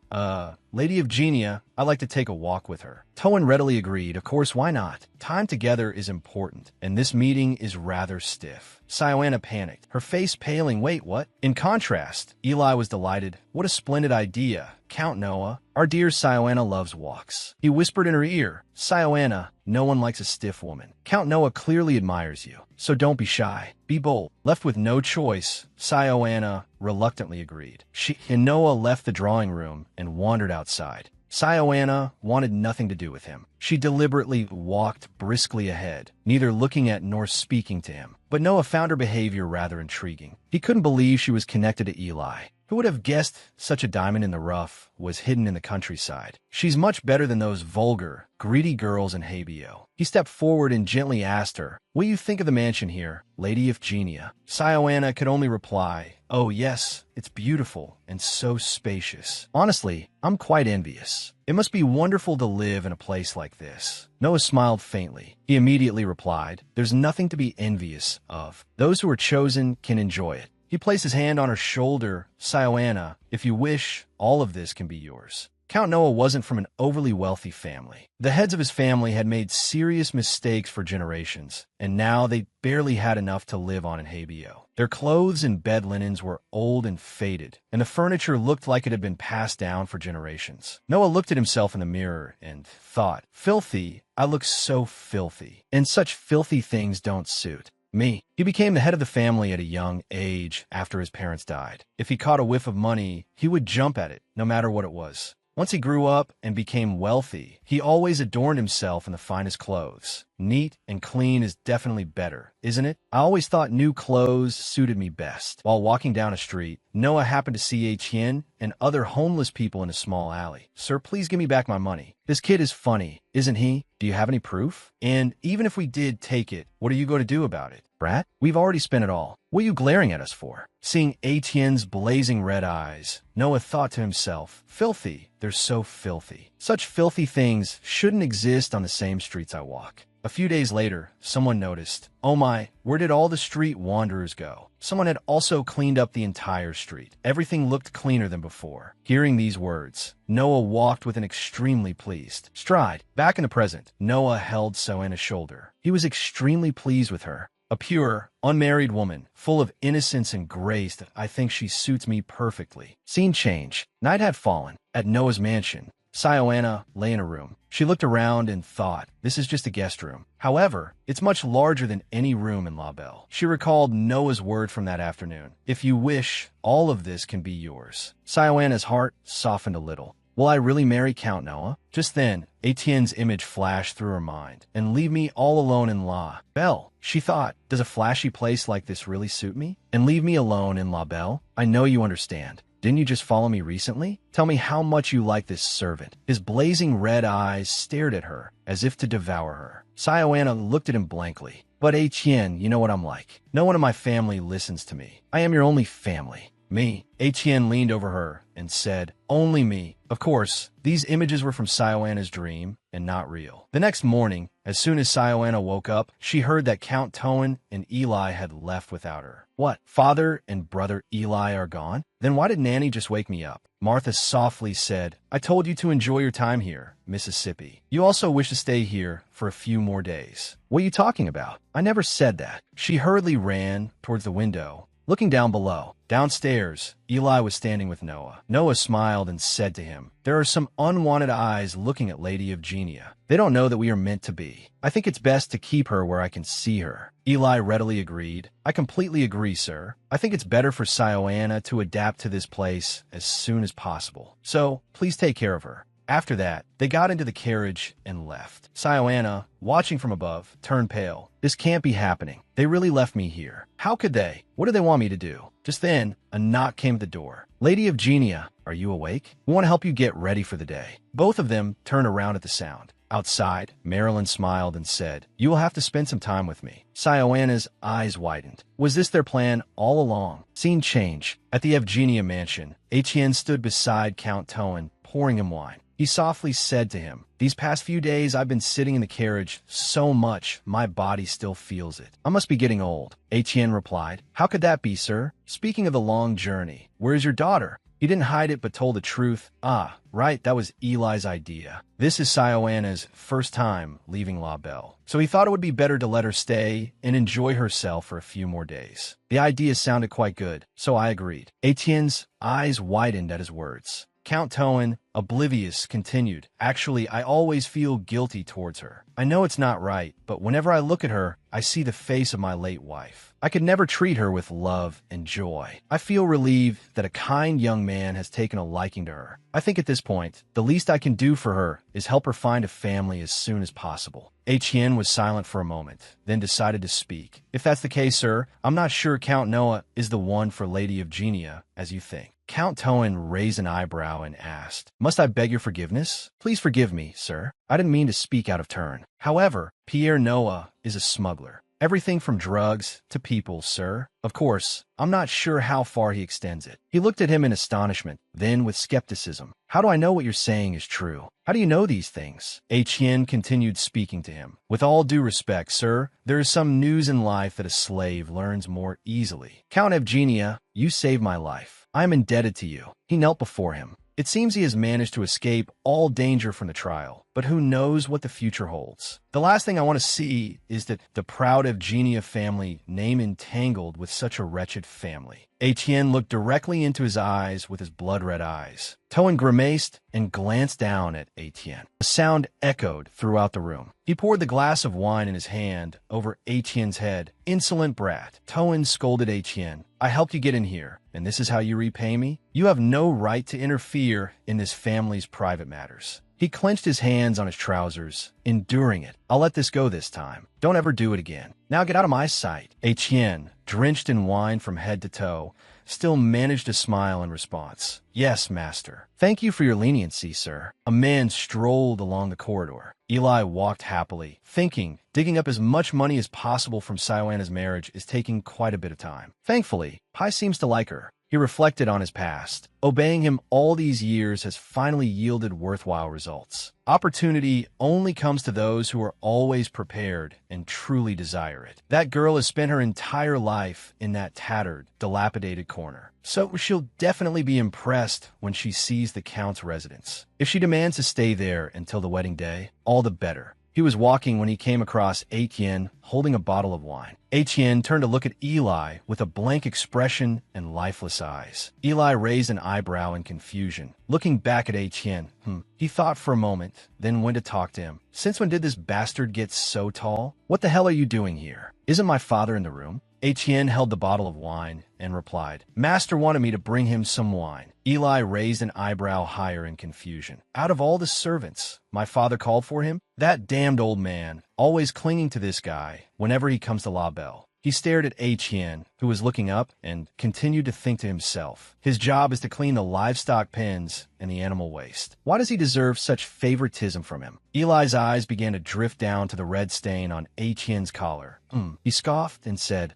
Lady Evgenia, I'd like to take a walk with her." Toan readily agreed. Of course, why not? Time together is important, and this meeting is rather stiff. Siona panicked, her face paling. "Wait, what?" In contrast, Eli was delighted. "What a splendid idea, Count Noah. Our dear Siona loves walks." He whispered in her ear, "Siona, no one likes a stiff woman. Count Noah clearly admires you, so don't be shy. Be bold." Left with no choice, Siona reluctantly agreed. She and Noah left the drawing room and wandered outside. Siona wanted nothing to do with him. She deliberately walked briskly ahead, neither looking at nor speaking to him. But Noah found her behavior rather intriguing. He couldn't believe she was connected to Eli. Who would have guessed such a diamond in the rough was hidden in the countryside? She's much better than those vulgar, greedy girls in Habio. He stepped forward and gently asked her, "What do you think of the mansion here, Lady Evgenia?" Siona could only reply, "Oh yes, it's beautiful and so spacious. Honestly, I'm quite envious. It must be wonderful to live in a place like this." Noah smiled faintly. He immediately replied, "There's nothing to be envious of. Those who are chosen can enjoy it." He placed his hand on her shoulder. "Siona, if you wish, all of this can be yours." Count Noah wasn't from an overly wealthy family. The heads of his family had made serious mistakes for generations, and now they barely had enough to live on in Habio. Their clothes and bed linens were old and faded, and the furniture looked like it had been passed down for generations. Noah looked at himself in the mirror and thought, "Filthy, I look so filthy, and such filthy things don't suit me." He became the head of the family at a young age after his parents died. If he caught a whiff of money, he would jump at it, no matter what it was. Once he grew up and became wealthy, he always adorned himself in the finest clothes. Neat and clean is definitely better, isn't it? I always thought new clothes suited me best. While walking down a street, Noah happened to see Etienne and other homeless people in a small alley. Sir, please give me back my money. This kid is funny, isn't he? Do you have any proof? And even if we did take it, what are you going to do about it? Brat, we've already spent it all. What are you glaring at us for? Seeing Etienne's blazing red eyes, Noah thought to himself, filthy, they're so filthy. Such filthy things shouldn't exist on the same streets I walk. A few days later, someone noticed, oh my, where did all the street wanderers go? Someone had also cleaned up the entire street. Everything looked cleaner than before. Hearing these words, Noah walked with an extremely pleased stride. Back in the present, Noah held Soanna's shoulder. He was extremely pleased with her. A pure, unmarried woman, full of innocence and grace that I think she suits me perfectly. Scene change. Night had fallen. At Noah's mansion, Soanna lay in a room. She looked around and thought, this is just a guest room. However, it's much larger than any room in La Belle. She recalled Noah's word from that afternoon. If you wish, all of this can be yours. Soanna's heart softened a little. Will I really marry Count Noah? Just then, Etienne's image flashed through her mind. And leave me all alone in La Belle. She thought, does a flashy place like this really suit me? And leave me alone in La Belle? I know you understand. Didn't you just follow me recently? Tell me how much you like this servant. His blazing red eyes stared at her, as if to devour her. Soanna looked at him blankly. But Etienne, you know what I'm like. No one in my family listens to me. I am your only family. Me. Etienne leaned over her and said, only me. Of course, these images were from Soanna's dream and not real. The next morning, as soon as Soanna woke up, she heard that Count Toan and Eli had left without her. What? Father and brother Eli are gone? Then why did Nanny just wake me up? Martha softly said, I told you to enjoy your time here, Mississippi. You also wish to stay here for a few more days. What are you talking about? I never said that. She hurriedly ran towards the window. Looking down below, downstairs, Eli was standing with Noah. Noah smiled and said to him, there are some unwanted eyes looking at Lady Eugenia. They don't know that we are meant to be. I think it's best to keep her where I can see her. Eli readily agreed. I completely agree, sir. I think it's better for Soanna to adapt to this place as soon as possible. So, please take care of her. After that, they got into the carriage and left. Soanna, watching from above, turned pale. This can't be happening. They really left me here. How could they? What do they want me to do? Just then, a knock came at the door. Lady Eugenia, are you awake? We want to help you get ready for the day. Both of them turned around at the sound. Outside, Marilyn smiled and said, you will have to spend some time with me. Soanna's eyes widened. Was this their plan all along? Scene change. At the Eugenia mansion, Etienne stood beside Count Toan, pouring him wine. He softly said to him, these past few days I've been sitting in the carriage so much my body still feels it. I must be getting old. Etienne replied, how could that be, sir? Speaking of the long journey, where is your daughter? He didn't hide it but told the truth. Ah, right, that was Eli's idea. This is Soanna's first time leaving La Belle. So he thought it would be better to let her stay and enjoy herself for a few more days. The idea sounded quite good, so I agreed. Etienne's eyes widened at his words. Count Toan, oblivious, continued, actually, I always feel guilty towards her. I know it's not right, but whenever I look at her, I see the face of my late wife. I could never treat her with love and joy. I feel relieved that a kind young man has taken a liking to her. I think at this point, the least I can do for her is help her find a family as soon as possible. Etienne was silent for a moment, then decided to speak. If that's the case, sir, I'm not sure Count Noah is the one for Lady Eugenia, as you think. Count Toan raised an eyebrow and asked, must I beg your forgiveness? Please forgive me, sir. I didn't mean to speak out of turn. However, Pierre Noah is a smuggler. Everything from drugs to people, sir. Of course, I'm not sure how far he extends it. He looked at him in astonishment, then with skepticism. How do I know what you're saying is true? How do you know these things? Etienne continued speaking to him. With all due respect, sir, there is some news in life that a slave learns more easily. Count Evgenia, you saved my life. I am indebted to you. He knelt before him. It seems he has managed to escape all danger from the trial, but who knows what the future holds. The last thing I want to see is that the proud Evgenia family name entangled with such a wretched family. Etienne looked directly into his eyes with his blood-red eyes. Toan grimaced and glanced down at Etienne. A sound echoed throughout the room. He poured the glass of wine in his hand over Etienne's head. Insolent brat. Toan scolded Etienne. I helped you get in here, and this is how you repay me? You have no right to interfere in this family's private matters. He clenched his hands on his trousers, enduring it. I'll let this go this time. Don't ever do it again. Now get out of my sight. Etienne, drenched in wine from head to toe, still managed to smile in response. Yes, master. Thank you for your leniency, sir. A man strolled along the corridor. Eli walked happily, thinking digging up as much money as possible from Sioana's marriage is taking quite a bit of time. Thankfully, Pai seems to like her. He reflected on his past. Obeying him all these years has finally yielded worthwhile results. Opportunity only comes to those who are always prepared and truly desire it. That girl has spent her entire life in that tattered, dilapidated corner. So she'll definitely be impressed when she sees the Count's residence. If she demands to stay there until the wedding day, all the better. He was walking when he came across Etienne holding a bottle of wine. Etienne turned to look at Eli with a blank expression and lifeless eyes. Eli raised an eyebrow in confusion, looking back at Etienne. He thought for a moment, then went to talk to him. Since when did this bastard get so tall? What the hell are you doing here? Isn't my father in the room? Etienne held the bottle of wine and replied, Master wanted me to bring him some wine. Eli raised an eyebrow higher in confusion. Out of all the servants, my father called for him? That damned old man, always clinging to this guy whenever he comes to La Belle. He stared at Etienne, who was looking up, and continued to think to himself. His job is to clean the livestock pens and the animal waste. Why does he deserve such favoritism from him? Eli's eyes began to drift down to the red stain on Etienne's collar. He scoffed and said,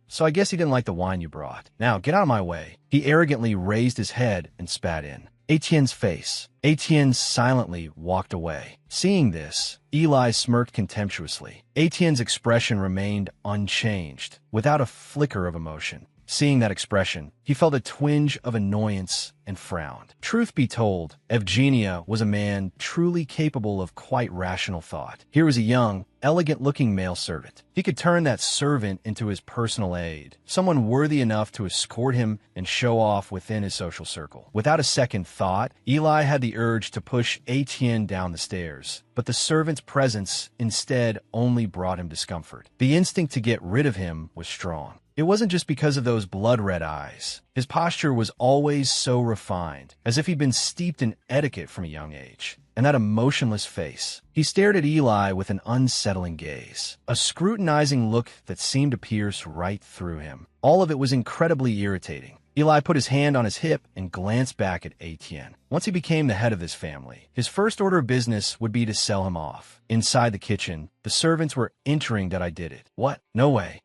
so I guess he didn't like the wine you brought. Now, get out of my way. He arrogantly raised his head and spat in Etienne's face. Etienne silently walked away. Seeing this, Eli smirked contemptuously. Etienne's expression remained unchanged, without a flicker of emotion. Seeing that expression, he felt a twinge of annoyance and frowned. Truth be told, Evgenia was a man truly capable of quite rational thought. Here was a young, elegant-looking male servant. He could turn that servant into his personal aide, someone worthy enough to escort him and show off within his social circle. Without a second thought, Eli had the urge to push Etienne down the stairs, but the servant's presence instead only brought him discomfort. The instinct to get rid of him was strong. It wasn't just because of those blood-red eyes. His posture was always so refined, as if he'd been steeped in etiquette from a young age. And that emotionless face. He stared at Eli with an unsettling gaze, a scrutinizing look that seemed to pierce right through him. All of it was incredibly irritating. Eli put his hand on his hip and glanced back at Etienne. Once he became the head of this family, his first order of business would be to sell him off. Inside the kitchen, the servants were entering that I did it. What? No way.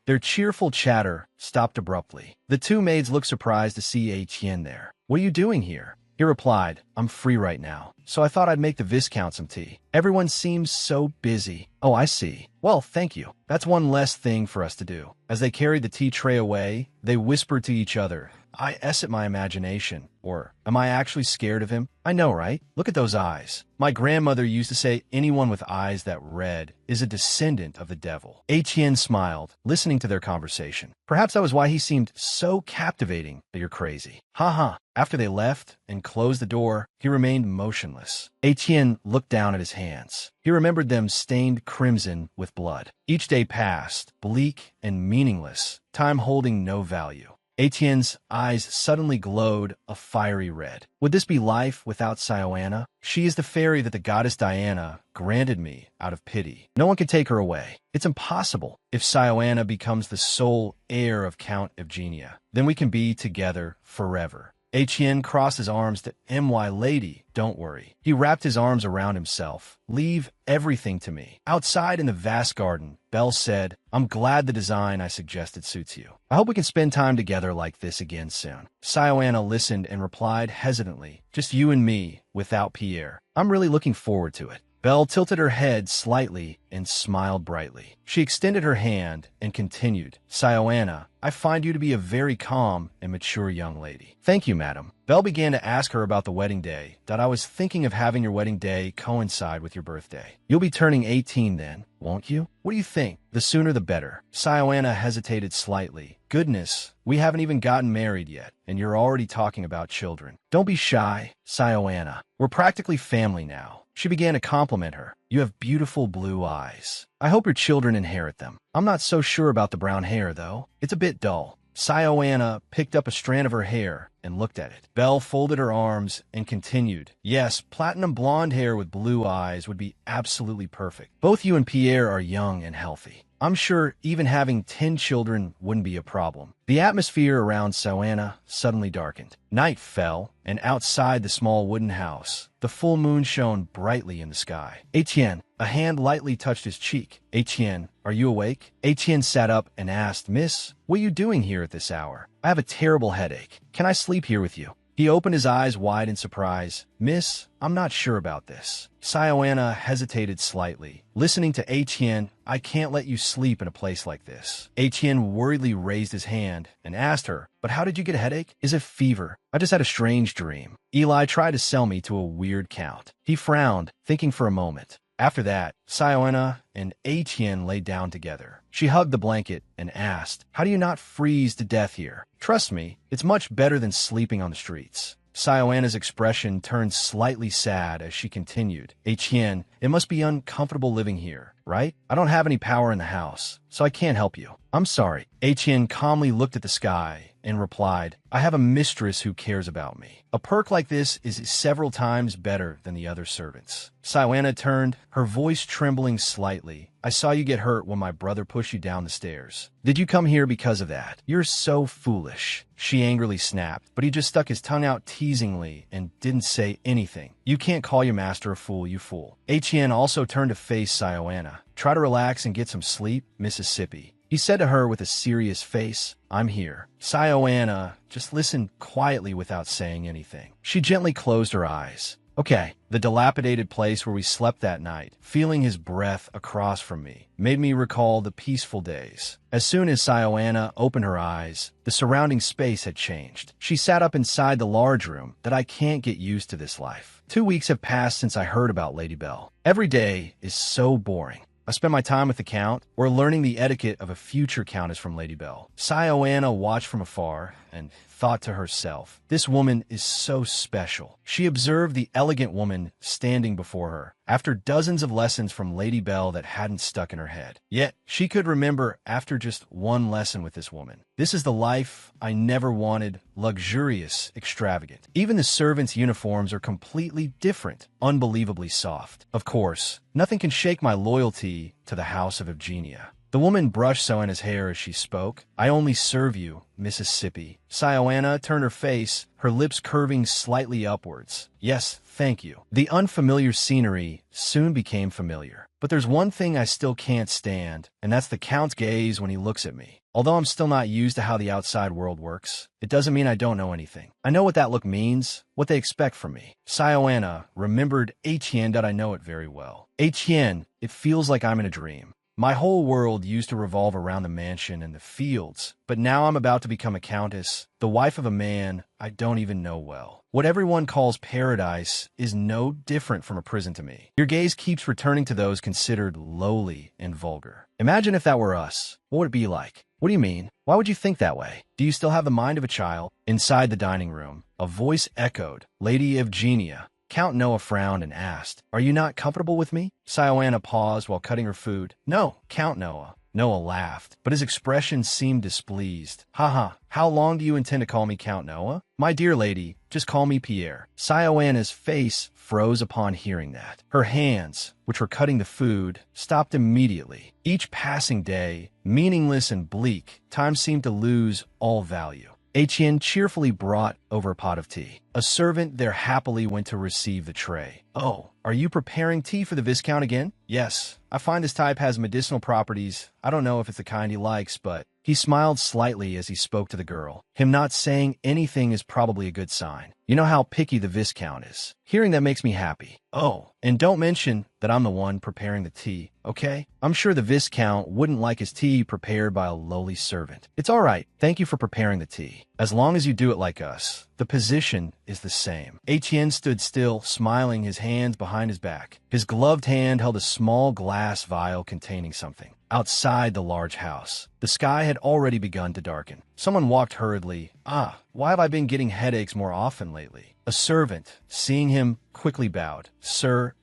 Their cheerful chatter stopped abruptly. The two maids looked surprised to see Etienne there. What are you doing here? He replied, I'm free right now, so I thought I'd make the Viscount some tea. Everyone seems so busy. Oh, I see. Well, thank you. That's one less thing for us to do. As they carried the tea tray away, they whispered to each other, I S at my imagination. Or, am I actually scared of him? I know, right? Look at those eyes. My grandmother used to say anyone with eyes that red is a descendant of the devil. Etienne smiled, listening to their conversation. Perhaps that was why he seemed so captivating that you're crazy. After they left and closed the door, he remained motionless. Etienne looked down at his hands. He remembered them stained crimson with blood. Each day passed, bleak and meaningless, time holding no value. Etienne's eyes suddenly glowed a fiery red. Would this be life without Sioana? She is the fairy that the goddess Diana granted me out of pity. No one can take her away. It's impossible. If Sioana becomes the sole heir of Count Evgenia, then we can be together forever. Etienne crossed his arms to my lady, don't worry. He wrapped his arms around himself. Leave everything to me. Outside in the vast garden, Belle said, I'm glad the design I suggested suits you. I hope we can spend time together like this again soon. Sioana listened and replied hesitantly, just you and me, without Pierre. I'm really looking forward to it. Belle tilted her head slightly and smiled brightly. She extended her hand and continued, Sioana, I find you to be a very calm and mature young lady. Thank you, madam. Belle began to ask her about the wedding day, that I was thinking of having your wedding day coincide with your birthday. You'll be turning 18 then, won't you? What do you think? The sooner the better. Sioana hesitated slightly. Goodness, we haven't even gotten married yet, and you're already talking about children. Don't be shy, Sioana. We're practically family now. She began to compliment her. You have beautiful blue eyes. I hope your children inherit them. I'm not so sure about the brown hair, though. It's a bit dull. Sioana picked up a strand of her hair and looked at it. Belle folded her arms and continued. Yes, platinum blonde hair with blue eyes would be absolutely perfect. Both you and Pierre are young and healthy. I'm sure even having 10 children wouldn't be a problem. The atmosphere around Sioana suddenly darkened. Night fell, and outside the small wooden house, the full moon shone brightly in the sky. Etienne, a hand lightly touched his cheek. Etienne, are you awake? Etienne sat up and asked, Miss, what are you doing here at this hour? I have a terrible headache. Can I sleep here with you? He opened his eyes wide in surprise. Miss, I'm not sure about this. Sioana hesitated slightly. Listening to Etienne, I can't let you sleep in a place like this. Etienne worriedly raised his hand and asked her, but how did you get a headache? Is it fever? I just had a strange dream. Eli tried to sell me to a weird count. He frowned, thinking for a moment. After that, Sioana and Etienne lay down together. She hugged the blanket and asked, how do you not freeze to death here? Trust me, it's much better than sleeping on the streets. Sioana's expression turned slightly sad as she continued. Etienne, it must be uncomfortable living here, right? I don't have any power in the house, so I can't help you. I'm sorry. Etienne calmly looked at the sky and replied, I have a mistress who cares about me. A perk like this is several times better than the other servants. Sioana turned, her voice trembling slightly. I saw you get hurt when my brother pushed you down the stairs. Did you come here because of that? You're so foolish. She angrily snapped, but he just stuck his tongue out teasingly and didn't say anything. You can't call your master a fool, you fool. Etienne also turned to face Sioana. Try to relax and get some sleep, Mississippi. He said to her with a serious face, I'm here. Sioana just listened quietly without saying anything. She gently closed her eyes. Okay, the dilapidated place where we slept that night, feeling his breath across from me, made me recall the peaceful days. As soon as Sioana opened her eyes, the surrounding space had changed. She sat up inside the large room that I can't get used to this life. 2 weeks have passed since I heard about Lady Belle. Every day is so boring. I spend my time with the Count, or learning the etiquette of a future Countess from Lady Belle. Sioana watched from afar and thought to herself, this woman is so special. She observed the elegant woman standing before her, after dozens of lessons from Lady Belle that hadn't stuck in her head. Yet, she could remember after just one lesson with this woman. This is the life I never wanted, luxurious, extravagant. Even the servants' uniforms are completely different, unbelievably soft. Of course, nothing can shake my loyalty to the House of Eugenia. The woman brushed Sioana's hair as she spoke. I only serve you, Mississippi. Sioana turned her face, her lips curving slightly upwards. Yes, thank you. The unfamiliar scenery soon became familiar. But there's one thing I still can't stand, and that's the Count's gaze when he looks at me. Although I'm still not used to how the outside world works, it doesn't mean I don't know anything. I know what that look means, what they expect from me. Sioana remembered Etienne that I know it very well. Etienne, it feels like I'm in a dream. My whole world used to revolve around the mansion and the fields, but now I'm about to become a countess, the wife of a man I don't even know well. What everyone calls paradise is no different from a prison to me. Your gaze keeps returning to those considered lowly and vulgar. Imagine if that were us. What would it be like? What do you mean? Why would you think that way? Do you still have the mind of a child? Inside the dining room, a voice echoed, Lady Eugenia. Count Noah frowned and asked, Are you not comfortable with me? Sioana paused while cutting her food. No, Count Noah. Noah laughed, but his expression seemed displeased. Haha, how long do you intend to call me Count Noah? My dear lady, just call me Pierre. Sioana's face froze upon hearing that. Her hands, which were cutting the food, stopped immediately. Each passing day, meaningless and bleak, time seemed to lose all value. Etienne cheerfully brought over a pot of tea. A servant there happily went to receive the tray. Oh, are you preparing tea for the Viscount again? Yes, I find this type has medicinal properties. I don't know if it's the kind he likes, but... He smiled slightly as he spoke to the girl. Him not saying anything is probably a good sign. You know how picky the Viscount is. Hearing that makes me happy. Oh, and don't mention that I'm the one preparing the tea, okay? I'm sure the Viscount wouldn't like his tea prepared by a lowly servant. It's all right. Thank you for preparing the tea. As long as you do it like us. The position is the same. Etienne stood still, smiling, his hands behind his back. His gloved hand held a small glass vial containing something. Outside the large house, the sky had already begun to darken. Someone walked hurriedly. Why have I been getting headaches more often lately? A servant, seeing him, quickly bowed. Sir,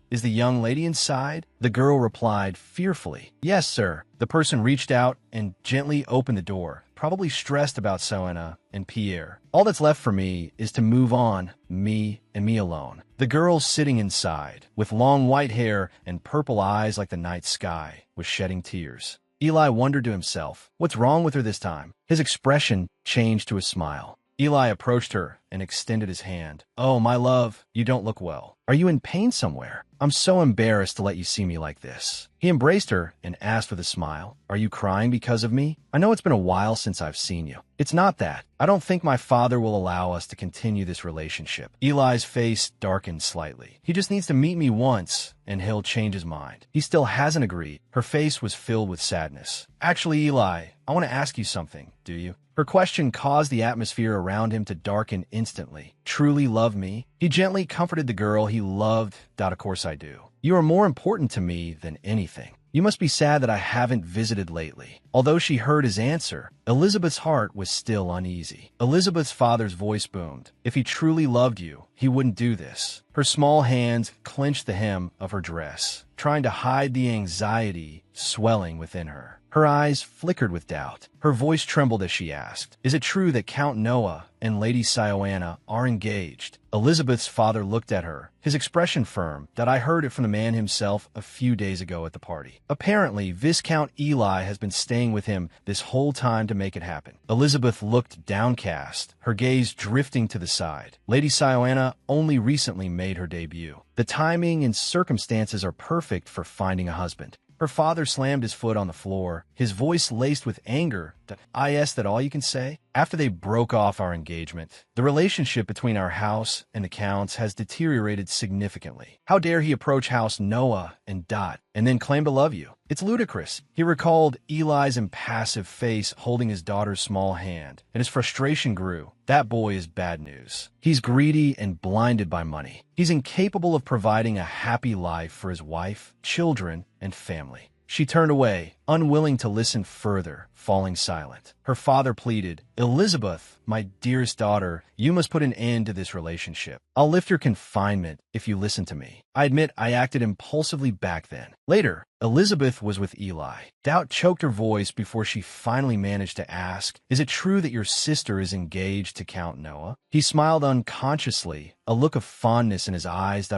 is the young lady inside? The girl replied fearfully. Yes, sir. The person reached out and gently opened the door, probably stressed about Soena and Pierre. All that's left for me is to move on, me and me alone. The girl sitting inside, with long white hair and purple eyes like the night sky, was shedding tears. Eli wondered to himself, what's wrong with her this time? His expression changed to a smile. Eli approached her and extended his hand. Oh, my love, you don't look well. Are you in pain somewhere? I'm so embarrassed to let you see me like this. He embraced her and asked with a smile, are you crying because of me? I know it's been a while since I've seen you. It's not that. I don't think my father will allow us to continue this relationship. Eli's face darkened slightly. He just needs to meet me once, and he'll change his mind. He still hasn't agreed. Her face was filled with sadness. Actually, Eli, I want to ask you something, do you? Her question caused the atmosphere around him to darken instantly. Truly love me? He gently comforted the girl he loved. Of course I do. You are more important to me than anything. You must be sad that I haven't visited lately. Although she heard his answer, Elizabeth's heart was still uneasy. Elizabeth's father's voice boomed. If he truly loved you, he wouldn't do this. Her small hands clenched the hem of her dress, trying to hide the anxiety swelling within her. Her eyes flickered with doubt. Her voice trembled as she asked, is it true that Count Noah and Lady Sioana are engaged? Elizabeth's father looked at her, his expression firm. That I heard it from the man himself a few days ago at the party. Apparently, Viscount Eli has been staying with him this whole time to make it happen. Elizabeth looked downcast, her gaze drifting to the side. Lady Sioana only recently made her debut. The timing and circumstances are perfect for finding a husband. Her father slammed his foot on the floor, his voice laced with anger. Is that all you can say? After they broke off our engagement, the relationship between our house and the Count's has deteriorated significantly. How dare he approach House Noah and then claim to love you? It's ludicrous. He recalled Eli's impassive face holding his daughter's small hand, and his frustration grew. That boy is bad news. He's greedy and blinded by money. He's incapable of providing a happy life for his wife, children, and family. She turned away, unwilling to listen further, falling silent. Her father pleaded, Elizabeth, my dearest daughter, you must put an end to this relationship. I'll lift your confinement if you listen to me. I admit I acted impulsively back then. Later, Elizabeth was with Eli. Doubt choked her voice before she finally managed to ask, is it true that your sister is engaged to Count Noah? He smiled unconsciously, a look of fondness in his eyes.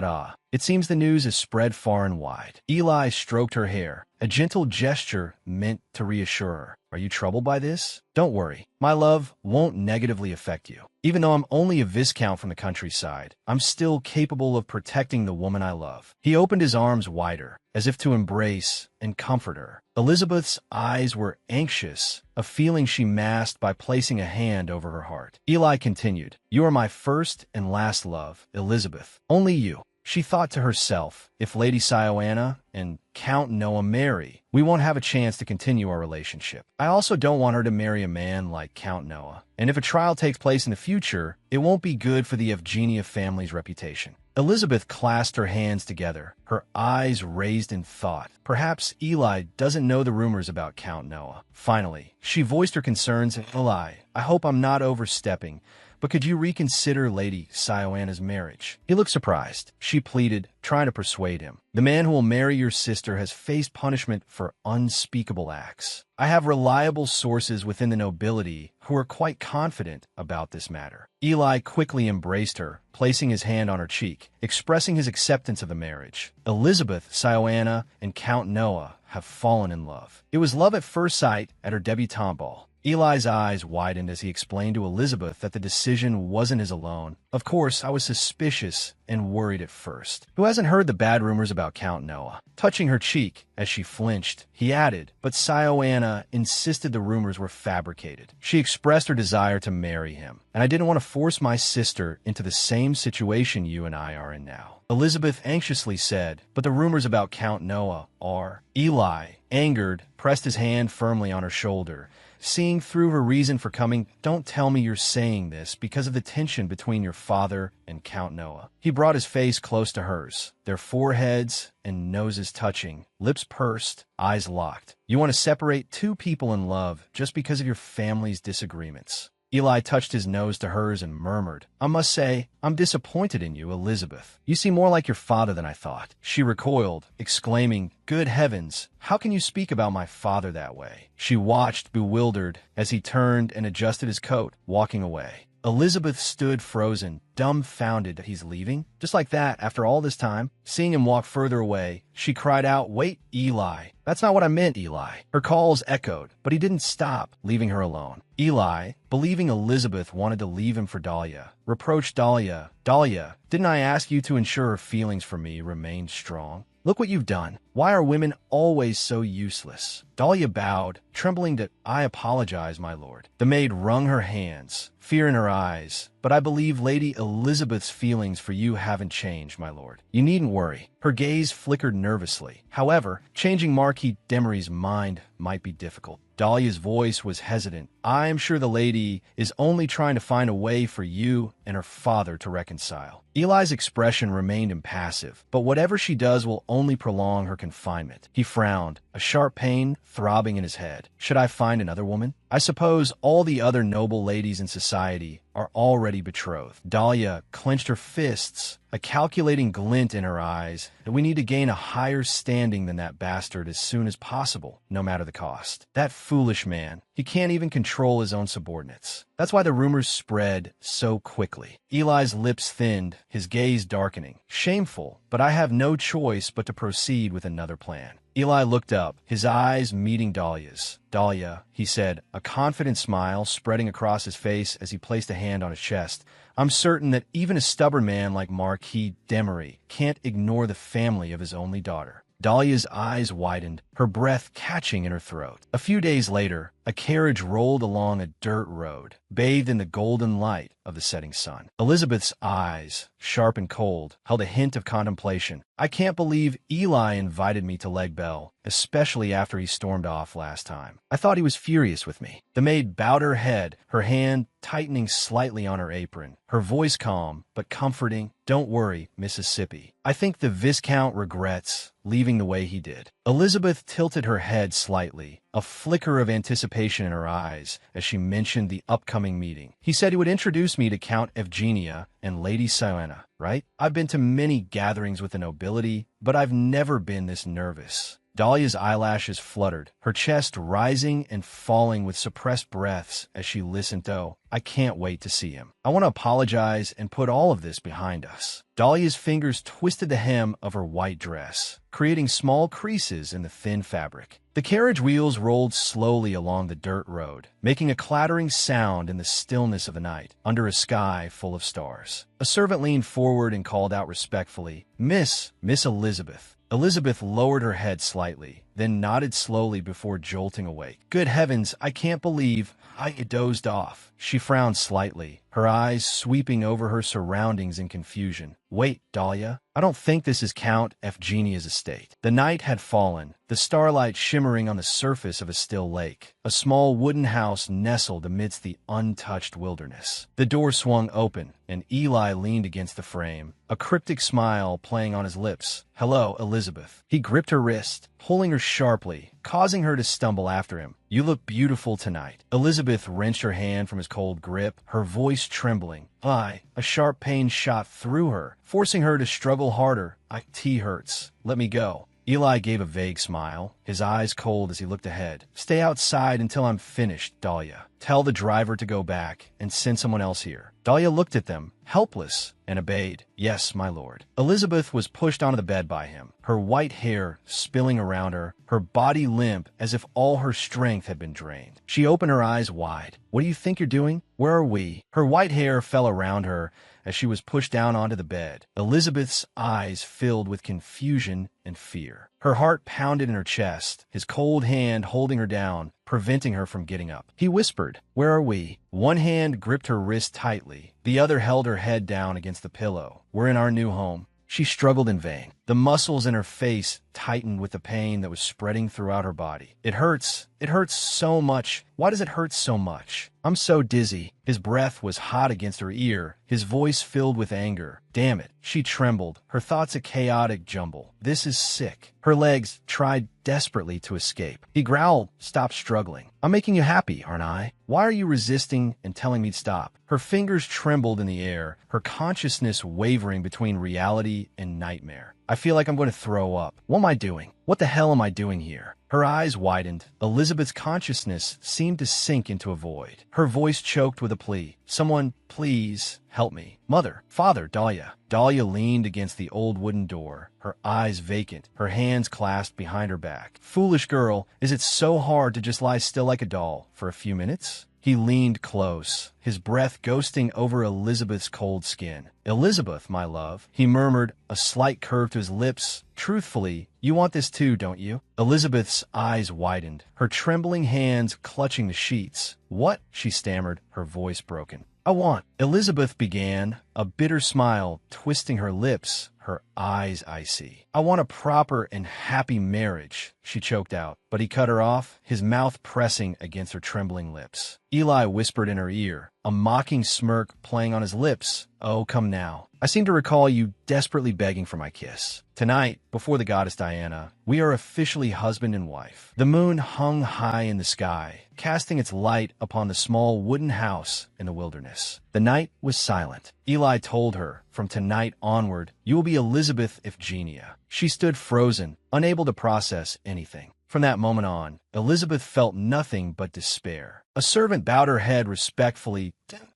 It seems the news is spread far and wide. Eli stroked her hair, a gentle gesture meant to reassure her. Are you troubled by this? Don't worry. My love won't negatively affect you. Even though I'm only a viscount from the countryside, I'm still capable of protecting the woman I love. He opened his arms wider, as if to embrace and comfort her. Elizabeth's eyes were anxious, a feeling she masked by placing a hand over her heart. Eli continued, you are my first and last love, Elizabeth. Only you. She thought to herself, if Lady Sioana and Count Noah marry, we won't have a chance to continue our relationship. I also don't want her to marry a man like Count Noah. And if a trial takes place in the future, it won't be good for the Evgenia family's reputation. Elizabeth clasped her hands together, her eyes raised in thought. Perhaps Eli doesn't know the rumors about Count Noah. Finally, she voiced her concerns. Eli, I hope I'm not overstepping, but could you reconsider Lady Sioana's marriage? He looked surprised. She pleaded, trying to persuade him. The man who will marry your sister has faced punishment for unspeakable acts. I have reliable sources within the nobility who are quite confident about this matter. Eli quickly embraced her, placing his hand on her cheek, expressing his acceptance of the marriage. Elizabeth, Sioana, and Count Noah have fallen in love. It was love at first sight at her debutante ball. Eli's eyes widened as he explained to Elizabeth that the decision wasn't his alone. Of course, I was suspicious and worried at first. Who hasn't heard the bad rumors about Count Noah? Touching her cheek as she flinched, he added, but Sioana insisted the rumors were fabricated. She expressed her desire to marry him, and I didn't want to force my sister into the same situation you and I are in now. Elizabeth anxiously said, but the rumors about Count Noah are... Eli, angered, pressed his hand firmly on her shoulder. Seeing through her reason for coming, don't tell me you're saying this because of the tension between your father and Count Noah. He brought his face close to hers, their foreheads and noses touching, lips pursed, eyes locked. You want to separate two people in love just because of your family's disagreements. Eli touched his nose to hers and murmured, I must say, I'm disappointed in you, Elizabeth. You seem more like your father than I thought. She recoiled, exclaiming, Good heavens, how can you speak about my father that way? She watched, bewildered, as he turned and adjusted his coat, walking away. Elizabeth stood frozen, dumbfounded that he's leaving. Just like that, after all this time, seeing him walk further away, she cried out, Wait, Eli. That's not what I meant, Eli. Her calls echoed, but he didn't stop, leaving her alone. Eli, believing Elizabeth wanted to leave him for Dahlia, reproached Dahlia. Dahlia, didn't I ask you to ensure her feelings for me remained strong? Look what you've done. Why are women always so useless? Dahlia bowed, trembling that I apologize, my lord. The maid wrung her hands, fear in her eyes. But I believe Lady Elizabeth's feelings for you haven't changed, my lord. You needn't worry. Her gaze flickered nervously. However, changing Marquis d'Emery's mind might be difficult. Dahlia's voice was hesitant. I am sure the lady is only trying to find a way for you and her father to reconcile. Eli's expression remained impassive, but whatever she does will only prolong her confinement. He frowned, a sharp pain throbbing in his head. Should I find another woman? I suppose all the other noble ladies in society are already betrothed. Dahlia clenched her fists, a calculating glint in her eyes, that we need to gain a higher standing than that bastard as soon as possible, no matter the cost. That foolish man, he can't even control his own subordinates. That's why the rumors spread so quickly. Eli's lips thinned, his gaze darkening. Shameful, but I have no choice but to proceed with another plan. Eli looked up, his eyes meeting Dahlia's. Dahlia, he said, a confident smile spreading across his face as he placed a hand on his chest. I'm certain that even a stubborn man like Marquis d'Emery can't ignore the family of his only daughter. Dahlia's eyes widened, her breath catching in her throat. A few days later, a carriage rolled along a dirt road, bathed in the golden light of the setting sun. Elizabeth's eyes, sharp and cold, held a hint of contemplation. I can't believe Eli invited me to Leg Bell, especially after he stormed off last time. I thought he was furious with me. The maid bowed her head, her hand tightening slightly on her apron, her voice calm but comforting. Don't worry, Mississippi. I think the Viscount regrets leaving the way he did. Elizabeth tilted her head slightly, a flicker of anticipation in her eyes as she mentioned the upcoming meeting. He said he would introduce me to Count Evgenia and Lady Sienna, right? I've been to many gatherings with the nobility, but I've never been this nervous. Dahlia's eyelashes fluttered, her chest rising and falling with suppressed breaths as she listened. Oh, I can't wait to see him. I want to apologize and put all of this behind us. Dahlia's fingers twisted the hem of her white dress, creating small creases in the thin fabric. The carriage wheels rolled slowly along the dirt road, making a clattering sound in the stillness of the night, under a sky full of stars. A servant leaned forward and called out respectfully, Miss Elizabeth. Elizabeth lowered her head slightly, then nodded slowly before jolting awake. Good heavens, I can't believe I dozed off. She frowned slightly, her eyes sweeping over her surroundings in confusion. Wait, Dahlia, I don't think this is Count Evgenia's estate. The night had fallen, the starlight shimmering on the surface of a still lake. A small wooden house nestled amidst the untouched wilderness. The door swung open, and Eli leaned against the frame, a cryptic smile playing on his lips. Hello, Elizabeth. He gripped her wrist, pulling her sharply, causing her to stumble after him. You look beautiful tonight. Elizabeth wrenched her hand from his cold grip, her voice trembling. A sharp pain shot through her, forcing her to struggle harder. Tea hurts. Let me go. Eli gave a vague smile, his eyes cold as he looked ahead. Stay outside until I'm finished, Dahlia. Tell the driver to go back and send someone else here. Dahlia looked at them, helpless, and obeyed. Yes, my lord. Elizabeth was pushed onto the bed by him, her white hair spilling around her, her body limp as if all her strength had been drained. She opened her eyes wide. What do you think you're doing? Where are we? Her white hair fell around her as she was pushed down onto the bed. Elizabeth's eyes filled with confusion and fear. Her heart pounded in her chest, his cold hand holding her down, preventing her from getting up. He whispered, Where are we? One hand gripped her wrist tightly. The other held her head down against the pillow. We're in our new home. She struggled in vain. The muscles in her face tightened with the pain that was spreading throughout her body. It hurts. It hurts so much. Why does it hurt so much? I'm so dizzy. His breath was hot against her ear, his voice filled with anger. Damn it. She trembled, her thoughts a chaotic jumble. This is sick. Her legs tried desperately to escape. He growled, "Stop struggling. I'm making you happy, aren't I? Why are you resisting and telling me to stop?" Her fingers trembled in the air, her consciousness wavering between reality and nightmare. I feel like I'm going to throw up. What am I doing? What the hell am I doing here? Her eyes widened. Elizabeth's consciousness seemed to sink into a void. Her voice choked with a plea. "Someone, please, help me. Mother, father, Dahlia." Dahlia leaned against the old wooden door, her eyes vacant, her hands clasped behind her back. "Foolish girl, is it so hard to just lie still like a doll for a few minutes?" He leaned close, his breath ghosting over Elizabeth's cold skin. "Elizabeth, my love," he murmured, a slight curve to his lips. "Truthfully, you want this too, don't you?" Elizabeth's eyes widened, her trembling hands clutching the sheets. "What?" she stammered, her voice broken. "I want," Elizabeth began, a bitter smile twisting her lips, her eyes icy. "I want a proper and happy marriage," she choked out, but he cut her off, his mouth pressing against her trembling lips. Eli whispered in her ear, a mocking smirk playing on his lips. "Oh, come now. I seem to recall you desperately begging for my kiss. Tonight, before the goddess Diana, we are officially husband and wife." The moon hung high in the sky, casting its light upon the small wooden house in the wilderness. The night was silent. Eli told her, "From tonight onward, you will be Elizabeth Ifgenia." She stood frozen, unable to process anything. From that moment on, Elizabeth felt nothing but despair. A servant bowed her head respectfully.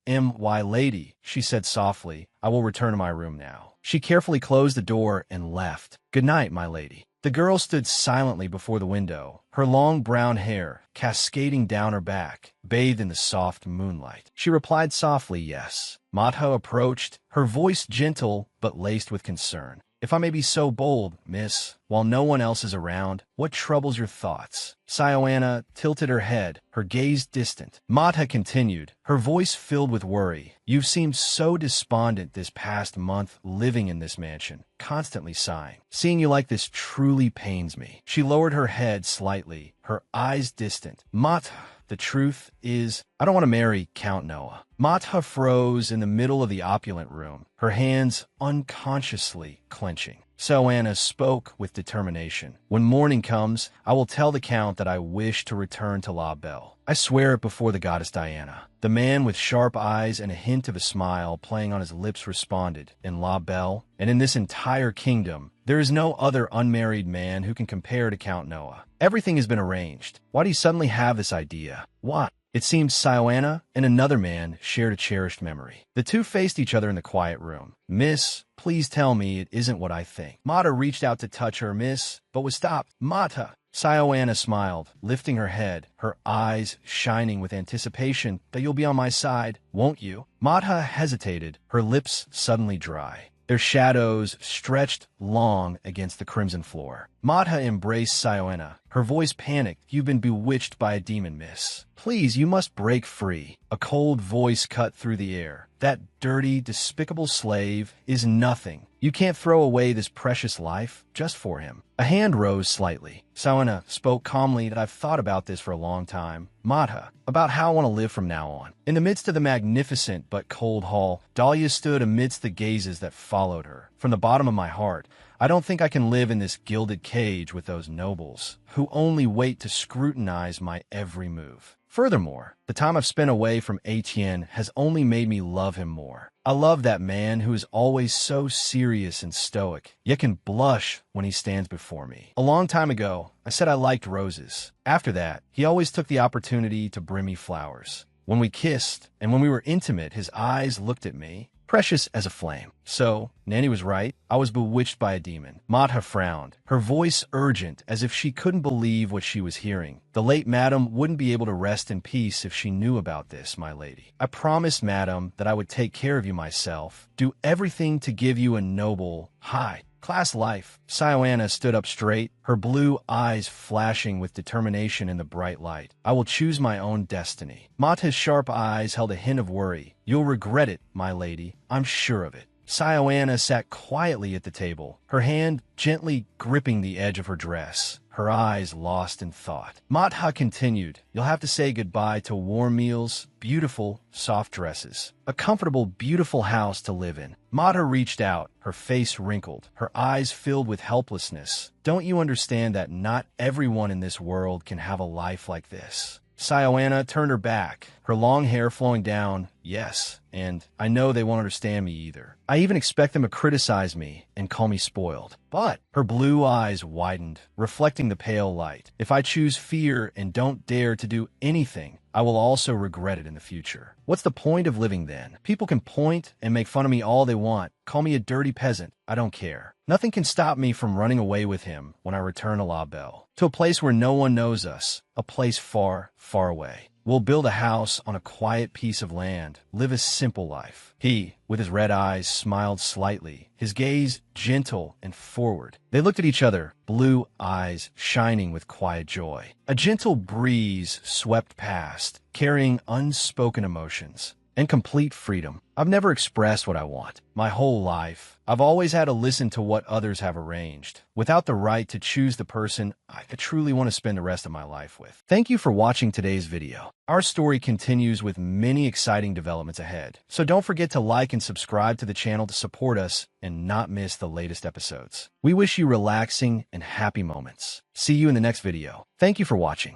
"My lady," she said softly, "I will return to my room now." She carefully closed the door and left. "Good night, my lady." The girl stood silently before the window, her long brown hair cascading down her back, bathed in the soft moonlight. She replied softly, "Yes." Manhwa approached, her voice gentle but laced with concern. "If I may be so bold, miss, while no one else is around, what troubles your thoughts?" Sioana tilted her head, her gaze distant. Manhwa continued, her voice filled with worry. "You've seemed so despondent this past month living in this mansion, constantly sighing. Seeing you like this truly pains me." She lowered her head slightly, her eyes distant. "Manhwa, the truth is, I don't want to marry Count Noah." Manhwa froze in the middle of the opulent room, her hands unconsciously clenching. Sioana spoke with determination. "When morning comes, I will tell the Count that I wish to return to La Belle. I swear it before the goddess Diana." The man with sharp eyes and a hint of a smile playing on his lips responded, "In La Belle, and in this entire kingdom, there is no other unmarried man who can compare to Count Noah. Everything has been arranged. Why do you suddenly have this idea?" "What?" It seemed Sioana and another man shared a cherished memory. The two faced each other in the quiet room. "Miss, please tell me it isn't what I think." Manhwa reached out to touch her, miss, but was stopped. "Manhwa." Sioana smiled, lifting her head, her eyes shining with anticipation. "That you'll be on my side, won't you?" Manhwa hesitated, her lips suddenly dry. Their shadows stretched long against the crimson floor. Manhwa embraced Sioana, her voice panicked. "You've been bewitched by a demon, miss. Please, you must break free." A cold voice cut through the air. "That dirty, despicable slave is nothing. You can't throw away this precious life just for him." A hand rose slightly. Sioana spoke calmly that I've thought about this for a long time. Manhwa, about how I want to live from now on. In the midst of the magnificent but cold hall, Dahlia stood amidst the gazes that followed her. From the bottom of my heart, I don't think I can live in this gilded cage with those nobles, who only wait to scrutinize my every move. Furthermore, the time I've spent away from Etienne has only made me love him more. I love that man who is always so serious and stoic, yet can blush when he stands before me. A long time ago, I said I liked roses. After that, he always took the opportunity to bring me flowers. When we kissed, and when we were intimate, his eyes looked at me, precious as a flame. So, Nanny was right. I was bewitched by a demon. Manhwa frowned, her voice urgent, as if she couldn't believe what she was hearing. "The late madam wouldn't be able to rest in peace if she knew about this, my lady. I promised, madam, that I would take care of you myself, do everything to give you a noble, high-class life." Sioana stood up straight, her blue eyes flashing with determination in the bright light. "I will choose my own destiny." Manhwa's sharp eyes held a hint of worry. "You'll regret it, my lady. I'm sure of it." Syoanna sat quietly at the table, her hand gently gripping the edge of her dress, her eyes lost in thought. Manhwa continued, "You'll have to say goodbye to warm meals, beautiful, soft dresses, a comfortable, beautiful house to live in." Manhwa reached out, her face wrinkled, her eyes filled with helplessness. "Don't you understand that not everyone in this world can have a life like this?" Syoanna turned her back, her long hair flowing down. "Yes, and I know they won't understand me either. I even expect them to criticize me and call me spoiled." But her blue eyes widened, reflecting the pale light. "If I choose fear and don't dare to do anything, I will also regret it in the future. What's the point of living then? People can point and make fun of me all they want, call me a dirty peasant. I don't care. Nothing can stop me from running away with him when I return to La Belle, to a place where no one knows us, a place far, far away. We'll build a house on a quiet piece of land, live a simple life." He, with his red eyes, smiled slightly, his gaze gentle and forward. They looked at each other, blue eyes shining with quiet joy. A gentle breeze swept past, carrying unspoken emotions and complete freedom. "I've never expressed what I want. My whole life, I've always had to listen to what others have arranged, without the right to choose the person I truly want to spend the rest of my life with." Thank you for watching today's video. Our story continues with many exciting developments ahead, so don't forget to like and subscribe to the channel to support us and not miss the latest episodes. We wish you relaxing and happy moments. See you in the next video. Thank you for watching.